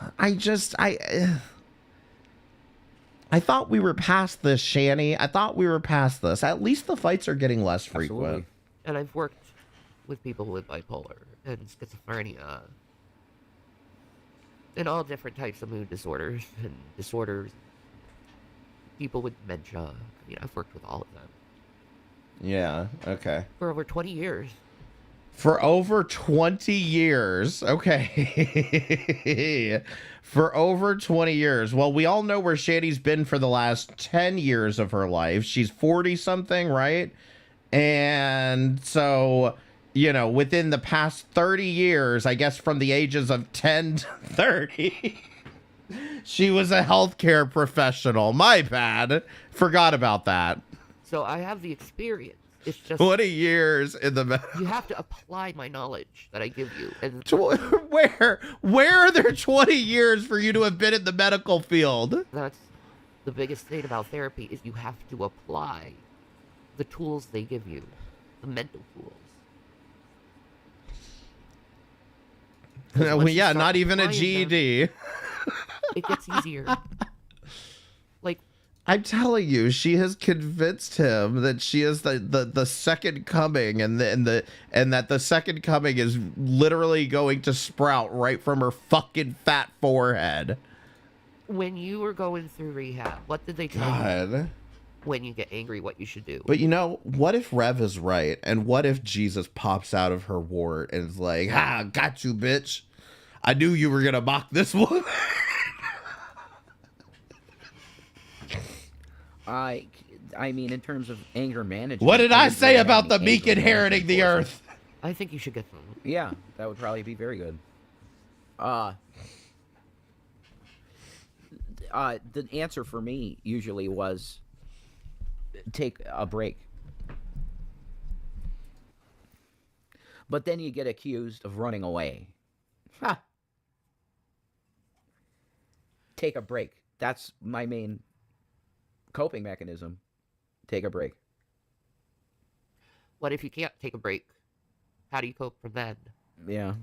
E: thought we were past this, Shanny. I thought we were past this. At least the fights are getting less frequent.
G: Absolutely. And I've worked with people with bipolar and schizophrenia and all different types of mood disorders and disorders. People with dementia. You know, I've worked with all of them.
E: Yeah, okay.
G: For over 20 years.
E: For over 20 years. Okay. For over 20 years. Well, we all know where Shanny's been for the last 10 years of her life. She's 40-something, right? And so, you know, within the past 30 years, I guess from the ages of 10 to 30, she was a healthcare professional. My bad. Forgot about that.
G: So I have the experience. It's just
E: 20 years in the
G: you have to apply my knowledge that I give you. And
E: where are there 20 years for you to have been in the medical field?
G: That's the biggest thing about therapy is you have to apply the tools they give you, the mental tools.
E: Well, yeah, not even a GED.
G: Them, it gets easier. Like,
E: I'm telling you, she has convinced him that she is the second coming, and that the second coming is literally going to sprout right from her fucking fat forehead.
G: When you were going through rehab, what did they tell you? When you get angry, what you should do.
E: But you know, what if Rev is right? And what if Jesus pops out of her wart and is like, "Ha, got you, bitch. I knew you were gonna mock this one."
I: I mean, in terms of anger management.
E: What did I say about the meek inheriting the earth?
G: I think you should get them.
I: Yeah, that would probably be very good. The answer for me usually was take a break. But then you get accused of running away. Ha! Take a break. That's my main coping mechanism. Take a break.
G: What if you can't take a break? How do you cope from then?
I: Yeah.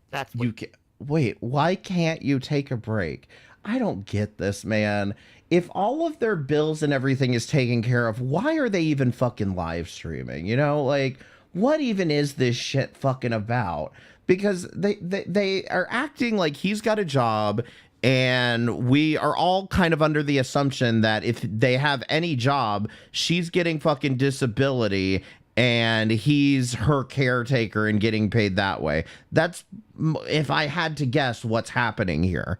G: That's what...
E: You can wait, why can't you take a break? I don't get this, man. If all of their bills and everything is taken care of, why are they even fucking live streaming? You know, like, what even is this shit fucking about? Because they are acting like he's got a job, and we are all kind of under the assumption that if they have any job, she's getting fucking disability and he's her caretaker and getting paid that way. That's, if I had to guess, what's happening here.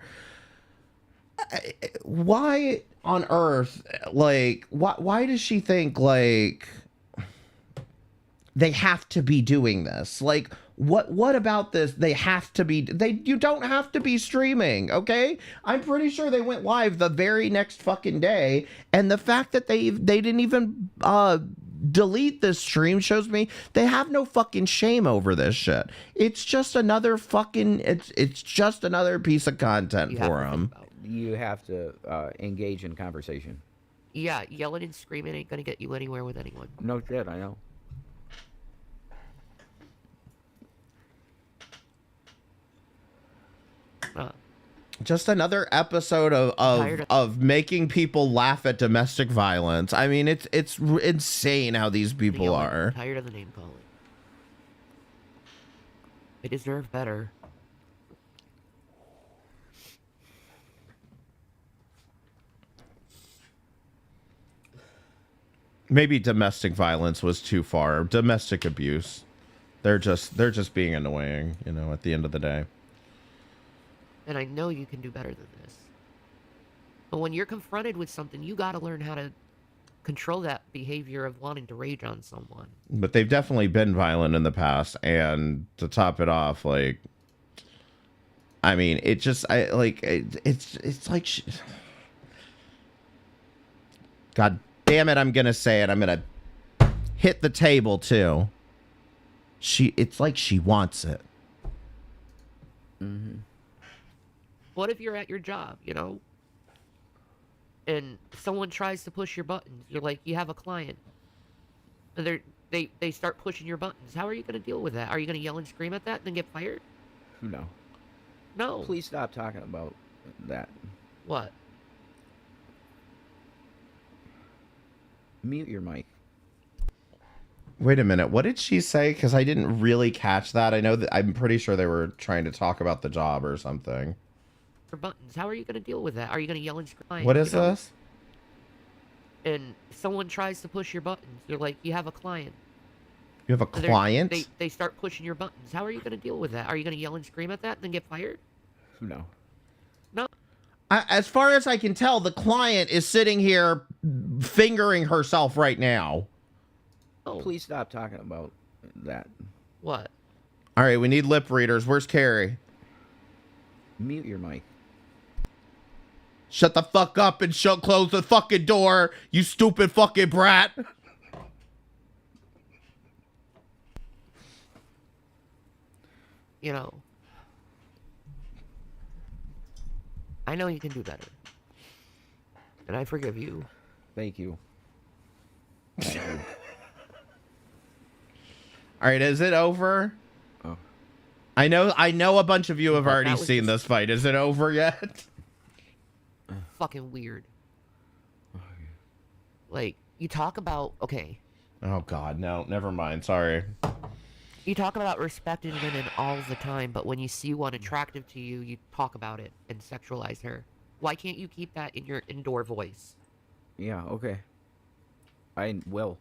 E: Why on earth, like, why does she think, like, they have to be doing this? Like, what about this? They have to be, you don't have to be streaming, okay? I'm pretty sure they went live the very next fucking day, and the fact that they didn't even delete this stream shows me they have no fucking shame over this shit. It's just another fucking, it's just another piece of content for them.
I: You have to engage in conversation.
G: Yeah, yelling and screaming ain't gonna get you anywhere with anyone.
I: No shit, I know.
E: Just another episode of making people laugh at domestic violence. I mean, it's insane how these people are.
G: I'm tired of the name calling. They deserve better.
E: Maybe domestic violence was too far. Domestic abuse. They're just being annoying, you know, at the end of the day.
P: And I know you can do better than this. But when you're confronted with something, you gotta learn how to control that behavior of wanting to rage on someone.
E: But they've definitely been violent in the past, and to top it off, like, I mean, it just, it's like, God damn it, I'm gonna say it. I'm gonna hit the table too. It's like she wants it.
I: Mm-hmm.
P: What if you're at your job, you know, and someone tries to push your buttons? You're like, you have a client, and they start pushing your buttons. How are you gonna deal with that? Are you gonna yell and scream at that and then get fired?
I: No.
P: No.
I: Please stop talking about that.
P: What?
I: Mute your mic.
E: Wait a minute. What did she say? Because I didn't really catch that. I know that I'm pretty sure they were trying to talk about the job or something.
P: Your buttons. How are you gonna deal with that? Are you gonna yell and scream?
E: What is this?
P: And someone tries to push your buttons. You're like, you have a client.
E: You have a
P: And
E: client?
P: They start pushing your buttons. How are you gonna deal with that? Are you gonna yell and scream at that and then get fired?
I: No.
P: No.
E: As far as I can tell, the client is sitting here fingering herself right now.
P: Oh.
I: Please stop talking about that.
P: What?
E: All right, we need lip readers. Where's Carrie?
I: Mute your mic.
E: Shut the fuck up and close the fucking door, you stupid fucking brat.
P: You know, I know you can do better. And I forgive you.
I: Thank you. Thank you.
E: All right, is it over?
I: Oh.
E: I know a bunch of you have
P: That
E: already
P: was
E: seen
P: just-
E: this fight. Is it over yet?
P: Fucking weird. Like, you talk about, okay,
E: Oh god, no, never mind. Sorry.
P: you talk about respecting women all the time, but when you see one attractive to you, you talk about it and sexualize her. Why can't you keep that in your indoor voice?
I: Yeah, okay. I will.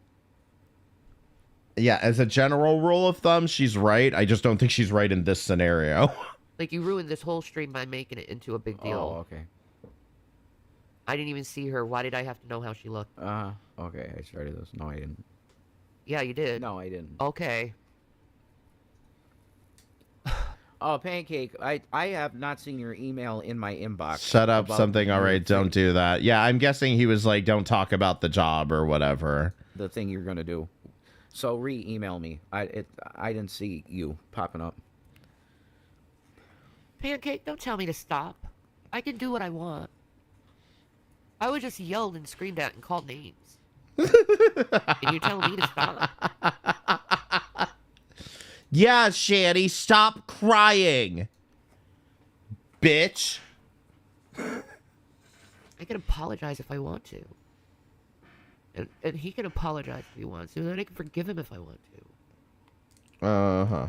E: Yeah, as a general rule of thumb, she's right. I just don't think she's right in this scenario.
P: Like, you ruined this whole stream by making it into a big deal.
I: Oh, okay.
P: I didn't even see her. Why did I have to know how she looked?
I: Okay, I started this. No, I didn't.
P: Yeah, you did.
I: No, I didn't.
P: Okay.
I: Oh, Pancake, I have not seen your email in my inbox.
E: Shut up,
I: about
E: something. All
I: your
E: right, don't
I: thing.
E: do that. Yeah, I'm guessing he was like, don't talk about the job or whatever.
I: The thing you're gonna do. So re-email me. I didn't see you popping up.
P: Pancake, don't tell me to stop. I can do what I want. I was just yelled and screamed at and called names. And you're telling me to stop?
E: Yeah, Shanny, stop crying. Bitch.
P: I can apologize if I want to. And he can apologize if he wants to, and then I can forgive him if I want to.
E: Uh-huh.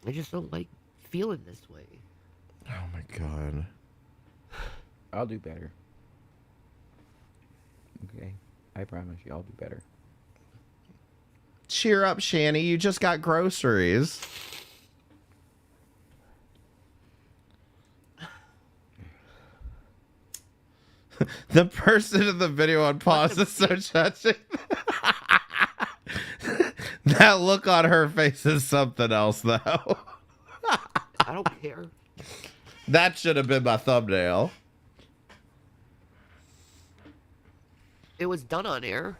P: I just don't like feeling this way.
E: Oh my god.
I: I'll do better. Okay, I promise you, I'll do better.
E: Cheer up, Shanny. You just got groceries. The person in the on pause is so touching. That look on her face is something else, though.
P: I don't care.
E: That should have been my thumbnail.
P: It was done on air.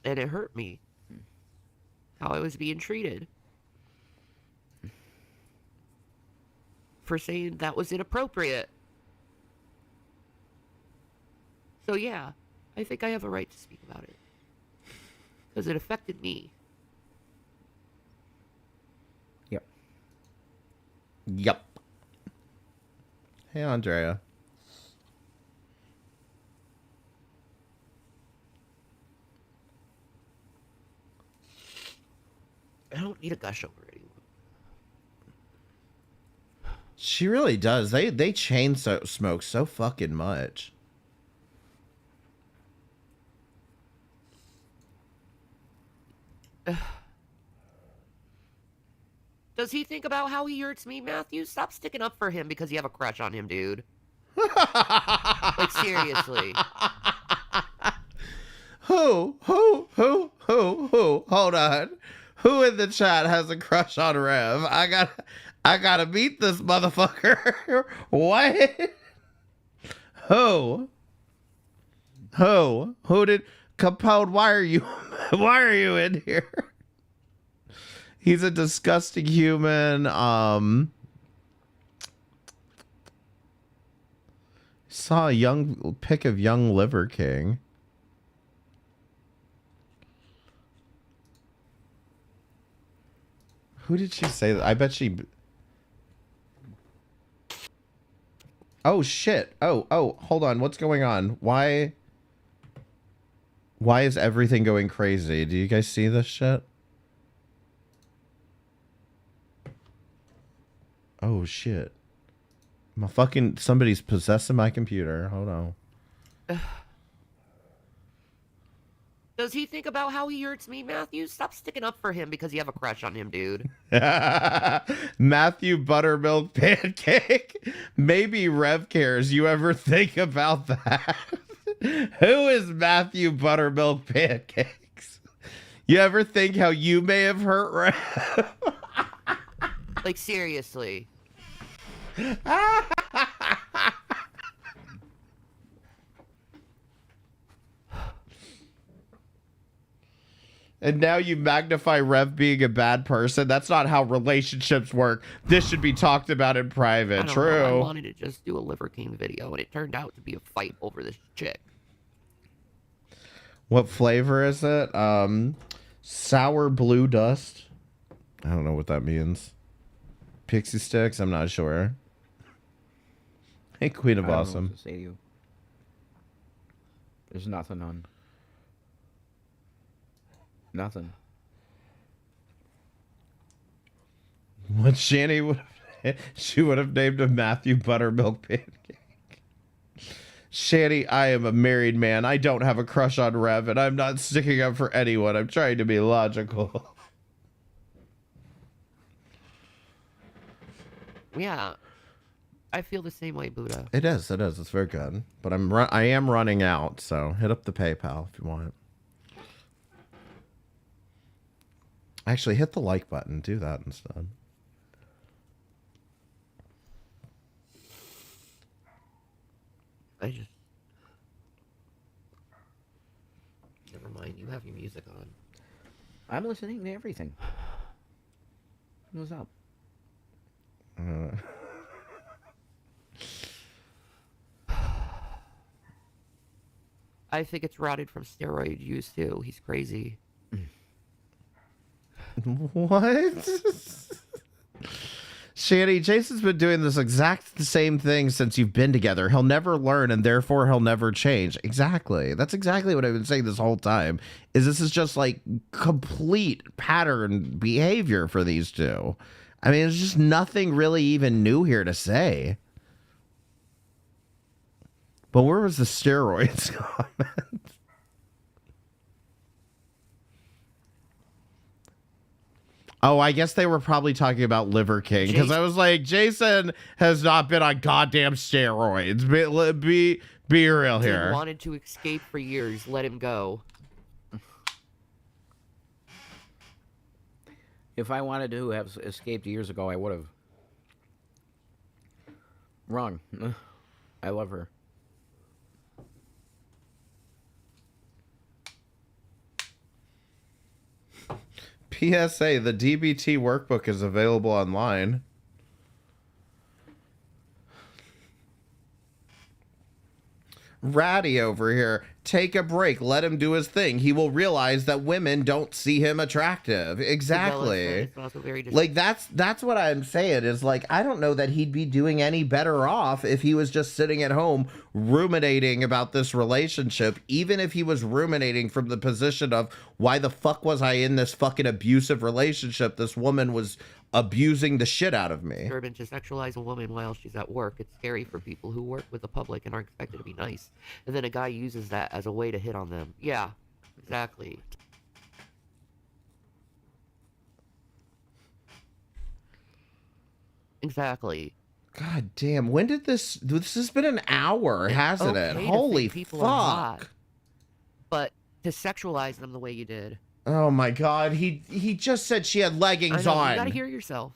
P: And it hurt me. How I was being treated. For saying that was inappropriate. So yeah, I think I have a right to speak about it. Because it affected me.
I: Yep.
E: Yep. Hey, Andrea.
P: I don't need a gush over anyone.
E: She really does. They chain smoke so fucking much.
P: Does he think about how he hurts me, Matthew? Stop sticking up for him because you have a crush on him, dude. Like, seriously.
E: Who? Hold on. Who in the chat has a crush on Rev? I gotta meet this motherfucker. What? Who did Capone? Why are you in here? He's a disgusting human. Saw a pic of young Liver King. Who did she say that? I bet she... Oh, shit. Oh, hold on. What's going on? Why is everything going crazy? Do you guys see this shit? Oh, shit. Somebody's possessing my computer. Hold on.
P: Does he think about how he hurts me, Matthew? Stop sticking up for him because you have a crush on him, dude.
E: Matthew Buttermilk Pancake. Maybe Rev cares. You ever think about that? Who is Matthew Buttermilk Pancakes? You ever think how you may have hurt Rev?
P: Like, seriously.
E: And now you magnify Rev being a bad person. That's not how relationships work. This should be talked about in private. True.
P: I wanted to just do a Liver King video, and it turned out to be a fight over this chick.
E: What flavor is it? Sour blue dust. I don't know what that means. Pixie sticks? I'm not sure. Hey, Queen of Awesome.
I: I don't know what to say to you. There's nothing on. Nothing.
E: What Shanny would have, she would have named him Matthew Buttermilk Pancake. Shanny, I am a married man. I don't have a crush on Rev, and I'm not sticking up for anyone. I'm trying to be logical.
P: Yeah, I feel the same way, Buddha.
E: It is. It's very good. But I am running out, so hit up the PayPal if you want. Actually, hit the like button. Do that instead.
P: Never mind. You have your music on.
I: I'm listening to everything. What's up?
P: I think it's rotted from steroid use too. He's crazy.
E: What? Shanny, Jason's been doing this exact same thing since you've been together. He'll never learn, and therefore he'll never change. Exactly. That's exactly what I've been saying this whole time. This is just like complete pattern behavior for these two. I mean, there's just nothing really even new here to say. But where was the steroids comment? Oh, I guess they were probably talking about Liver King, because I was like, Jason has not been on goddamn steroids. Be real here.
P: He wanted to escape for years. Let him go.
I: If I wanted to have escaped years ago, I would have. Wrong. I love her.
E: PSA, the DBT workbook is available online. Ratty over here. take a break. Let him do his thing. He will realize that women don't see him attractive. Exactly.
P: It's also very
E: Like that's what I'm saying is like I don't know that he'd be doing any better off if he was just sitting at home ruminating about this relationship, even if he was ruminating from the position of why the fuck was I in this fucking abusive relationship? This woman was abusing the shit out of me.
P: disturbing to sexualize a woman while she's at work. It's scary for people who work with the public and are expected to be nice. And then a guy uses that as a way to hit on them. Yeah, exactly. Exactly.
E: God damn, when did this has been an hour, hasn't it?
P: Okay to
E: Holy
P: think people are hot,
E: fuck.
P: but to sexualize them the way you did.
E: Oh my god, he just said she had leggings
P: I know,
E: on.
P: you gotta hear yourself.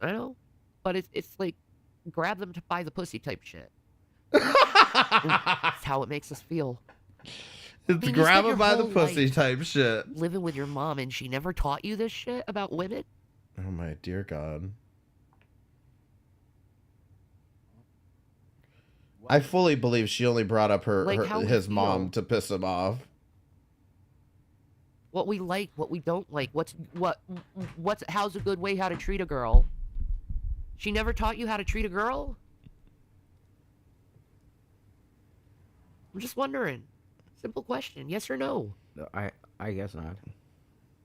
P: I know, but it's like grab them to buy the pussy type shit. That's how it makes us feel.
E: It's
P: you
E: grab
P: spent
E: him
P: your
E: by the
P: whole
E: pussy
P: life
E: type shit.
P: living with your mom and she never taught you this shit about women.
E: Oh my dear god. I fully believe she only brought up
P: Like how we
E: his mom
P: feel.
E: to piss him off.
P: What we like, what we don't like, what's how's a good way how to treat a girl. She never taught you how to treat a girl? I'm just wondering. Simple question, yes or no?
I: I guess not.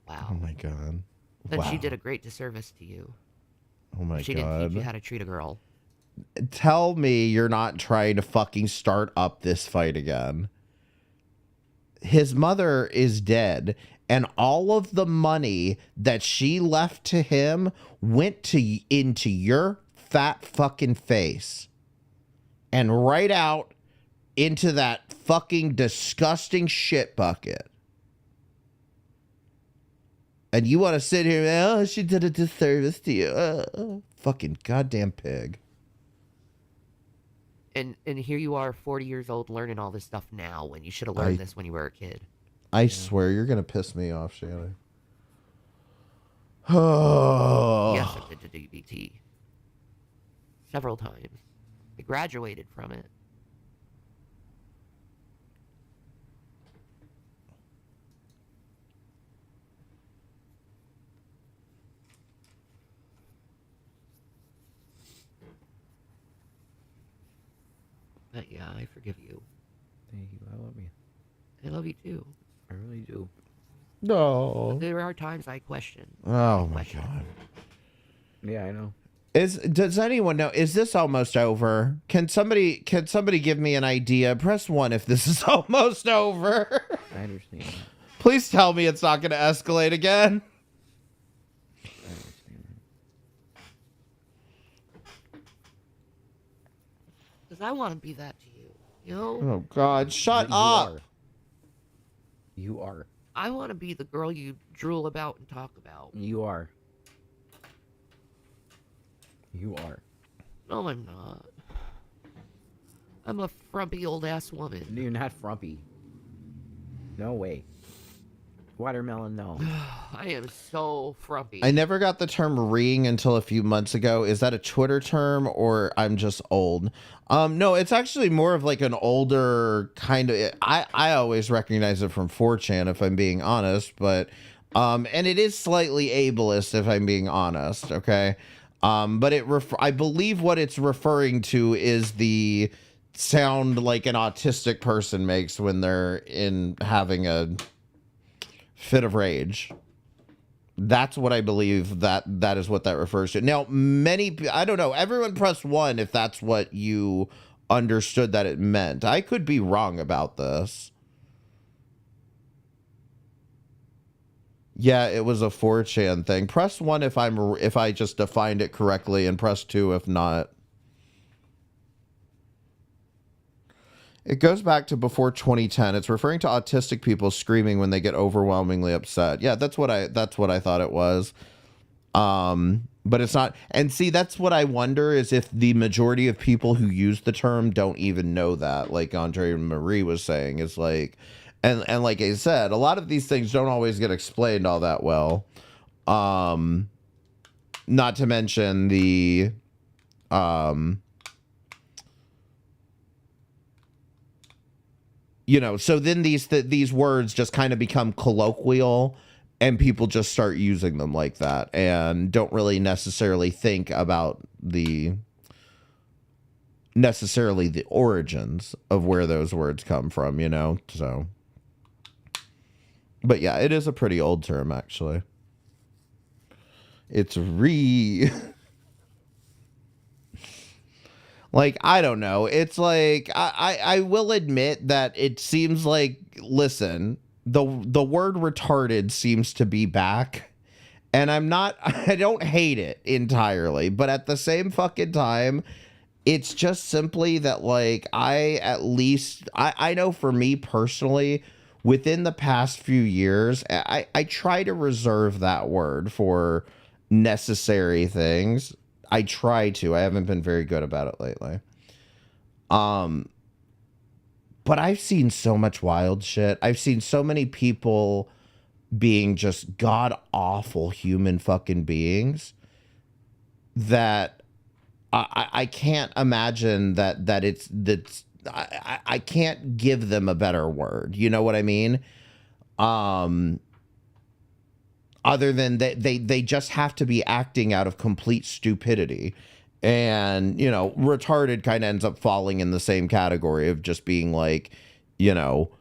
P: Wow.
E: Oh my god.
P: Then
E: Wow.
P: she did a great disservice to you.
E: Oh my
P: She
E: god.
P: didn't teach you how to treat a girl.
E: Tell me you're not trying to fucking start up this fight again. His mother is dead, and all of the money that she left to him went into your fat fucking face and right out into that fucking disgusting shit bucket. And you want to sit here and, oh, she did a disservice to you. Fucking goddamn pig.
P: And here you are, 40 years old, learning all this stuff now when you should have learned this when you were a kid.
E: I swear you're gonna piss me off, Shannon. Oh.
P: Yes, I've been to DBT. Several times. I graduated from it. But yeah, I forgive you.
I: Thank you. I love you.
P: I love you too.
I: I really do.
E: No.
P: But there are times I question.
E: Oh my god.
I: Yeah, I know.
E: Does anyone know? Is this almost over? Can somebody give me an idea? Press 1 if this is almost over.
I: I understand.
E: Please tell me it's not going to escalate again.
I: I understand.
P: Because I want to be that to you. You know?
E: Oh god, shut
I: You
E: up.
I: are. You are.
P: I want to be the girl you drool about and talk about.
I: You are. You are.
P: No, I'm not. I'm a frumpy old ass woman.
I: You're not frumpy. No way. Watermelon, no.
P: I am so frumpy.
E: I never got the term reeing until a few months ago. Is that a Twitter term or I'm just old? No, it's actually more of like an older kind of, I always recognize it from 4chan if I'm being honest, but, and it is slightly ableist if I'm being honest. Okay. But I believe what it's referring to is the sound like an autistic person makes when they're having a fit of rage. That's what I believe that is what that refers to. Now, I don't know, everyone press 1 if that's what you understood that it meant. I could be wrong about this. Yeah, it was a 4chan thing. Press 1 if I just defined it correctly, and press 2 if not. It goes back to before 2010. It's referring to autistic people screaming when they get overwhelmingly upset. Yeah, that's what I thought it was. But it's not. And see, that's what I wonder is if the majority of people who use the term don't even know that, like Andre Marie was saying, is like, and like I said, a lot of these things don't always get explained all that well. Not to mention the, you know, so then these words just kind of become colloquial, and people just start using them like that and don't really necessarily think about necessarily the origins of where those words come from, you know? So, but yeah, it is a pretty old term, actually. It's like, I don't know. It's like, I will admit that it seems like, listen, the word retarded seems to be back. And I don't hate it entirely. But at the same fucking time, it's just simply that, like, I know for me personally, within the past few years, I try to reserve that word for necessary things. I try to. I haven't been very good about it lately. But I've seen so much wild shit. I've seen so many people being just god-awful human fucking beings that I can't imagine that's I can't give them a better word. You know what I mean? Other than they just have to be acting out of complete stupidity. And, you know, retarded kind of ends up falling in the same category of just being like, you know,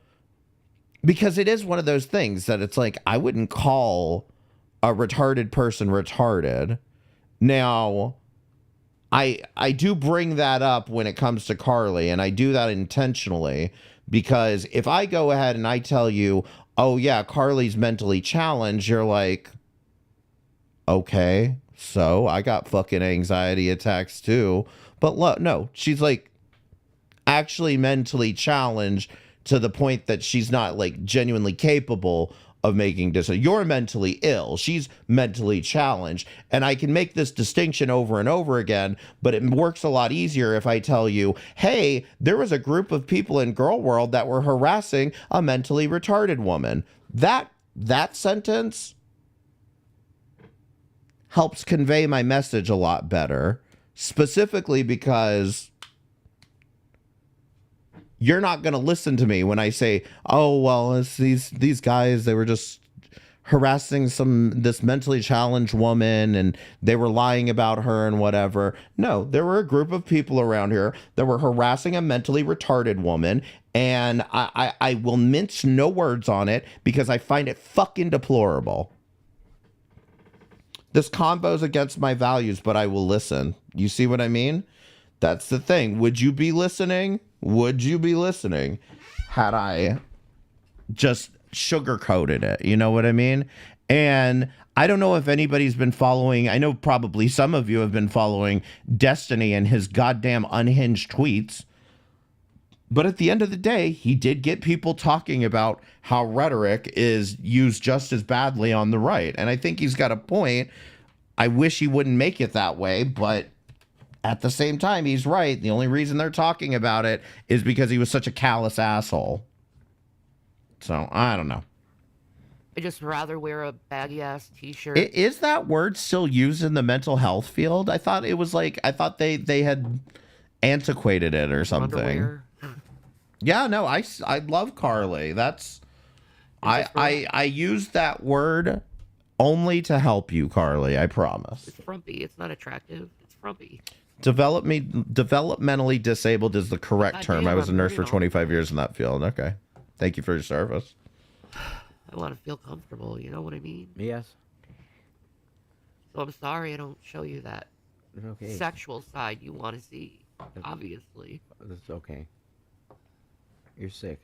E: because it is one of those things that it's like, I wouldn't call a retarded person retarded. Now, I do bring that up when it comes to Carly, and I do that intentionally, because if I go ahead and I tell you, oh yeah, Carly's mentally challenged, you're like, okay, so I got fucking anxiety attacks too. But look, no, she's like actually mentally challenged to the point that she's not like genuinely capable of making decisions. You're mentally ill. She's mentally challenged. And I can make this distinction over and over again, but it works a lot easier if I tell you, hey, there was a group of people in Girl World that were harassing a mentally retarded woman. That sentence helps convey my message a lot better, specifically because you're not going to listen to me when I say, oh, well, it's these guys, they were just harassing this mentally challenged woman and they were lying about her and whatever. No, there were a group of people around here that were harassing a mentally retarded woman, and I will mince no words on it because I find it fucking deplorable. This combo's against my values, but I will listen. You see what I mean? That's the thing. Would you be listening? Would you be listening had I just sugarcoated it? You know what I mean? And I don't know if anybody's been following. I know probably some of you have been following Destiny and his goddamn unhinged tweets. But at the end of the day, he did get people talking about how rhetoric is used just as badly on the right. And I think he's got a point. I wish he wouldn't make it that way, but at the same time, he's right. The only reason they're talking about it is because he was such a callous asshole. So, I don't know.
P: I just rather wear a baggy-ass t-shirt.
E: Is that word still used in the mental health field? I thought it was like, I thought they had antiquated it or something.
P: Underwear.
E: Yeah, no, I love Carly. That's, I use that word only to help you, Carly, I promise.
P: It's frumpy. It's not attractive. It's frumpy.
E: Developmentally disabled is the correct term. I was a nurse for 25 years in that field. Okay. Thank you for your service.
P: I want to feel comfortable, you know what I mean?
I: Yes.
P: So I'm sorry I don't show you that
I: Okay.
P: sexual side you want to see, obviously.
I: That's okay. You're sick.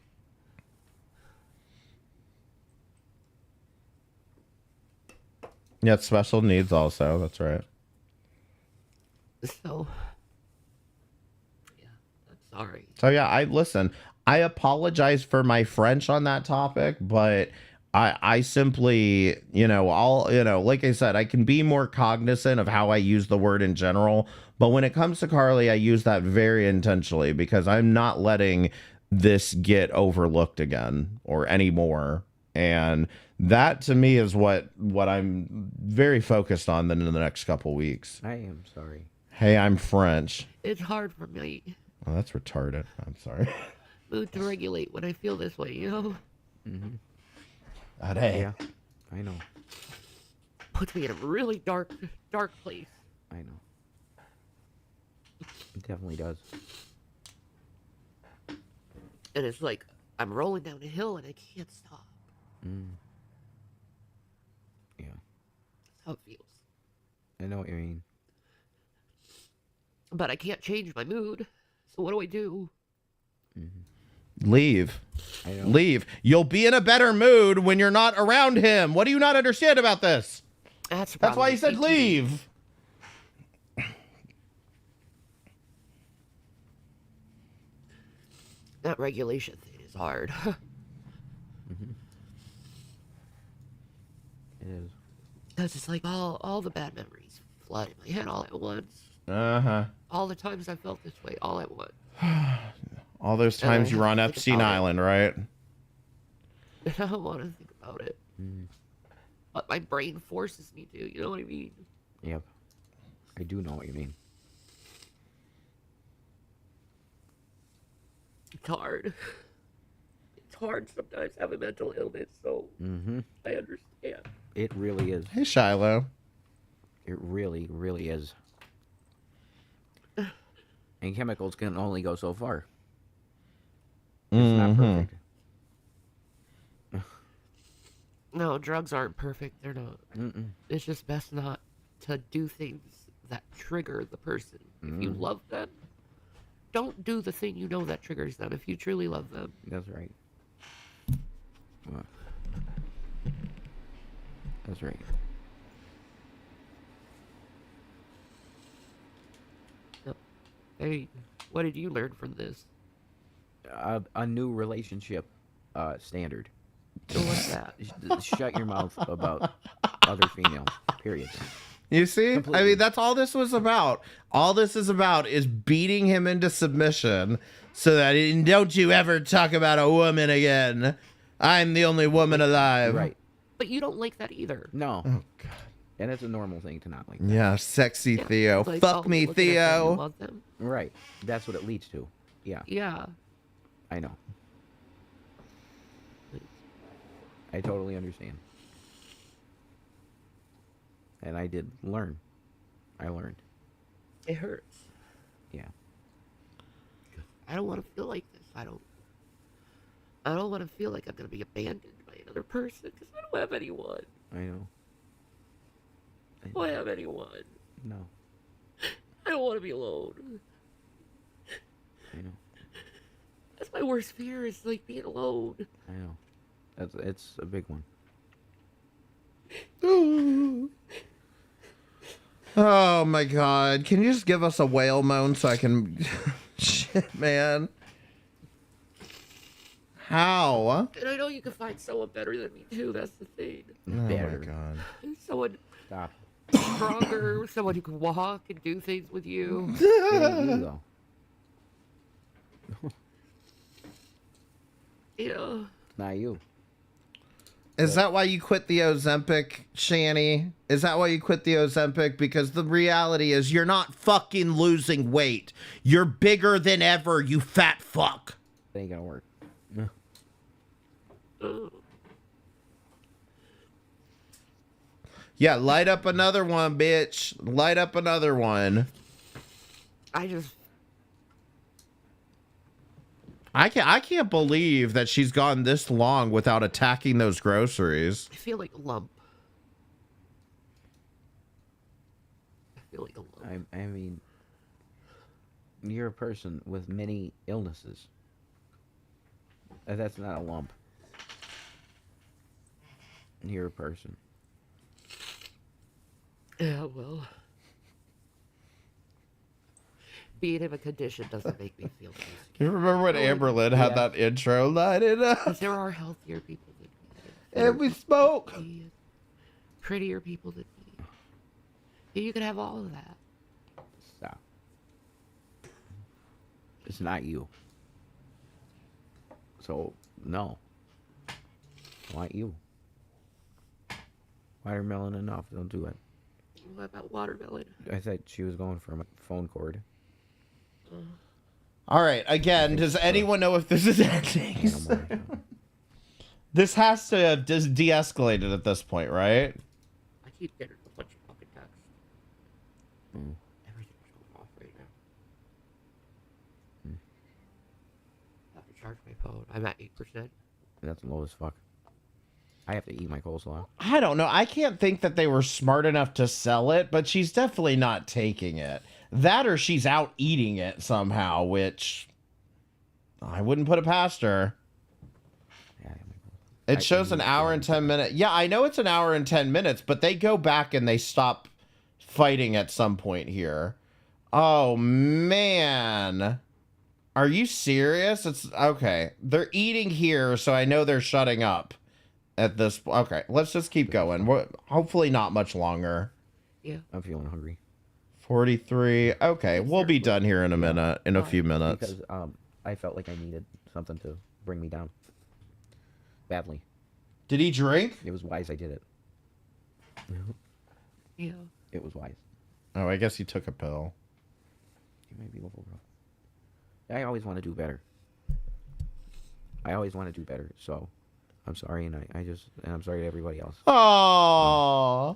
E: Yeah, it's special needs also. That's right.
P: So, yeah, I'm sorry.
E: So yeah, I apologize for my French on that topic, but I simply, like I said, I can be more cognizant of how I use the word in general. But when it comes to Carly, I use that very intentionally because I'm not letting this get overlooked again or anymore. And that to me is what I'm very focused on then in the next couple weeks.
I: I am sorry.
E: Hey, I'm French.
P: It's hard for me.
E: Oh, that's retarded. I'm sorry.
P: mood to regulate when I feel this way, you know?
I: Mm-hmm.
E: Yeah.
I: I know.
P: Puts me in a really dark place.
I: I know. It definitely does.
P: And it's like, I'm rolling down a hill and I can't stop.
I: Mm. Yeah.
P: That's how it feels.
I: I know what you mean.
P: But I can't change my mood. So what do I do?
E: Leave.
I: I know.
E: Leave. You'll be in a better mood when you're not around him. What do you not understand about this?
P: That's
E: why he said leave.
P: That regulation thing is hard.
I: It is.
P: Because it's like all the bad memories flood in my head all at once.
E: Uh-huh.
P: All the times I felt this way all at once.
E: All those times you were on Epstein Island, right?
P: I don't want to think about it. But my brain forces me to, you know what I mean?
I: Yep. I do know what you mean.
P: It's hard. It's hard sometimes having mental illness, so I understand.
I: It really is.
E: Hey, Shiloh.
I: It really, really is. And chemicals can only go so far. It's not perfect.
P: No, drugs aren't perfect. They're not. It's just best not to do things that trigger the person. If you love them, don't do the thing you know that triggers them if you truly love them.
I: That's right. That's right.
P: Hey, what did you learn from this?
I: A new relationship standard.
P: So what's that?
I: Shut your mouth about other females. Period.
E: You see?
I: Completely.
E: I mean, that's all this was about. All this is about is beating him into submission so that don't you ever talk about a woman again. I'm the only woman alive.
I: Right.
P: But you don't like that either.
I: No.
E: Oh, God.
I: And it's a normal thing to not like that.
E: Yeah, sexy Theo.
P: Like,
E: Fuck me,
P: looking at them, you
E: Theo.
P: love them.
I: Right. That's what it leads to. Yeah.
P: Yeah.
I: I know. I totally understand. And I did learn. I learned.
P: It hurts.
I: Yeah.
P: I don't want to feel like this. I don't want to feel like I'm going to be abandoned by another person because I don't have anyone.
I: I know.
P: I don't have anyone.
I: No.
P: I don't want to be alone.
I: I know.
P: That's my worst fear is like being alone.
I: I know. It's a big one.
E: Oh my God. Can you just give us a whale moan so I can... Shit, man. How?
P: And I know you can find someone better than me too. That's the thing.
E: Oh
I: Better.
E: my God.
P: Someone
I: Stop.
P: stronger, someone who can walk and do things with you.
I: It ain't you, though.
P: Yeah.
I: It's not you.
E: Is that why you quit the Ozempic, Shanny? Is that why you quit the Ozempic? Because the reality is you're not fucking losing weight. You're bigger than ever, you fat fuck.
I: It ain't gonna work.
E: Yeah, light up another one, bitch. Light up another one. I can't believe that she's gone this long without attacking those groceries.
P: I feel like a lump. I feel like a lump.
I: I mean, you're a person with many illnesses. That's not a lump. You're a person.
P: Yeah, well. Being in a condition doesn't make me feel nice.
E: You remember when Amberlynn had that intro? Light it up.
P: Because there are healthier people than me.
E: And we smoke.
P: Prettier people than me. And you can have all of that.
I: Stop. It's not you. So, no. I want you. Watermelon enough. Don't do it.
P: What about watermelon?
I: I thought she was going for a phone cord.
E: All right. Again, does anyone know if this is ending soon? This has to have just de-escalated at this point, right?
P: I keep getting a bunch of fucking texts. Everything's going off right now. I have to charge my phone. I'm at 8%.
Q: That's low as fuck. I have to eat my coleslaw.
E: I don't know. I can't think that they were smart enough to sell it, but she's definitely not taking it. That or she's out eating it somehow, which I wouldn't put it past her. It shows an hour and 10 minutes. Yeah, I know it's an hour and 10 minutes, but they go back and they stop fighting at some point here. Oh, man. Are you serious? It's okay. They're eating here, so I know they're shutting up at this. Okay, let's just keep going. Hopefully not much longer.
P: Yeah.
Q: I'm feeling hungry.
E: 43. Okay, we'll be done here in a minute, in a few minutes.
Q: Because I felt like I needed something to bring me down. Badly.
E: Did he drink?
Q: It was wise I did it.
P: Yeah.
Q: It was wise.
E: Oh, I guess he took a pill.
Q: You may be local, bro. I always want to do better. I always want to do better, so I'm sorry, and I'm sorry to everybody else.
E: Aww.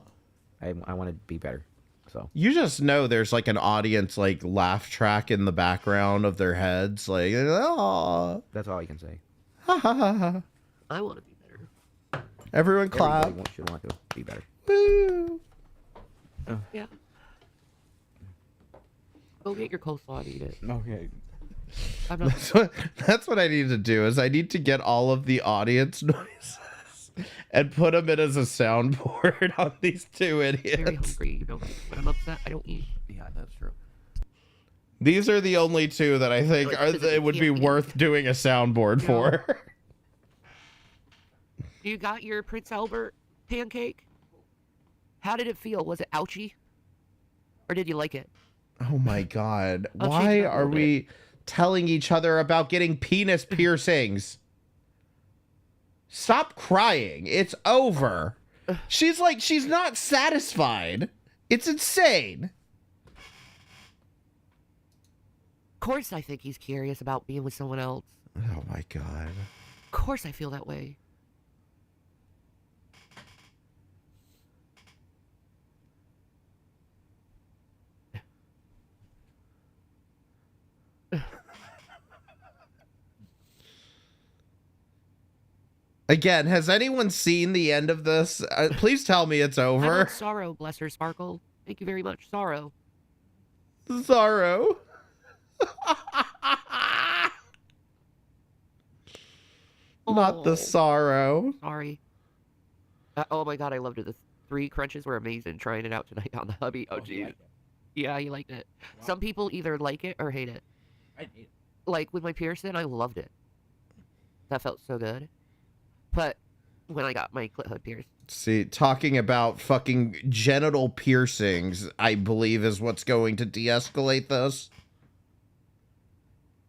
Q: I want to be better. So
E: you just know there's like an audience like laugh track in the background of their heads, like, oh.
Q: That's all I can say.
E: Ha ha ha ha.
P: I want to be better.
E: Everyone clap.
Q: Everybody should want to be better.
E: Woo.
P: Yeah. Go get your coleslaw and eat it.
Q: Okay.
P: I'm not.
E: That's what I need to do. Is I need to get all of the audience noises and put them in as a soundboard on these two idiots.
P: Very hungry. You know, when I'm upset, I don't eat.
Q: Yeah, that's true.
E: These are the only two that I think it would be worth doing a soundboard for.
P: You got your Prince Albert pancake? How did it feel? Was it ouchy? Or did you like it?
E: Oh my god.
P: I'll
E: Why
P: change it up a
E: are
P: little
E: we telling each other about getting penis piercings? Stop crying. It's over. She's like, she's not satisfied. It's insane.
P: Of course I think he's curious about being with someone else.
E: Oh my god.
P: Of course I feel that way.
E: Again, has anyone seen the end of this? Please tell me it's
P: I
E: over.
P: want Sorrow, bless her, Sparkle. Thank you very much, Sorrow.
E: Sorrow. Not the sorrow.
P: Sorry. Oh my god, I loved it. The 3 crunches were amazing. Trying it out tonight on the hubby. Oh, geez. Yeah, you liked it.
Q: Wow.
P: Some people either like it or hate it.
Q: I hate it.
P: Like, with my piercing, I loved it. That felt so good. But when I got my clit hood pierced.
E: See, talking about fucking genital piercings, I believe, is what's going to de-escalate this.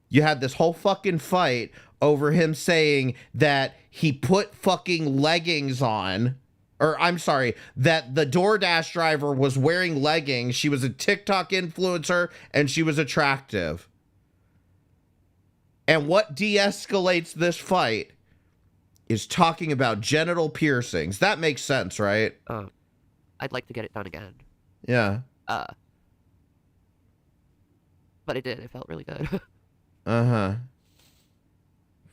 E: You had this whole fucking fight over him saying that he put fucking leggings on. Or, I'm sorry, that the Doordash driver was wearing leggings. She was a TikTok influencer, and she was attractive. And what de-escalates this fight is talking about genital piercings. That makes sense, right?
P: I'd like to get it done again.
E: Yeah.
P: But it did. It felt really good.
E: Uh-huh.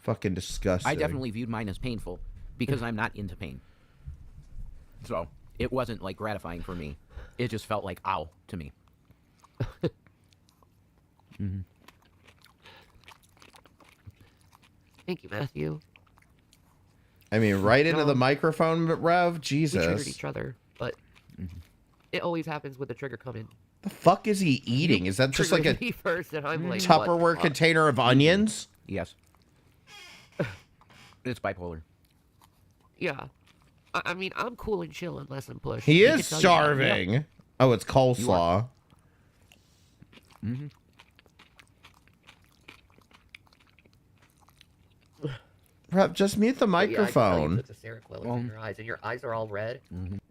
E: Fucking disgusting.
Q: I definitely viewed mine as painful because I'm not into pain. So it wasn't like gratifying for me. It just felt like ow to me.
P: Mm-hmm. Thank you, Matthew.
E: I mean, right into the microphone, Rev?
P: We triggered
E: Jesus.
P: each other, but it always happens with the trigger coming.
E: The fuck is he eating? Is that just like a
P: Me first, and I'm like,
E: Tupperware
P: what?
E: container of onions?
Q: Yes. It's bipolar.
P: Yeah. I mean, I'm cool and chill unless I'm pushed.
E: He
P: You
E: is
P: can tell you that.
E: starving.
P: Yeah.
E: Oh, it's coleslaw.
Q: Mm-hmm.
E: Rev, just mute the
P: Yeah, I can tell you
E: microphone.
P: it's a Seroquel in your eyes, and your eyes are all red.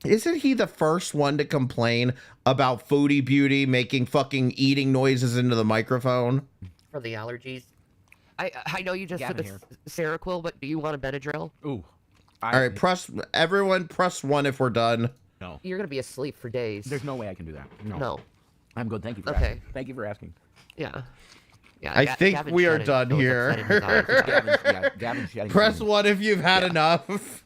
E: Isn't he the first one to complain about Foodie Beauty making fucking eating noises into the microphone?
P: for the allergies. I know you just
Q: Gavin
P: took
Q: here.
P: a Seroquel, but do you want a Benadryl?
Q: Ooh.
E: All right, everyone press 1 if we're done.
Q: No.
P: You're gonna be asleep for days.
Q: There's no way I can do that. No.
P: No.
Q: I'm good. Thank you for
P: Okay.
Q: asking. Thank you for asking.
P: Yeah. Yeah.
E: I think we are done here.
Q: Gavin's shedding
E: Press
Q: steam.
E: 1 if you've had enough.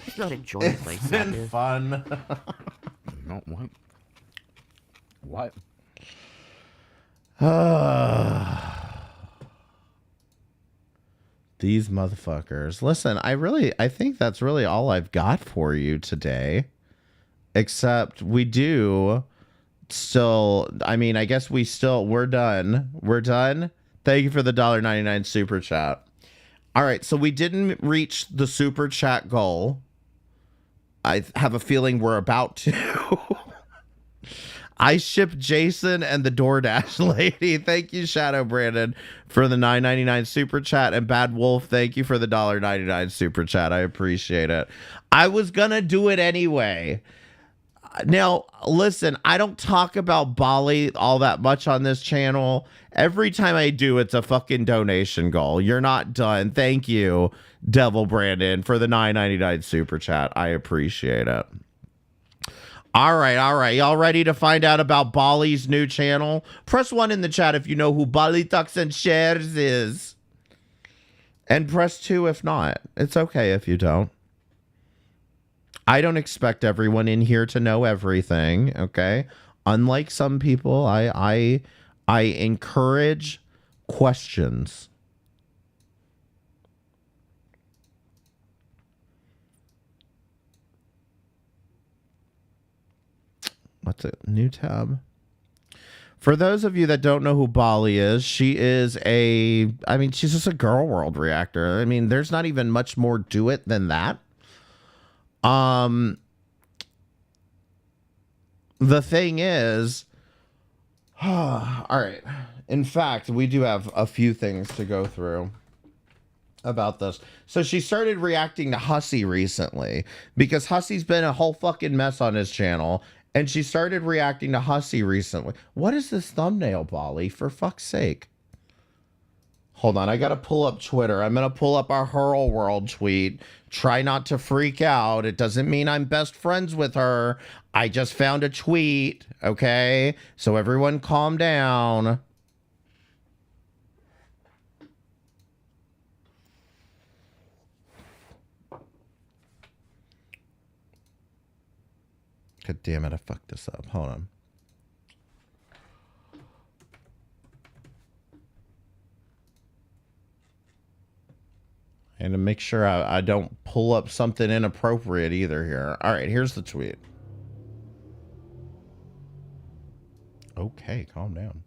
P: He's not enjoying
E: It's
P: myself.
E: been fun.
Q: No, what? What?
E: These motherfuckers. Listen, I think that's really all I've got for you today. Except we do still, I mean, I guess we're done. We're done. Thank you for the $1.99 super chat. All right, so we didn't reach the super chat goal. I have a feeling we're about to. I ship Jason and the Doordash lady. Thank you, Shadow Brandon, for the $9.99 super chat. And Bad Wolf, thank you for the $1.99 super chat. I appreciate it. I was going to do it anyway. Now, listen, I don't talk about Bali all that much on this channel. Every time I do, it's a fucking donation goal. You're not done. Thank you, Devil Brandon, for the $9.99 super chat. I appreciate it. All right. Y'all ready to find out about Bali's new channel? Press 1 in the chat if you know who Bali Tucks and Shares is. And press 2 if not. It's okay if you don't. I don't expect everyone in here to know everything, okay? Unlike some people, I encourage questions. What's it? New tab. For those of you that don't know who Bali is, she is she's just a Girl World reactor. I mean, there's not even much more to it than that. The thing is, all right. In fact, we do have a few things to go through about this. So she started reacting to Hussy recently because Hussy's been a whole fucking mess on his channel. And she started reacting to Hussy recently. What is this thumbnail, Bali? For fuck's sake. Hold on, I gotta pull up Twitter. I'm gonna pull up our Hurl World tweet. Try not to freak out. It doesn't mean I'm best friends with her. I just found a tweet, okay? So everyone calm down. God damn it, I fucked this up. Hold on. And to make sure I don't pull up something inappropriate either here. All right, here's the tweet. Okay, calm down.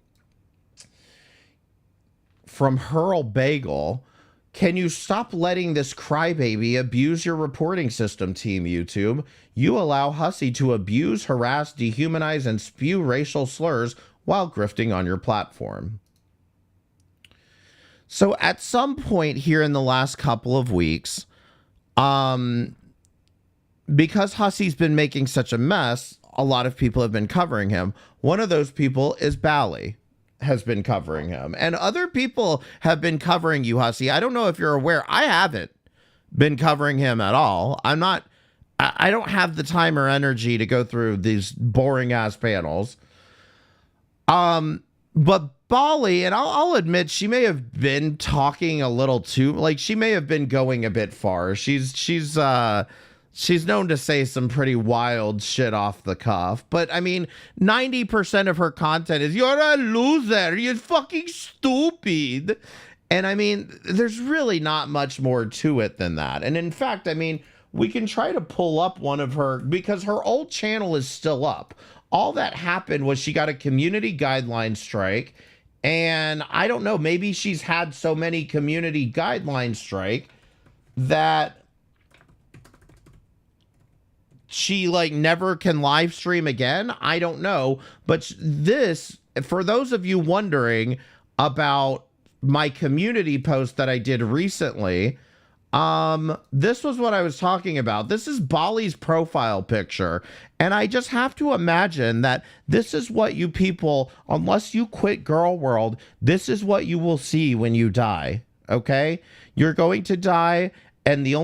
E: From Hurl Bagel. Can you stop letting this crybaby abuse your reporting system, Team YouTube? You allow Hussy to abuse, harass, dehumanize, and spew racial slurs while grifting on your platform. So at some point here in the last couple of weeks, because Hussy's been making such a mess, a lot of people have been covering him. One of those people is Bali. Has been covering him, and other people have been covering you, Hussy. I don't know if you're aware. I haven't been covering him at all. I don't have the time or energy to go through these boring ass panels. But Bali, and I'll admit, she may have been talking a little too, like she may have been going a bit far. She's known to say some pretty wild shit off the cuff. But, I mean, 90% of her content is, you're a loser, you're fucking stupid. And, I mean, there's really not much more to it than that. And, in fact, I mean, we can try to pull up one of her, because her old channel is still up. All that happened was she got a community guideline strike. And, I don't know, maybe she's had so many community guideline strike that she like never can live stream again. I don't know. But this, for those of you wondering about my community post that I did recently, This was what I was talking about. This is Bali's profile picture. And I just have to imagine that this is what you people, unless you quit Girl World, this is what you will see when you die. Okay? You're going to die, and the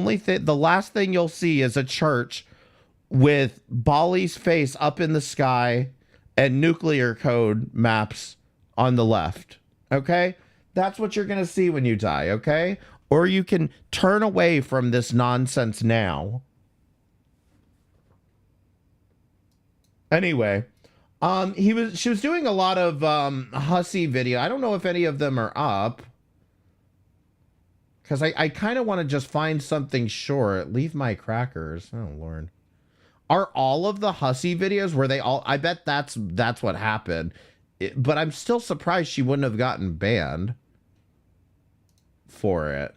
E: last thing you'll see is a church with Bali's face up in the sky and nuclear code maps on the left. Okay? That's what you're going to see when you die, okay? Or you can turn away from this nonsense now. Anyway, she was doing a lot of hussy video. I don't know if any of them are up. Because I kind of want to just find something short. Leave my crackers. Oh, Lord. Are all of the hussy videos, were they all... I bet that's what happened. But I'm still surprised she wouldn't have gotten banned for it.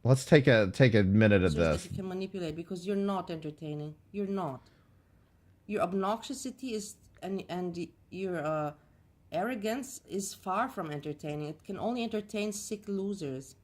E: Let's take a minute of this.
C: You can manipulate because you're not entertaining. You're not. Your obnoxiosity is and your arrogance is far from entertaining. It can only entertain sick losers.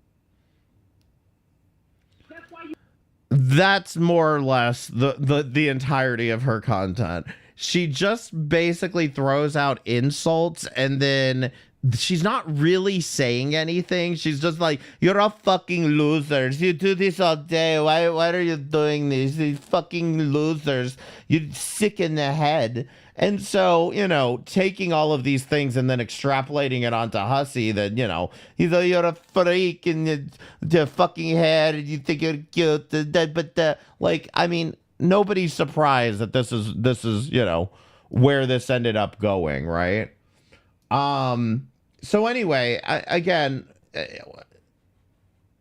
E: That's more or less the entirety of her content. She just basically throws out insults and then she's not really saying anything. She's just like, you're all fucking losers. You do this all day. Why are you doing this? These fucking losers. You're sick in the head. And so, you know, taking all of these things and then extrapolating it onto hussy that, you know, you're a freak in the fucking head and you think you're cute. But like, I mean, nobody's surprised that this is, you know, where this ended up going, right? So anyway, again,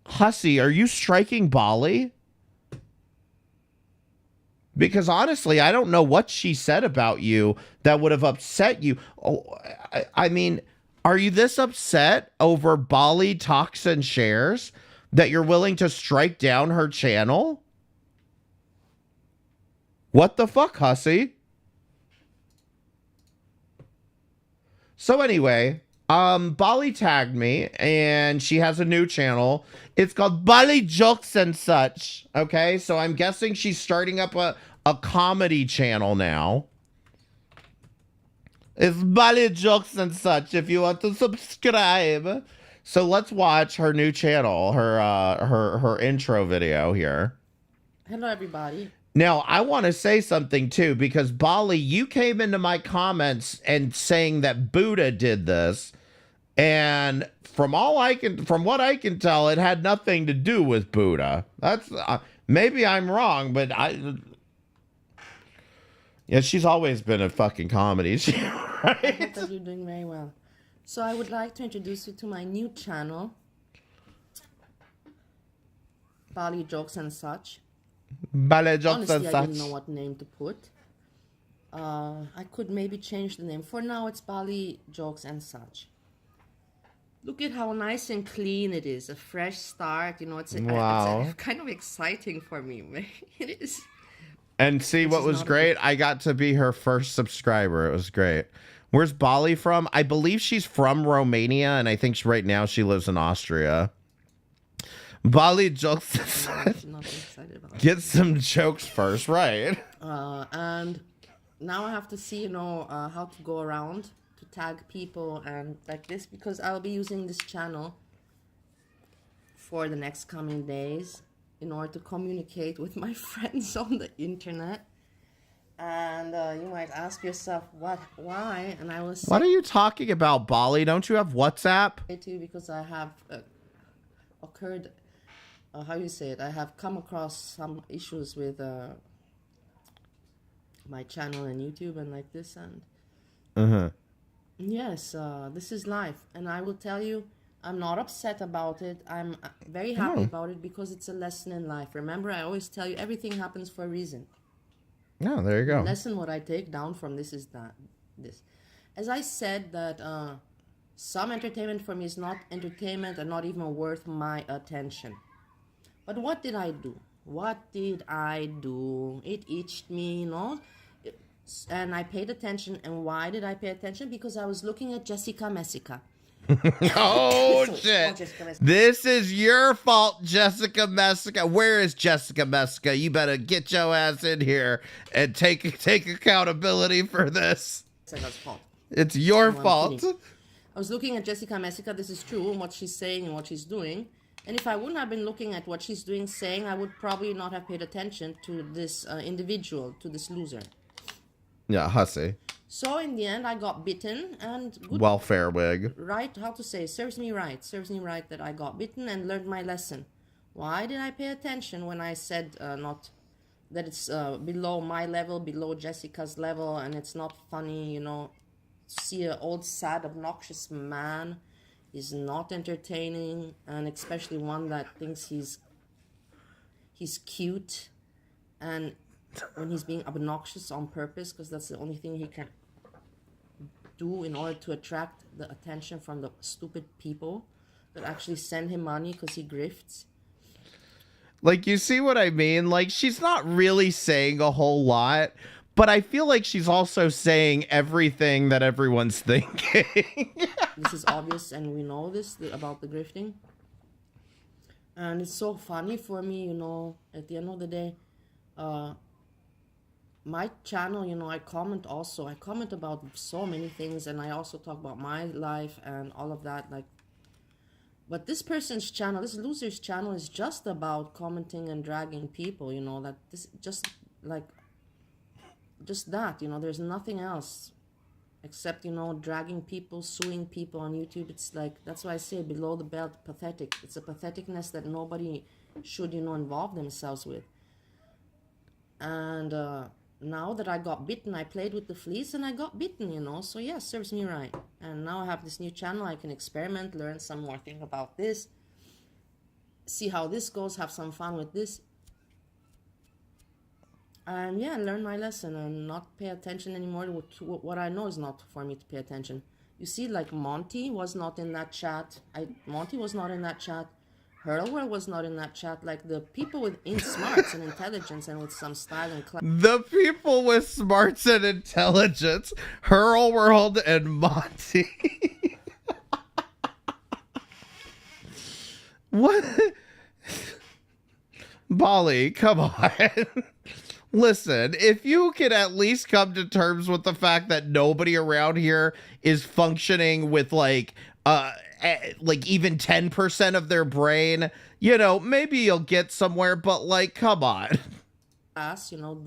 E: hussy, are you striking Bali? Because honestly, I don't know what she said about you that would have upset you. Oh, I mean, are you this upset over Bali talks and shares that you're willing to strike down her channel? What the fuck, hussy? So anyway, Bali tagged me and she has a new channel. It's called Bali Jokes and Such. Okay, so I'm guessing she's starting up a comedy channel now. It's Bali Jokes and Such if you want to subscribe. So let's watch her new channel, her intro video here.
C: Hello, everybody.
E: Now, I want to say something too, because Bali, you came into my comments and saying that Buddha did this, and from what I can tell, it had nothing to do with Buddha. That's maybe I'm wrong, but yeah, she's always been a fucking comedy, right?
C: I hope that you're doing very well. So I would like to introduce you to my new channel, Bali Jokes and Such. Honestly, I didn't know what name to put. I could maybe change the name. For now, it's Bali Jokes and Such. Look at how nice and clean it is. A fresh start. You know, it's kind of exciting for me. It is.
E: And see what was great? I got to be her first subscriber. It was great. Where's Bali from? I believe she's from Romania, and I think right now she lives in Austria. Bali Jokes and Such. Get some jokes first, right?
C: And now I have to see, you know, how to go around to tag people and like this, because I'll be using this channel for the next coming days in order to communicate with my friends on the internet. And you might ask yourself, why? And I will say,
E: what are you talking about, Bali? Don't you have WhatsApp?
C: Because I have occurred... how you say it? I have come across some issues with my channel and YouTube and like this, and yes, this is life, and I will tell you, I'm not upset about it. I'm very happy about it because it's a lesson in life. Remember, I always tell you everything happens for a reason.
E: Oh, there you go.
C: The lesson what I take down from this is this. As I said that some entertainment for me is not entertainment and not even worth my attention. But what did I do? It itched me, you know, and I paid attention. And why did I pay attention? Because I was looking at Jessica Messica.
E: Oh
C: So,
E: shit!
C: Jessica Messica.
E: This is your fault, Jessica Messica. Where is Jessica Messica? You better get your ass in here and take accountability for this.
C: Jessica's fault.
E: It's your
C: No, I'm
E: fault.
C: kidding. I was looking at Jessica Messica. This is true, what she's saying and what she's doing. And if I wouldn't have been looking at what she's doing, saying, I would probably not have paid attention to this individual, to this loser.
E: Yeah, hussy.
C: So in the end, I got bitten and good.
E: Welfare wig.
C: Right, how to say, serves me right that I got bitten and learned my lesson. Why did I pay attention when I said not that it's below my level, below Jessica's level, and it's not funny, you know, to see an old, sad, obnoxious man is not entertaining, and especially one that thinks he's cute, and when he's being obnoxious on purpose, because that's the only thing he can do in order to attract the attention from the stupid people that actually send him money because he grifts.
E: Like, you see what I mean? Like, she's not really saying a whole lot, but I feel like she's also saying everything that everyone's thinking.
C: This is obvious, and we know this about the grifting. And it's so funny for me, you know, at the end of the day, my channel, you know, I comment about so many things, and I also talk about my life and all of that, like, but this person's channel, this loser's channel, is just about commenting and dragging people, you know, that this just that, you know, there's nothing else except, you know, dragging people, suing people on YouTube. It's like, that's why I say below the belt, pathetic. It's a patheticness that nobody should, you know, involve themselves with. And now that I got bitten, I played with the fleas and I got bitten, you know, so yeah, serves me right. And now I have this new channel, I can experiment, learn some more thing about this, see how this goes, have some fun with this. And yeah, learn my lesson and not pay attention anymore to what I know is not for me to pay attention. You see, like, Monty was not in that chat. Monty was not in that chat. Hurlware was not in that chat. Like, the people with smarts and intelligence and with some style and class.
E: The people with smarts and intelligence, Hurl World and Monty. What? Bali, come on. Listen, if you could at least come to terms with the fact that nobody around here is functioning with like even 10% of their brain, you know, maybe you'll get somewhere, but like, come on.
C: You know,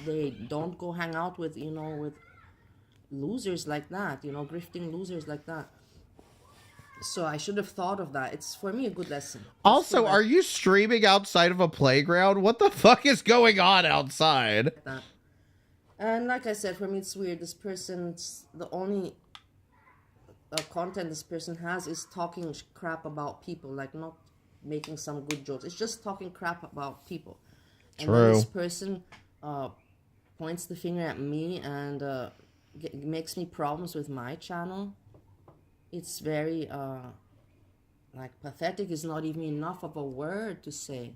C: they don't go hang out with, you know, with losers like that, you know, grifting losers like that. So I should have thought of that. It's, for me, a good lesson.
E: Also, are you streaming outside of a playground? What the fuck is going on outside?
C: And like I said, for me, it's weird. This person's, the only content this person has is talking crap about people, like not making some good jokes. It's just talking crap about people. And
E: True.
C: then this person points the finger at me and makes me problems with my channel. It's very, like, pathetic is not even enough of a word to say.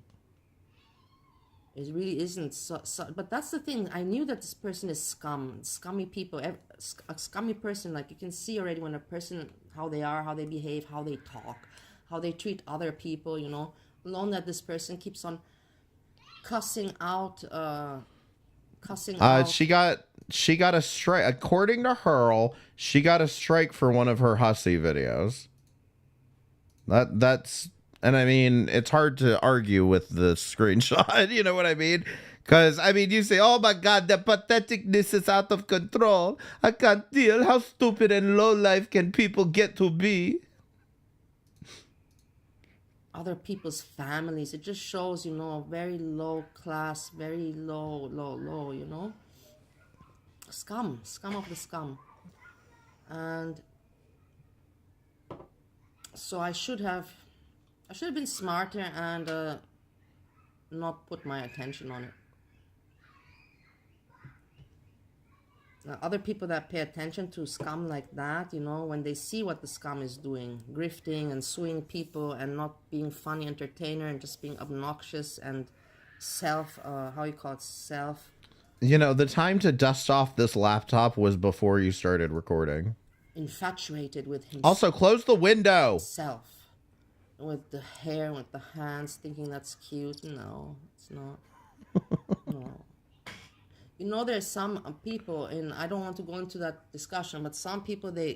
C: It really isn't. But that's the thing. I knew that this person is scummy people. A scummy person, like, you can see already when a person, how they are, how they behave, how they talk, how they treat other people, you know. Alone that this person keeps on cussing out.
E: She got a strike. According to Hurl, she got a strike for one of her hussy videos. That's, and I mean, it's hard to argue with the screenshot. You know what I mean? Because, I mean, you say, oh my God, the patheticness is out of control. I can't deal. How stupid and low life can people get to be?
C: Other people's families. It just shows, you know, very low class, very low, you know. Scum of the scum. And so I should have been smarter and not put my attention on it. Now, other people that pay attention to scum like that, you know, when they see what the scum is doing, grifting and suing people and not being funny entertainer and just being obnoxious and
E: You know, the time to dust off this laptop was before you started recording.
C: infatuated with himself.
E: Also, close the window.
C: With the hair, with the hands, thinking that's cute. No, it's not. No. You know, there's some people, and I don't want to go into that discussion, but some people, they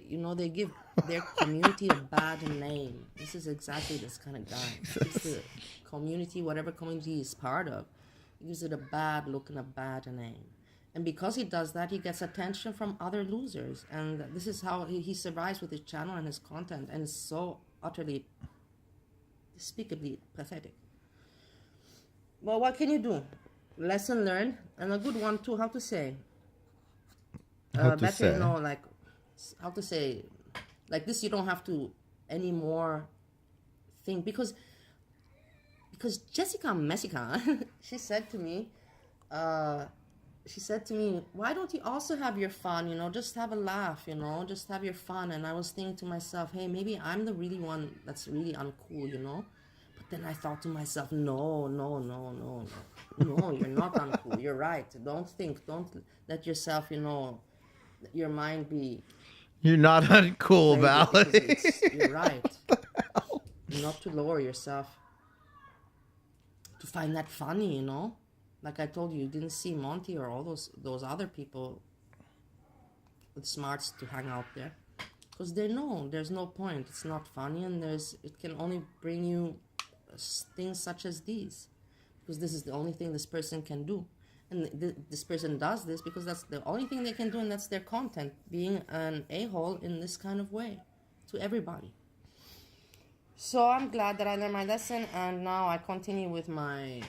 C: give their community a bad name. This is exactly this kind of guy. It's the community, whatever community he's part of, he gives it a bad look and a bad name. And because he does that, he gets attention from other losers. And this is how he survives with his channel and his content. And it's so utterly, despicably pathetic. Well, what can you do? Lesson learned, and a good one too. How to say? Better know, like, how to say, like this. You don't have to anymore think because Jessica Messica, she said to me, why don't you also have your fun? You know, just have a laugh. You know, just have your fun. And I was thinking to myself, hey, maybe I'm the really one that's really uncool. You know. Then I thought to myself, no, you're not uncool. You're right. Don't let yourself, your mind be...
E: You're not uncool, Valley.
C: You're right. Not to lower yourself. To find that funny, Like I told you didn't see Monty or all those other people with smarts to hang out there. Because they know there's no point. It's not funny, and it can only bring you things such as these, because this is the only thing this person can do, and this person does this because that's the only thing they can do, and that's their content, being an a-hole in this kind of way to everybody. So I'm glad that I learned my lesson, and now I continue with my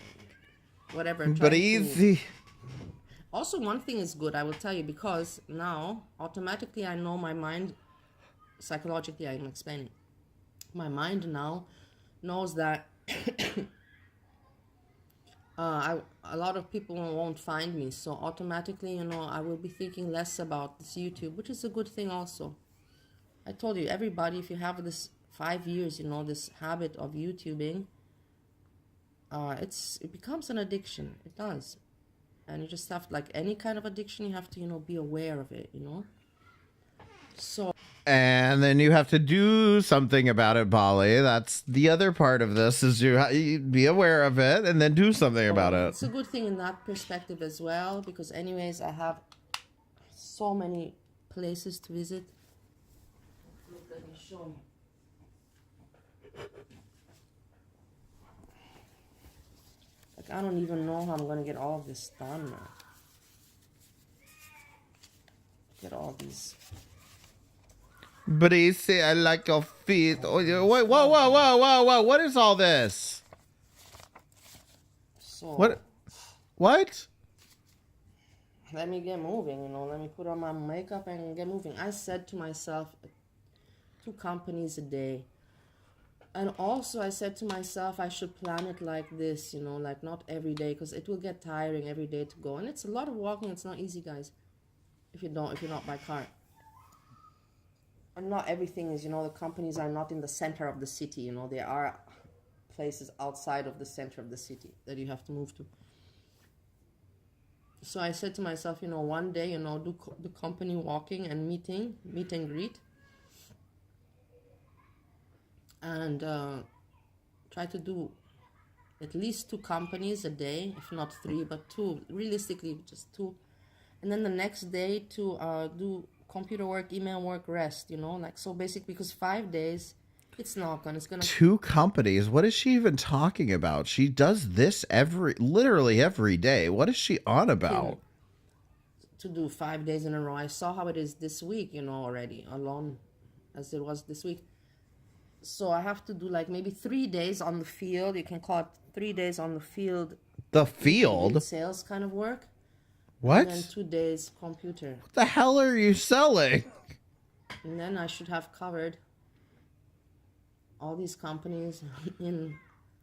C: whatever.
E: But easy.
C: Also, one thing is good, I will tell you, because now automatically I know my mind, psychologically I'm explaining, my mind now knows that a lot of people won't find me, so automatically, I will be thinking less about this YouTube, which is a good thing also. I told you, everybody, if you have this 5 years, this habit of YouTubing, it becomes an addiction. It does. And you just have, like any kind of addiction, you have to, be aware of it, So...
E: And then you have to do something about it, Bali. That's the other part of this, is you be aware of it and then do something about it.
C: It's a good thing in that perspective as well, because anyways, I have so many places to visit. Look, let me show you. Like, I don't even know how I'm going to get all of this done now. Get all these...
E: But he say I like your feet. Oh, wait, whoa! What is all this?
C: So,
E: What?
C: Let me get moving. Let me put on my makeup and get moving. I said to myself, 2 companies a day, and also I said to myself I should plan it like this. Like not every day, because it will get tiring every day to go, and it's a lot of walking. It's not easy, guys. If you're not by car. And not everything is, the companies are not in the center of the city, there are places outside of the center of the city that you have to move to. So I said to myself, one day, do the company walking and meet and greet. And try to do at least 2 companies a day, if not 3, but 2, realistically just 2. And then the next day to do computer work, email work, rest, like, so basic, because 5 days, it's not gonna,
E: 2 companies? What is she even talking about? She does this literally every day. What is she on about?
C: To do 5 days in a row. I saw how it is this week, already, alone as it was this week. So I have to do like maybe 3 days on the field. You can call it 3 days on the field.
E: The field?
C: Sales kind of work.
E: What?
C: And then 2 days computer.
E: What the hell are you selling?
C: And then I should have covered all these companies in...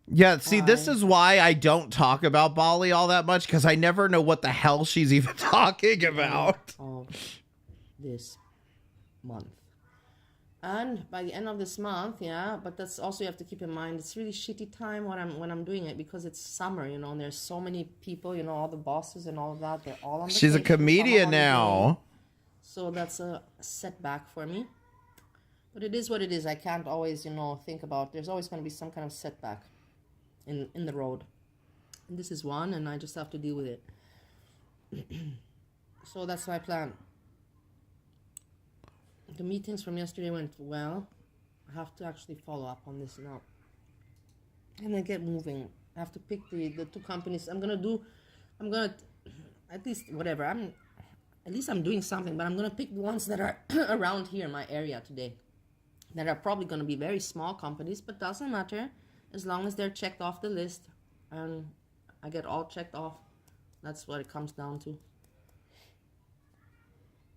E: Yeah, see, this is why I don't talk about Bali all that much, because I never know what the hell she's even talking about.
C: Of this month. And by the end of this month, yeah, but that's also, you have to keep in mind, it's really shitty time when I'm doing it, because it's summer, and there's so many people, all the bosses and all of that, they're all on vacation.
E: She's a comedian now.
C: So that's a setback for me. But it is what it is. I can't always, you know, think about. There's always going to be some kind of setback in the road. And this is one, and I just have to deal with it. So that's my plan. The meetings from yesterday went well. I have to actually follow up on this now. And then get moving. I have to pick the two companies. I'm gonna at least whatever. At least I'm doing something, but I'm gonna pick the ones that are around here in my area today. That are probably gonna be very small companies, but doesn't matter as long as they're checked off the list and I get all checked off. That's what it comes down to.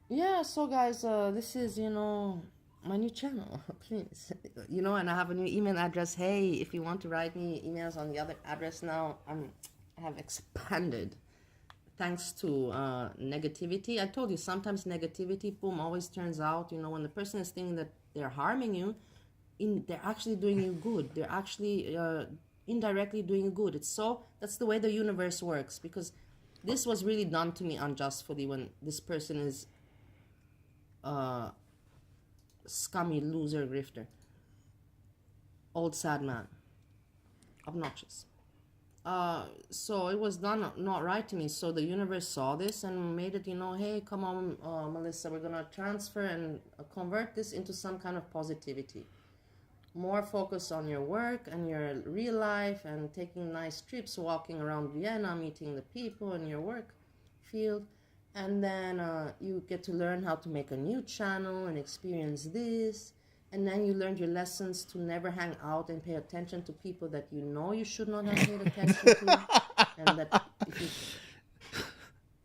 C: Yeah, so guys, this is, you know, my new channel, please. You know, and I have a new email address. Hey, if you want to write me emails on the other address now, I have expanded. Thanks to negativity. I told you, sometimes negativity, boom, always turns out, you know, when the person is thinking that they're harming you, they're actually doing you good. They're actually indirectly doing you good. That's the way the universe works, because this was really done to me unjustly when this person is scummy loser grifter, old sad man, obnoxious. So it was done not right to me. So the universe saw this and made it, you know, hey, come on, Melissa, we're gonna transfer and convert this into some kind of positivity. More focus on your work and your real life and taking nice trips, walking around Vienna, meeting the people in your work field. And then you get to learn how to make a new channel and experience this. And then you learned your lessons to never hang out and pay attention to people that you know you should not have paid attention to. And that if you...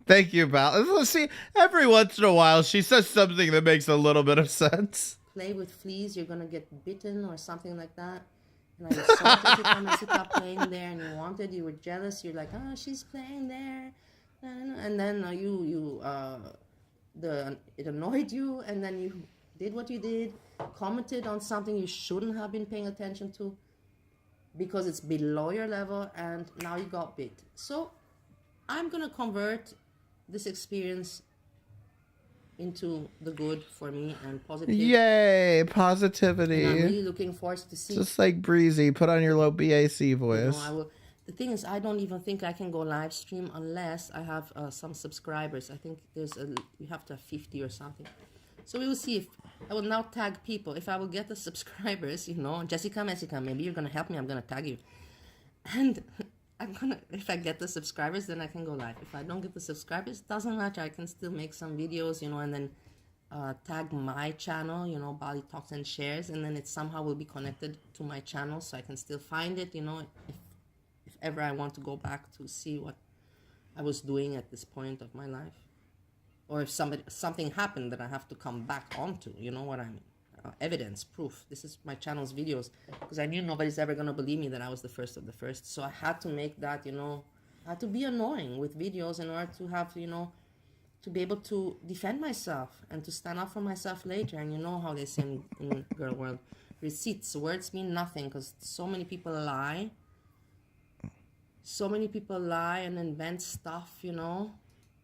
E: Thank you, Val. See, every once in a while, she says something that makes a little bit of sense.
C: Play with fleas, you're going to get bitten or something like that. And I saw Jessica playing there and you were jealous. You're like, oh, she's playing there. And then it annoyed you, and then you did what you did, commented on something you shouldn't have been paying attention to because it's below your level, and now you got bit. So I'm gonna convert this experience into the good for me and positive.
E: Yay, positivity.
C: And I'm really looking forward to see.
E: Just like Breezy, put on your low BAC voice.
C: You know, the thing is, I don't even think I can go live stream unless I have some subscribers. I think you have to have 50 or something. So we will see if I will now tag people. If I will get the subscribers, you know, Jessica, maybe you're gonna help me. I'm gonna tag you, and if I get the subscribers, then I can go live. If I don't get the subscribers, doesn't matter. I can still make some videos, you know, and then tag my channel, you know, Bali Talks and Shares, and then it somehow will be connected to my channel, so I can still find it, you know, if ever I want to go back to see what I was doing at this point of my life, or if something happened that I have to come back onto, you know what I mean? Evidence, proof. This is my channel's videos, because I knew nobody's ever gonna believe me that I was the first of the first. So I had to make that, you know, I had to be annoying with videos in order to have, you know, to be able to defend myself and to stand up for myself later. And you know how they say in girl world, receipts, words mean nothing, because so many people lie. So many people lie and invent stuff, you know.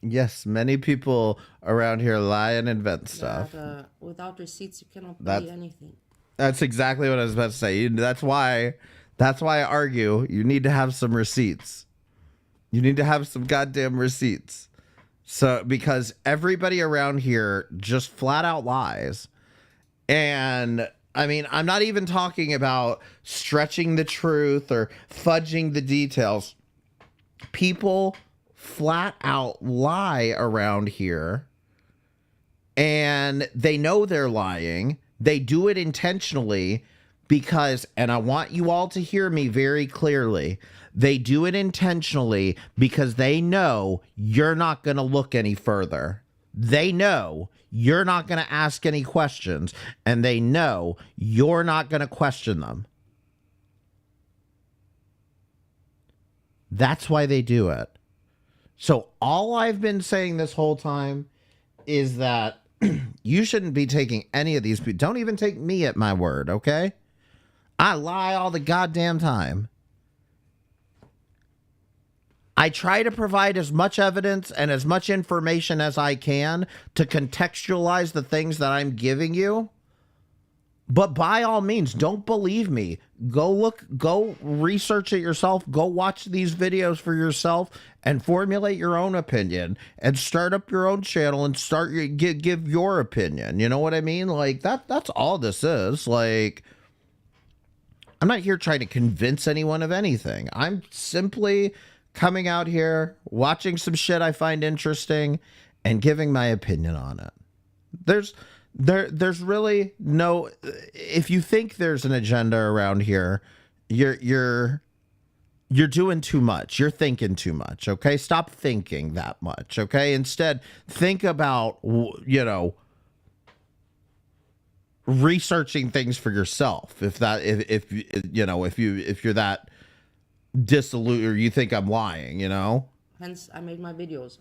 E: Yes, many people around here lie and invent stuff.
C: That, without receipts, you cannot believe anything.
E: That's exactly what I was about to say. That's why I argue you need to have some receipts. You need to have some goddamn receipts. So, because everybody around here just flat out lies. And I mean, I'm not even talking about stretching the truth or fudging the details. People flat out lie around here, and they know they're lying. They do it intentionally because, and I want you all to hear me very clearly, they do it intentionally because they know you're not going to look any further. They know you're not going to ask any questions, and they know you're not going to question them. That's why they do it. So all I've been saying this whole time is that you shouldn't be taking any of these people. Don't even take me at my word, okay? I lie all the goddamn time. I try to provide as much evidence and as much information as I can to contextualize the things that I'm giving you. But by all means, don't believe me. Go research it yourself. Go watch these videos for yourself and formulate your own opinion and start up your own channel and give your opinion. You know what I mean? Like that's all this is. Like, I'm not here trying to convince anyone of anything. I'm simply coming out here, watching some shit I find interesting and giving my opinion on it. There's really no, if you think there's an agenda around here, you're doing too much. You're thinking too much. Okay. Stop thinking that much. Okay. Instead, think about, researching things for yourself. If you're that dissolute or you think I'm lying,
C: Hence, I made my videos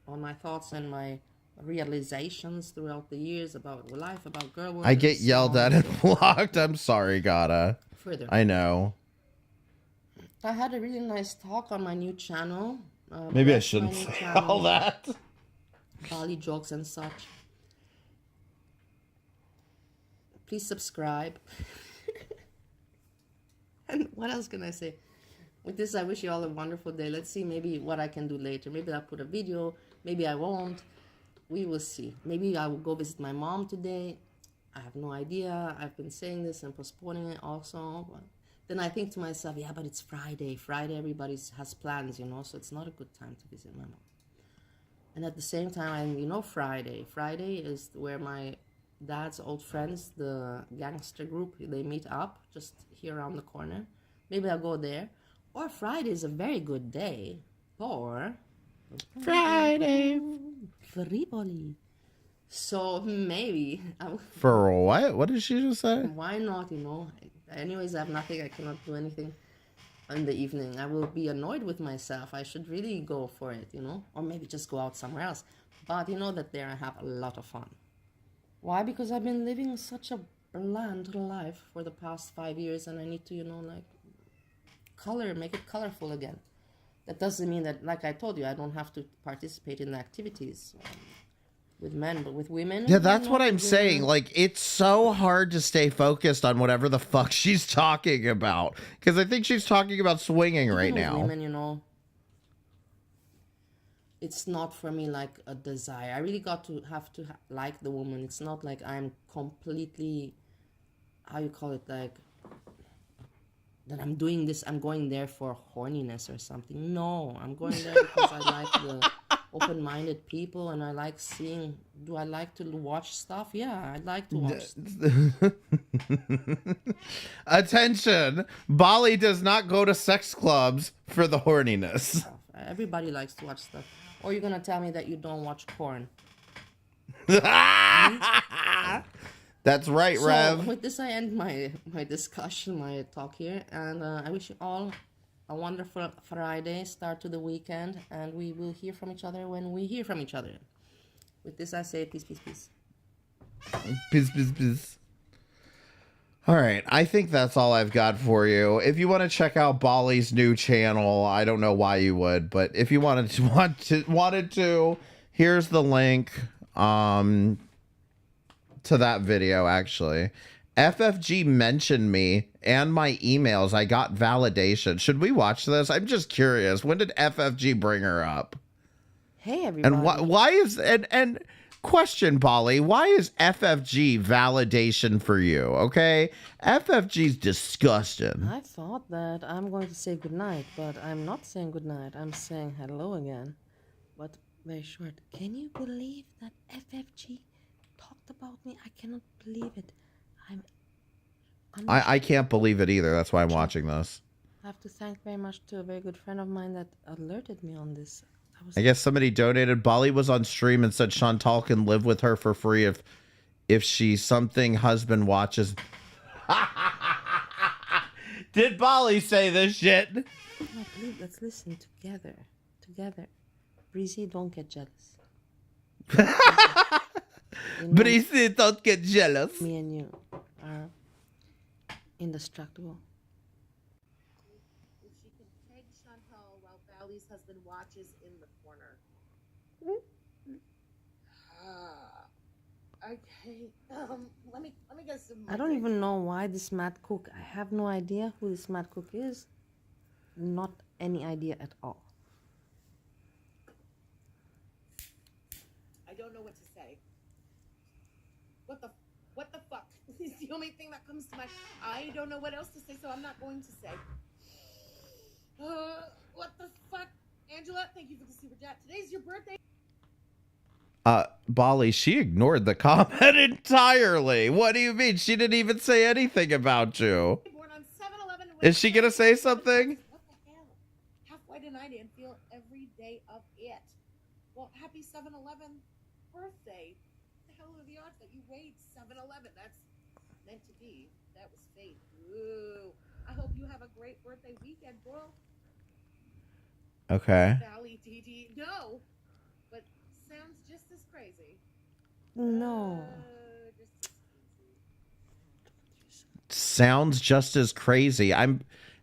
C: on my thoughts and my realizations throughout the years about life, about girl world.
E: I get yelled at and blocked. I'm sorry, Gata.
C: Further.
E: I know.
C: I had a really nice talk on my new channel.
E: Maybe I shouldn't say all that.
C: Bali jokes and such. Please subscribe. And what else can I say? With this, I wish you all a wonderful day. Let's see maybe what I can do later. Maybe I'll put a video. Maybe I won't. We will see. Maybe I will go visit my mom today. I have no idea. I've been saying this and postponing it also. But then I think to myself, yeah, but it's Friday. Friday, everybody has plans, so it's not a good time to visit my mom. And at the same time, Friday. Friday is where my dad's old friends, the gangster group, they meet up just here around the corner. Maybe I'll go there. Or Friday is a very good day for
E: Friday.
C: Frivoli. So maybe
E: For what? What did she just say?
C: why not, Anyways, I have nothing. I cannot do anything in the evening. I will be annoyed with myself. I should really go for it, or maybe just go out somewhere else. But that there I have a lot of fun. Why? Because I've been living such a bland life for the past 5 years, and I need to, make it colorful again. That doesn't mean that, like I told you, I don't have to participate in the activities with men, but with women.
E: Yeah, that's what I'm saying. Like, it's so hard to stay focused on whatever the fuck she's talking about. Because I think she's talking about swinging right now.
C: Women, it's not for me like a desire. I really got to have to like the woman. It's not like I'm completely, how you call it, like, that I'm doing this, I'm going there for horniness or something. No, I'm going there because I like the open-minded people and I like seeing, do I like to watch stuff? Yeah, I like to watch stuff.
E: Attention, Bali does not go to sex clubs for the horniness.
C: Everybody likes to watch stuff. Or you're gonna tell me that you don't watch porn.
E: That's right,
C: So,
E: Rev.
C: with this, I end my discussion, my talk here, and I wish you all a wonderful Friday, start to the weekend, and we will hear from each other when we hear from each other. With this, I say peace, peace, peace.
E: Peace, peace, peace. All right, I think that's all I've got for you. If you want to check out Bali's new channel, I don't know why you would, but if you wanted to, here's the link. To that video, actually. FFG mentioned me and my emails. I got validation. Should we watch this? I'm just curious. When did FFG bring her up?
C: Hey, everybody.
E: And why is and question, Bali, why is FFG validation for you? Okay, FFG's disgusting.
C: I thought that I'm going to say goodnight, but I'm not saying goodnight. I'm saying hello again. But very short. Can you believe that FFG talked about me? I cannot believe it.
E: I can't believe it either. That's why I'm watching this.
C: I have to thank very much to a very good friend of mine that alerted me on this.
E: I guess somebody donated. Bali was on stream and said Chantal can live with her for free if she something husband watches. Did Bali say this shit?
C: No, please, let's listen together. Together. Breezy, don't get jealous.
E: Breezy, don't get jealous.
C: Me and you are indestructible.
R: If she can peg Chantal while Bally's husband watches in the corner. Okay. Let me get some.
C: I don't even know why this Matt Cook. I have no idea who this Matt Cook is. Not any idea at all.
R: I don't know what to say. What the fuck? It's the only thing that comes to mind. I don't know what else to say, so I'm not going to say. What the fuck? Angela, thank you for the super chat. Today's your birthday.
E: Bali, she ignored the comment entirely. What do you mean? She didn't even say anything about you.
R: Born on 7/11.
E: Is she gonna say something?
R: What the hell? Half white and I didn't feel every day of it. Well, happy 7/11 birthday. What the hell are the odds that you weighed 7/11? That's meant to be. That was fate. Ooh. I hope you have a great birthday weekend, bro.
E: Okay.
R: Valley DD. No. But sounds just as crazy.
C: No.
E: Sounds just as crazy.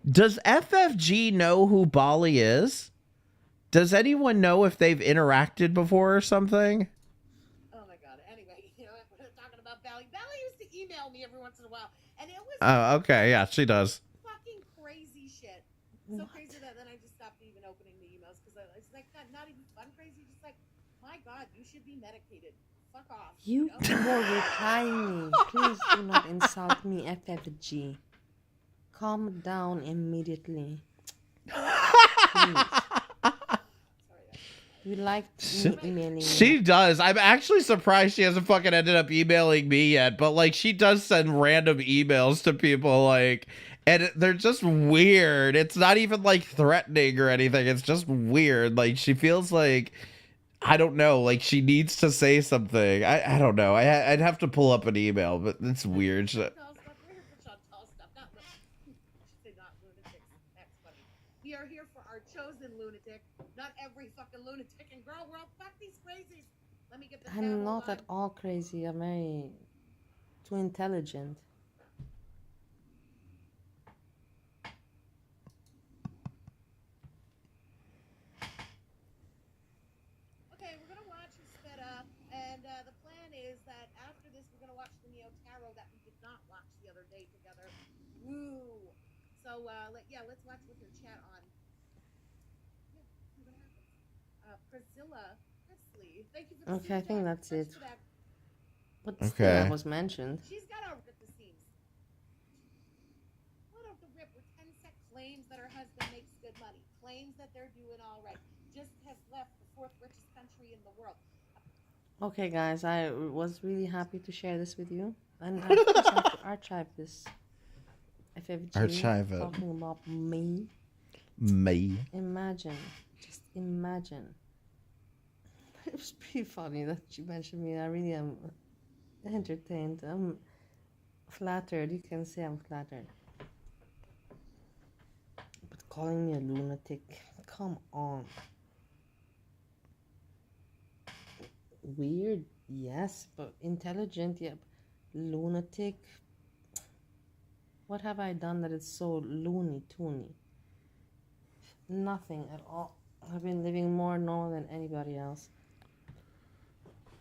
E: Does FFG know who Bali is? Does anyone know if they've interacted before or something?
R: Oh my god. Anyway, you know, we're talking about Valley. Valley used to email me every once in a while, and it was
E: Oh, okay. Yeah, she does.
R: fucking crazy shit. So crazy that then I just stopped even opening the emails because it's like not even fun crazy. Just like, my god, you should be medicated. Fuck off.
C: You will reply me. Please do not insult me, FFG. Calm down immediately. Please. You like me emailing me.
E: She does. I'm actually surprised she hasn't fucking ended up emailing me yet. But like, she does send random emails to people, like, and they're just weird. It's not even like threatening or anything. It's just weird. Like, she feels like, I don't know, like she needs to say something. I don't know. I'd have to pull up an email, but it's weird.
R: We are here for our chosen lunatic, not every fucking lunatic. And girl, we're all fuck these crazies. Let me get the
C: I'm not at all crazy. I'm very too intelligent.
R: Okay, we're gonna watch Sped Up, and the plan is that after this, we're gonna watch the Neo Tarot that we did not watch the other day together. Woo! So let's watch with her chat on. Yeah, see what happens. Priscilla Presley, thank you for the
C: Okay, I think that's it. But
E: Okay.
C: still, that was mentioned.
R: She's got to rip the seams. What off the rip with 10 sec claims that her husband makes good money, claims that they're doing all right, just has left the 4th richest country in the world.
C: Okay, guys, I was really happy to share this with you. And I of course have to archive this. FFG
E: Archive it.
C: talking about me.
E: Me.
C: Imagine. Just imagine. It was pretty funny that you mentioned me. I really am entertained. I'm flattered. You can say I'm flattered. But calling me a lunatic, come on. Weird, yes, but intelligent, yeah. Lunatic. What have I done that is so loony toony? Nothing at all. I've been living more normal than anybody else.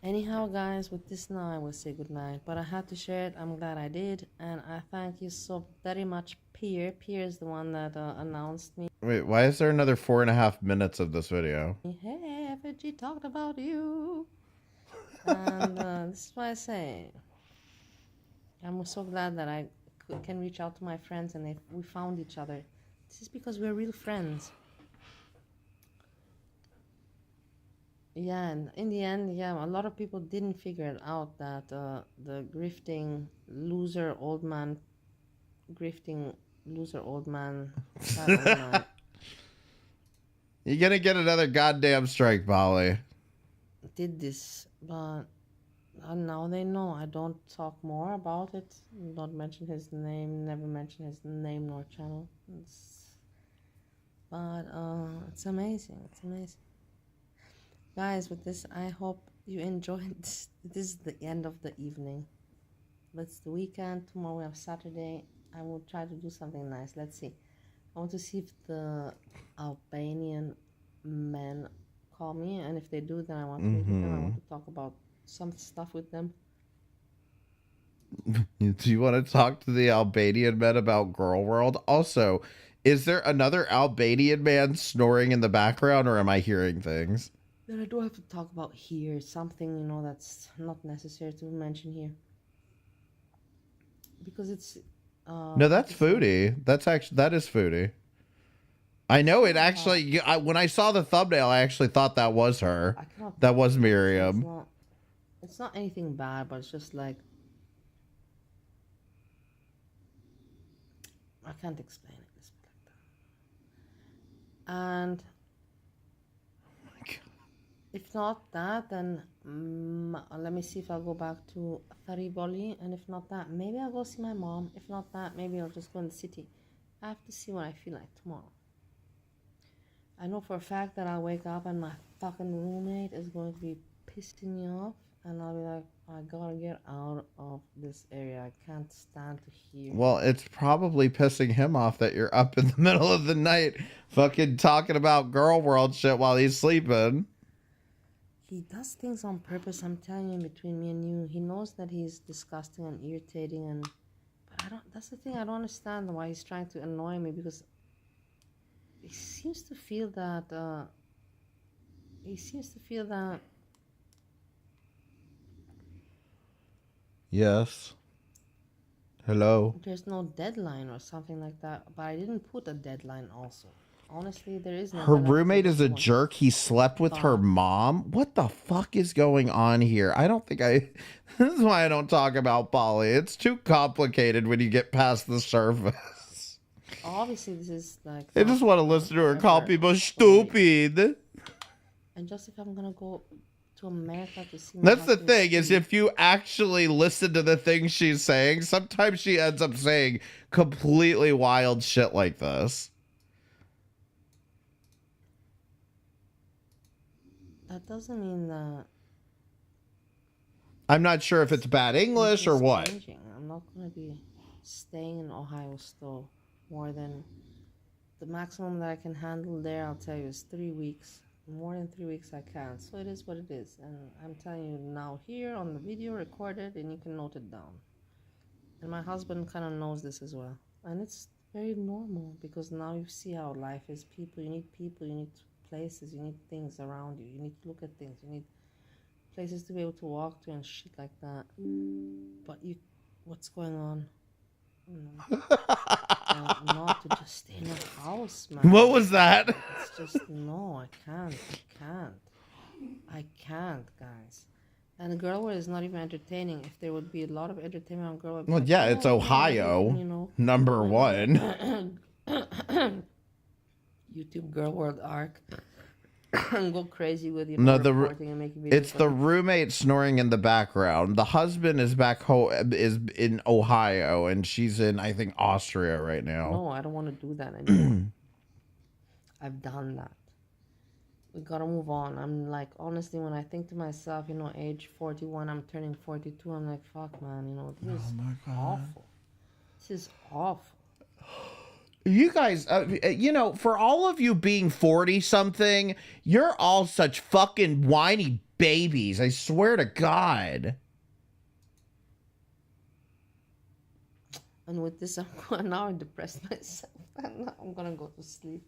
C: Anyhow, guys, with this now, I will say goodnight. But I had to share it. I'm glad I did. And I thank you so very much, Pierre. Pierre is the one that announced me.
E: Wait, why is there another 4.5 minutes of this video?
C: Hey, FG talked about you. And this is why I say I'm so glad that I can reach out to my friends and we found each other. This is because we're real friends. Yeah, and in the end, yeah, a lot of people didn't figure it out that the grifting loser old man, fat old man,
E: You're gonna get another goddamn strike, Bali.
C: did this, but now they know. I don't talk more about it. Don't mention his name. Never mention his name nor channel. But it's amazing. It's amazing. Guys, with this, I hope you enjoyed this. This is the end of the evening. It's the weekend. Tomorrow we have Saturday. I will try to do something nice. Let's see. I want to see if the Albanian men call me, and if they do, then I want to meet with them. I want to talk about some stuff with them.
E: Do you want to talk to the Albanian men about Girl World? Also, is there another Albanian man snoring in the background, or am I hearing things?
C: Then I do have to talk about here something, you know, that's not necessary to mention here. Because it's...
E: No, that's Foodie. That is Foodie. I know it actually... when I saw the thumbnail, I actually thought that was her. That was Miriam.
C: It's not anything bad, but it's just like... I can't explain it. Let's put it like that. And... if not that, then let me see if I'll go back to Thariboli, and if not that, maybe I'll go see my mom. If not that, maybe I'll just go in the city. I have to see what I feel like tomorrow. I know for a fact that I'll wake up and my fucking roommate is going to be pissing me off, and I'll be like, I gotta get out of this area. I can't stand to hear.
E: Well, it's probably pissing him off that you're up in the middle of the night fucking talking about Girl World shit while he's sleeping.
C: He does things on purpose, I'm telling you, between me and you. He knows that he's disgusting and irritating, and but I don't. That's the thing, I don't understand why he's trying to annoy me, because he seems to feel that
E: Yes. Hello.
C: there's no deadline or something like that. But I didn't put a deadline also. Honestly, there is no
E: Her
C: deadline.
E: roommate is a jerk. He slept with her mom. What the fuck is going on here? I don't think I... This is why I don't talk about Polly. It's too complicated when you get past the surface.
C: Obviously, this is like...
E: I just want to listen to her call people stupid.
C: And just if I'm gonna go to America to see my
E: That's the
C: husband
E: thing, is
C: sleep,
E: if you actually listen to the things she's saying, sometimes she ends up saying completely wild shit like this.
C: that doesn't mean that
E: I'm not sure if it's bad English or
C: it's
E: what.
C: changing. I'm not gonna be staying in Ohio still more than the maximum that I can handle there. I'll tell you is 3 weeks. More than 3 weeks I can't. So it is what it is, and I'm telling you now here on the video recorded, and you can note it down. And my husband kind of knows this as well, and it's very normal because now you see how life is. People, you need places, you need things around you, you need to look at things, you need places to be able to walk to and shit like that. But what's going on? Not to just stay in the house, man.
E: What was that?
C: It's just, no, I can't, guys. And the Girl World is not even entertaining. If there would be a lot of entertainment on Girl World,
E: Well, yeah, it's Ohio,
C: you know,
E: number one.
C: YouTube Girl World arc and go crazy with you.
E: No,
C: reporting and making videos.
E: it's the roommate snoring in the background. The husband is back home, is in Ohio, and she's in, I think, Austria right now.
C: No, I don't want to do that anymore. I've done that. We gotta move on. I'm like, honestly, when I think to myself, you know, age 41, I'm turning 42, I'm like, fuck, man, you know, this is awful. This is awful.
E: You guys, you know, for all of you being 40-something, you're all such fucking whiny babies. I swear to God.
C: And with this, now I'm depressed myself. I'm gonna go to sleep.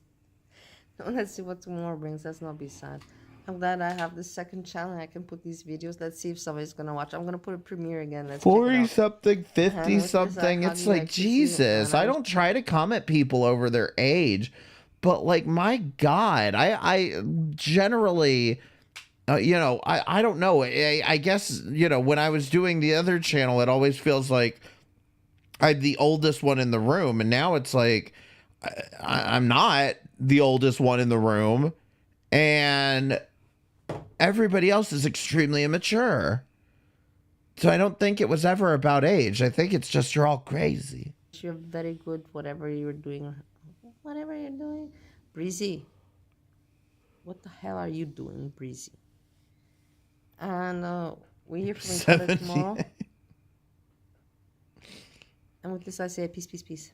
C: Let's see what tomorrow brings. Let's not be sad. I'm glad I have the second channel. I can put these videos. Let's see if somebody's gonna watch. I'm gonna put a premiere again. Let's
E: 40-something, 50-something. It's like, Jesus. I don't try to come at people over their age, but like, my God, I generally, you know, I don't know. I guess, you know, when I was doing the other channel, it always feels like I'm the oldest one in the room, and now it's like I'm not the oldest one in the room, and everybody else is extremely immature. So I don't think it was ever about age. I think it's just you're all crazy.
C: You're very good, whatever you're doing. Whatever you're doing. Breezy. What the hell are you doing, Breezy? And we're here from each other tomorrow. And with this, I say peace, peace, peace.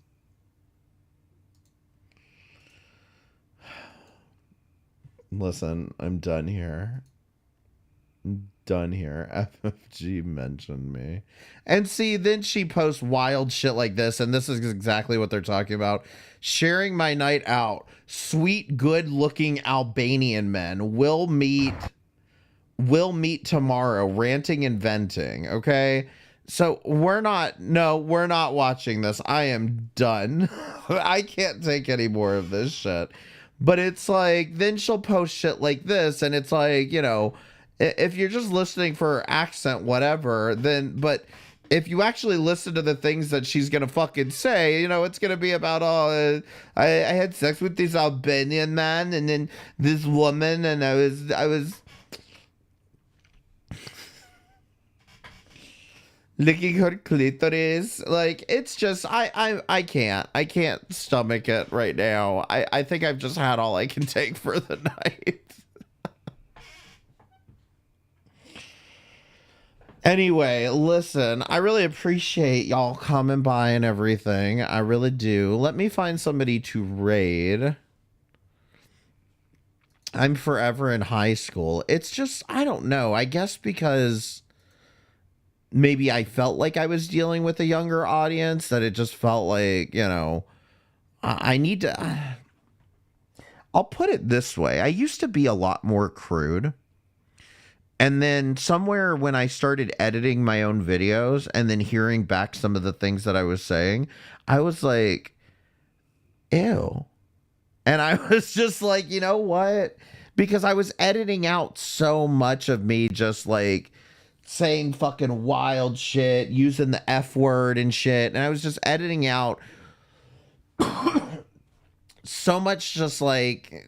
E: Listen, I'm done here. done here. FFG mentioned me. And see, then she posts wild shit like this, and this is exactly what they're talking about. Sharing my night out. Sweet, good-looking Albanian men. We'll meet tomorrow. Ranting and venting, okay? So we're not watching this. I am done. I can't take any more of this shit. But it's like, then she'll post shit like this, and it's like, you know, if you're just listening for her accent, whatever, then, but if you actually listen to the things that she's gonna fucking say, you know, it's gonna be about, I had sex with this Albanian man, and then this woman, and I was licking her clitoris. Like, it's just, I can't stomach it right now. I think I've just had all I can take for the night. Anyway, listen, I really appreciate y'all coming by and everything. I really do. Let me find somebody to raid. I'm forever in high school. It's just, I don't know. I guess because maybe I felt like I was dealing with a younger audience, that it just felt like, you know, I need to... I'll put it this way. I used to be a lot more crude. And then somewhere when I started editing my own videos and then hearing back some of the things that I was saying, I was like, ew. And I was just like, you know what? Because I was editing out so much of me just like saying fucking wild shit, using the F word and shit. And I was just editing out so much just like...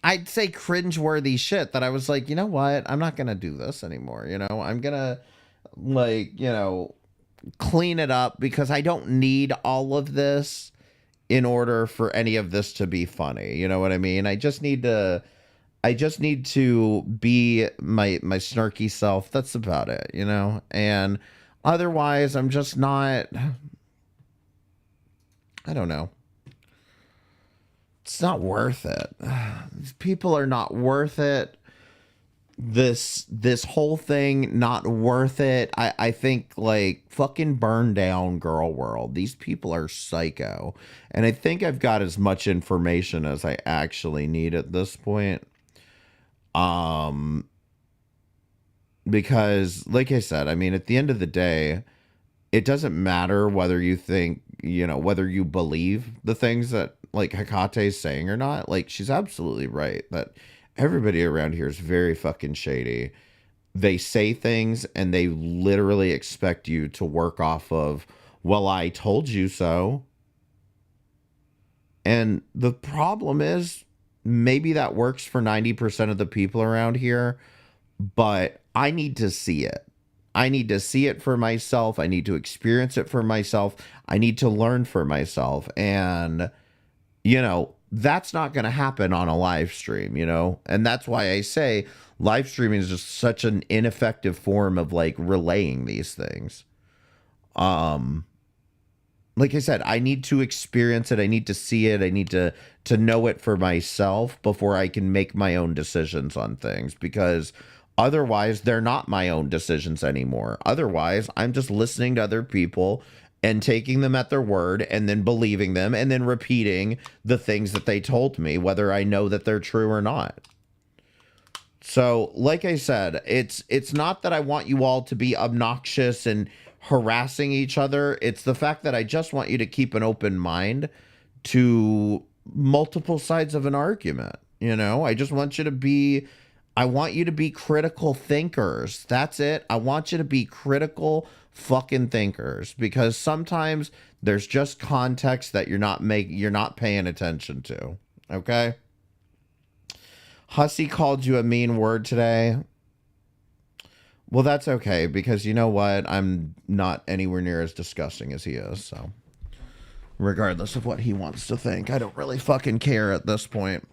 E: I'd say cringeworthy shit that I was like, you know what? I'm not going to do this anymore. You know, I'm going to like, you know, clean it up because I don't need all of this in order for any of this to be funny. You know what I mean? I just need to be my snarky self. That's about it, you know? And otherwise I'm just not, I don't know. It's not worth it. These people are not worth it. This whole thing, not worth it. I think like fucking burn down girl world. These people are psycho. And I think I've got as much information as I actually need at this point. Because like I said, I mean, at the end of the day, it doesn't matter whether you think, you know, whether you believe the things that like Hekate is saying or not. Like, she's absolutely right that everybody around here is very fucking shady. They say things and they literally expect you to work off of, well, I told you so. And the problem is, maybe that works for 90% of the people around here, but I need to see it. I need to see it for myself. I need to experience it for myself. I need to learn for myself. And, you know, that's not going to happen on a live stream, you know? And that's why I say live streaming is just such an ineffective form of like relaying these things. Like I said, I need to experience it. I need to see it. I need to know it for myself before I can make my own decisions on things, because otherwise they're not my own decisions anymore. Otherwise, I'm just listening to other people and taking them at their word and then believing them and then repeating the things that they told me, whether I know that they're true or not. So, like I said, it's not that I want you all to be obnoxious and harassing each other. It's the fact that I just want you to keep an open mind to multiple sides of an argument. You know, I just want you to be, I want you to be critical thinkers. That's it. I want you to be critical fucking thinkers, because sometimes there's just context that you're not paying attention to. Okay? Hussy called you a mean word today. Well, that's okay, because you know what? I'm not anywhere near as disgusting as he is, so regardless of what he wants to think, I don't really fucking care at this point.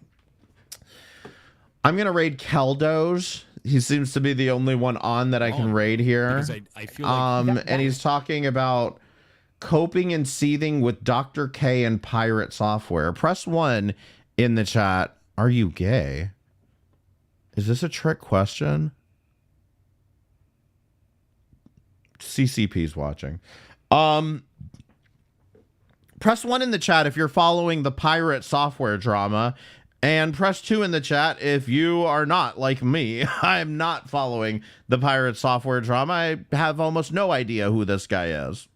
E: I'm gonna raid Keldos. He seems to be the only one on that I can raid here.
S: I feel like
E: and he's talking about coping and seething with Dr. K and pirate software. Press 1 in the chat. Are you gay? Is this a trick question? CCP's watching. Press 1 in the chat if you're following the pirate software drama, and press 2 in the chat if you are not like me. I'm not following the pirate software drama. I have almost no idea who this guy is.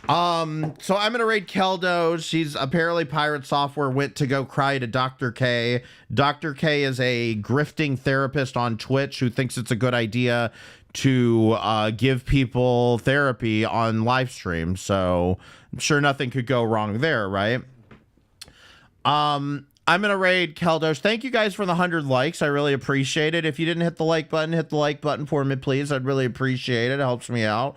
E: So I'm gonna raid Keldo. She's apparently pirate software went to go cry to Dr. K. Dr. K is a grifting therapist on Twitch who thinks it's a good idea to give people therapy on live stream. So I'm sure nothing could go wrong there, right? I'm gonna raid Keldosh. Thank you guys for the 100 likes. I really appreciate it. If you didn't hit the like button, hit the like button for me, please. I'd really appreciate it. It helps me out.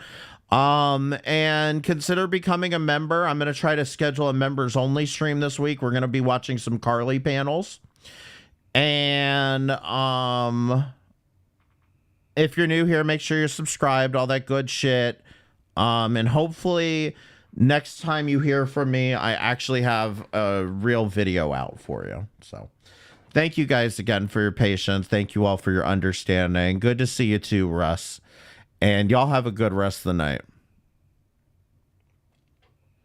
E: And consider becoming a member. I'm going to try to schedule a members only stream this week. We're going to be watching some Carly panels. And, if you're new here, make sure you're subscribed, all that good shit. And hopefully next time you hear from me, I actually have a real video out for you. So thank you guys again for your patience. Thank you all for your understanding. Good to see you too, Russ. And y'all have a good rest of the night.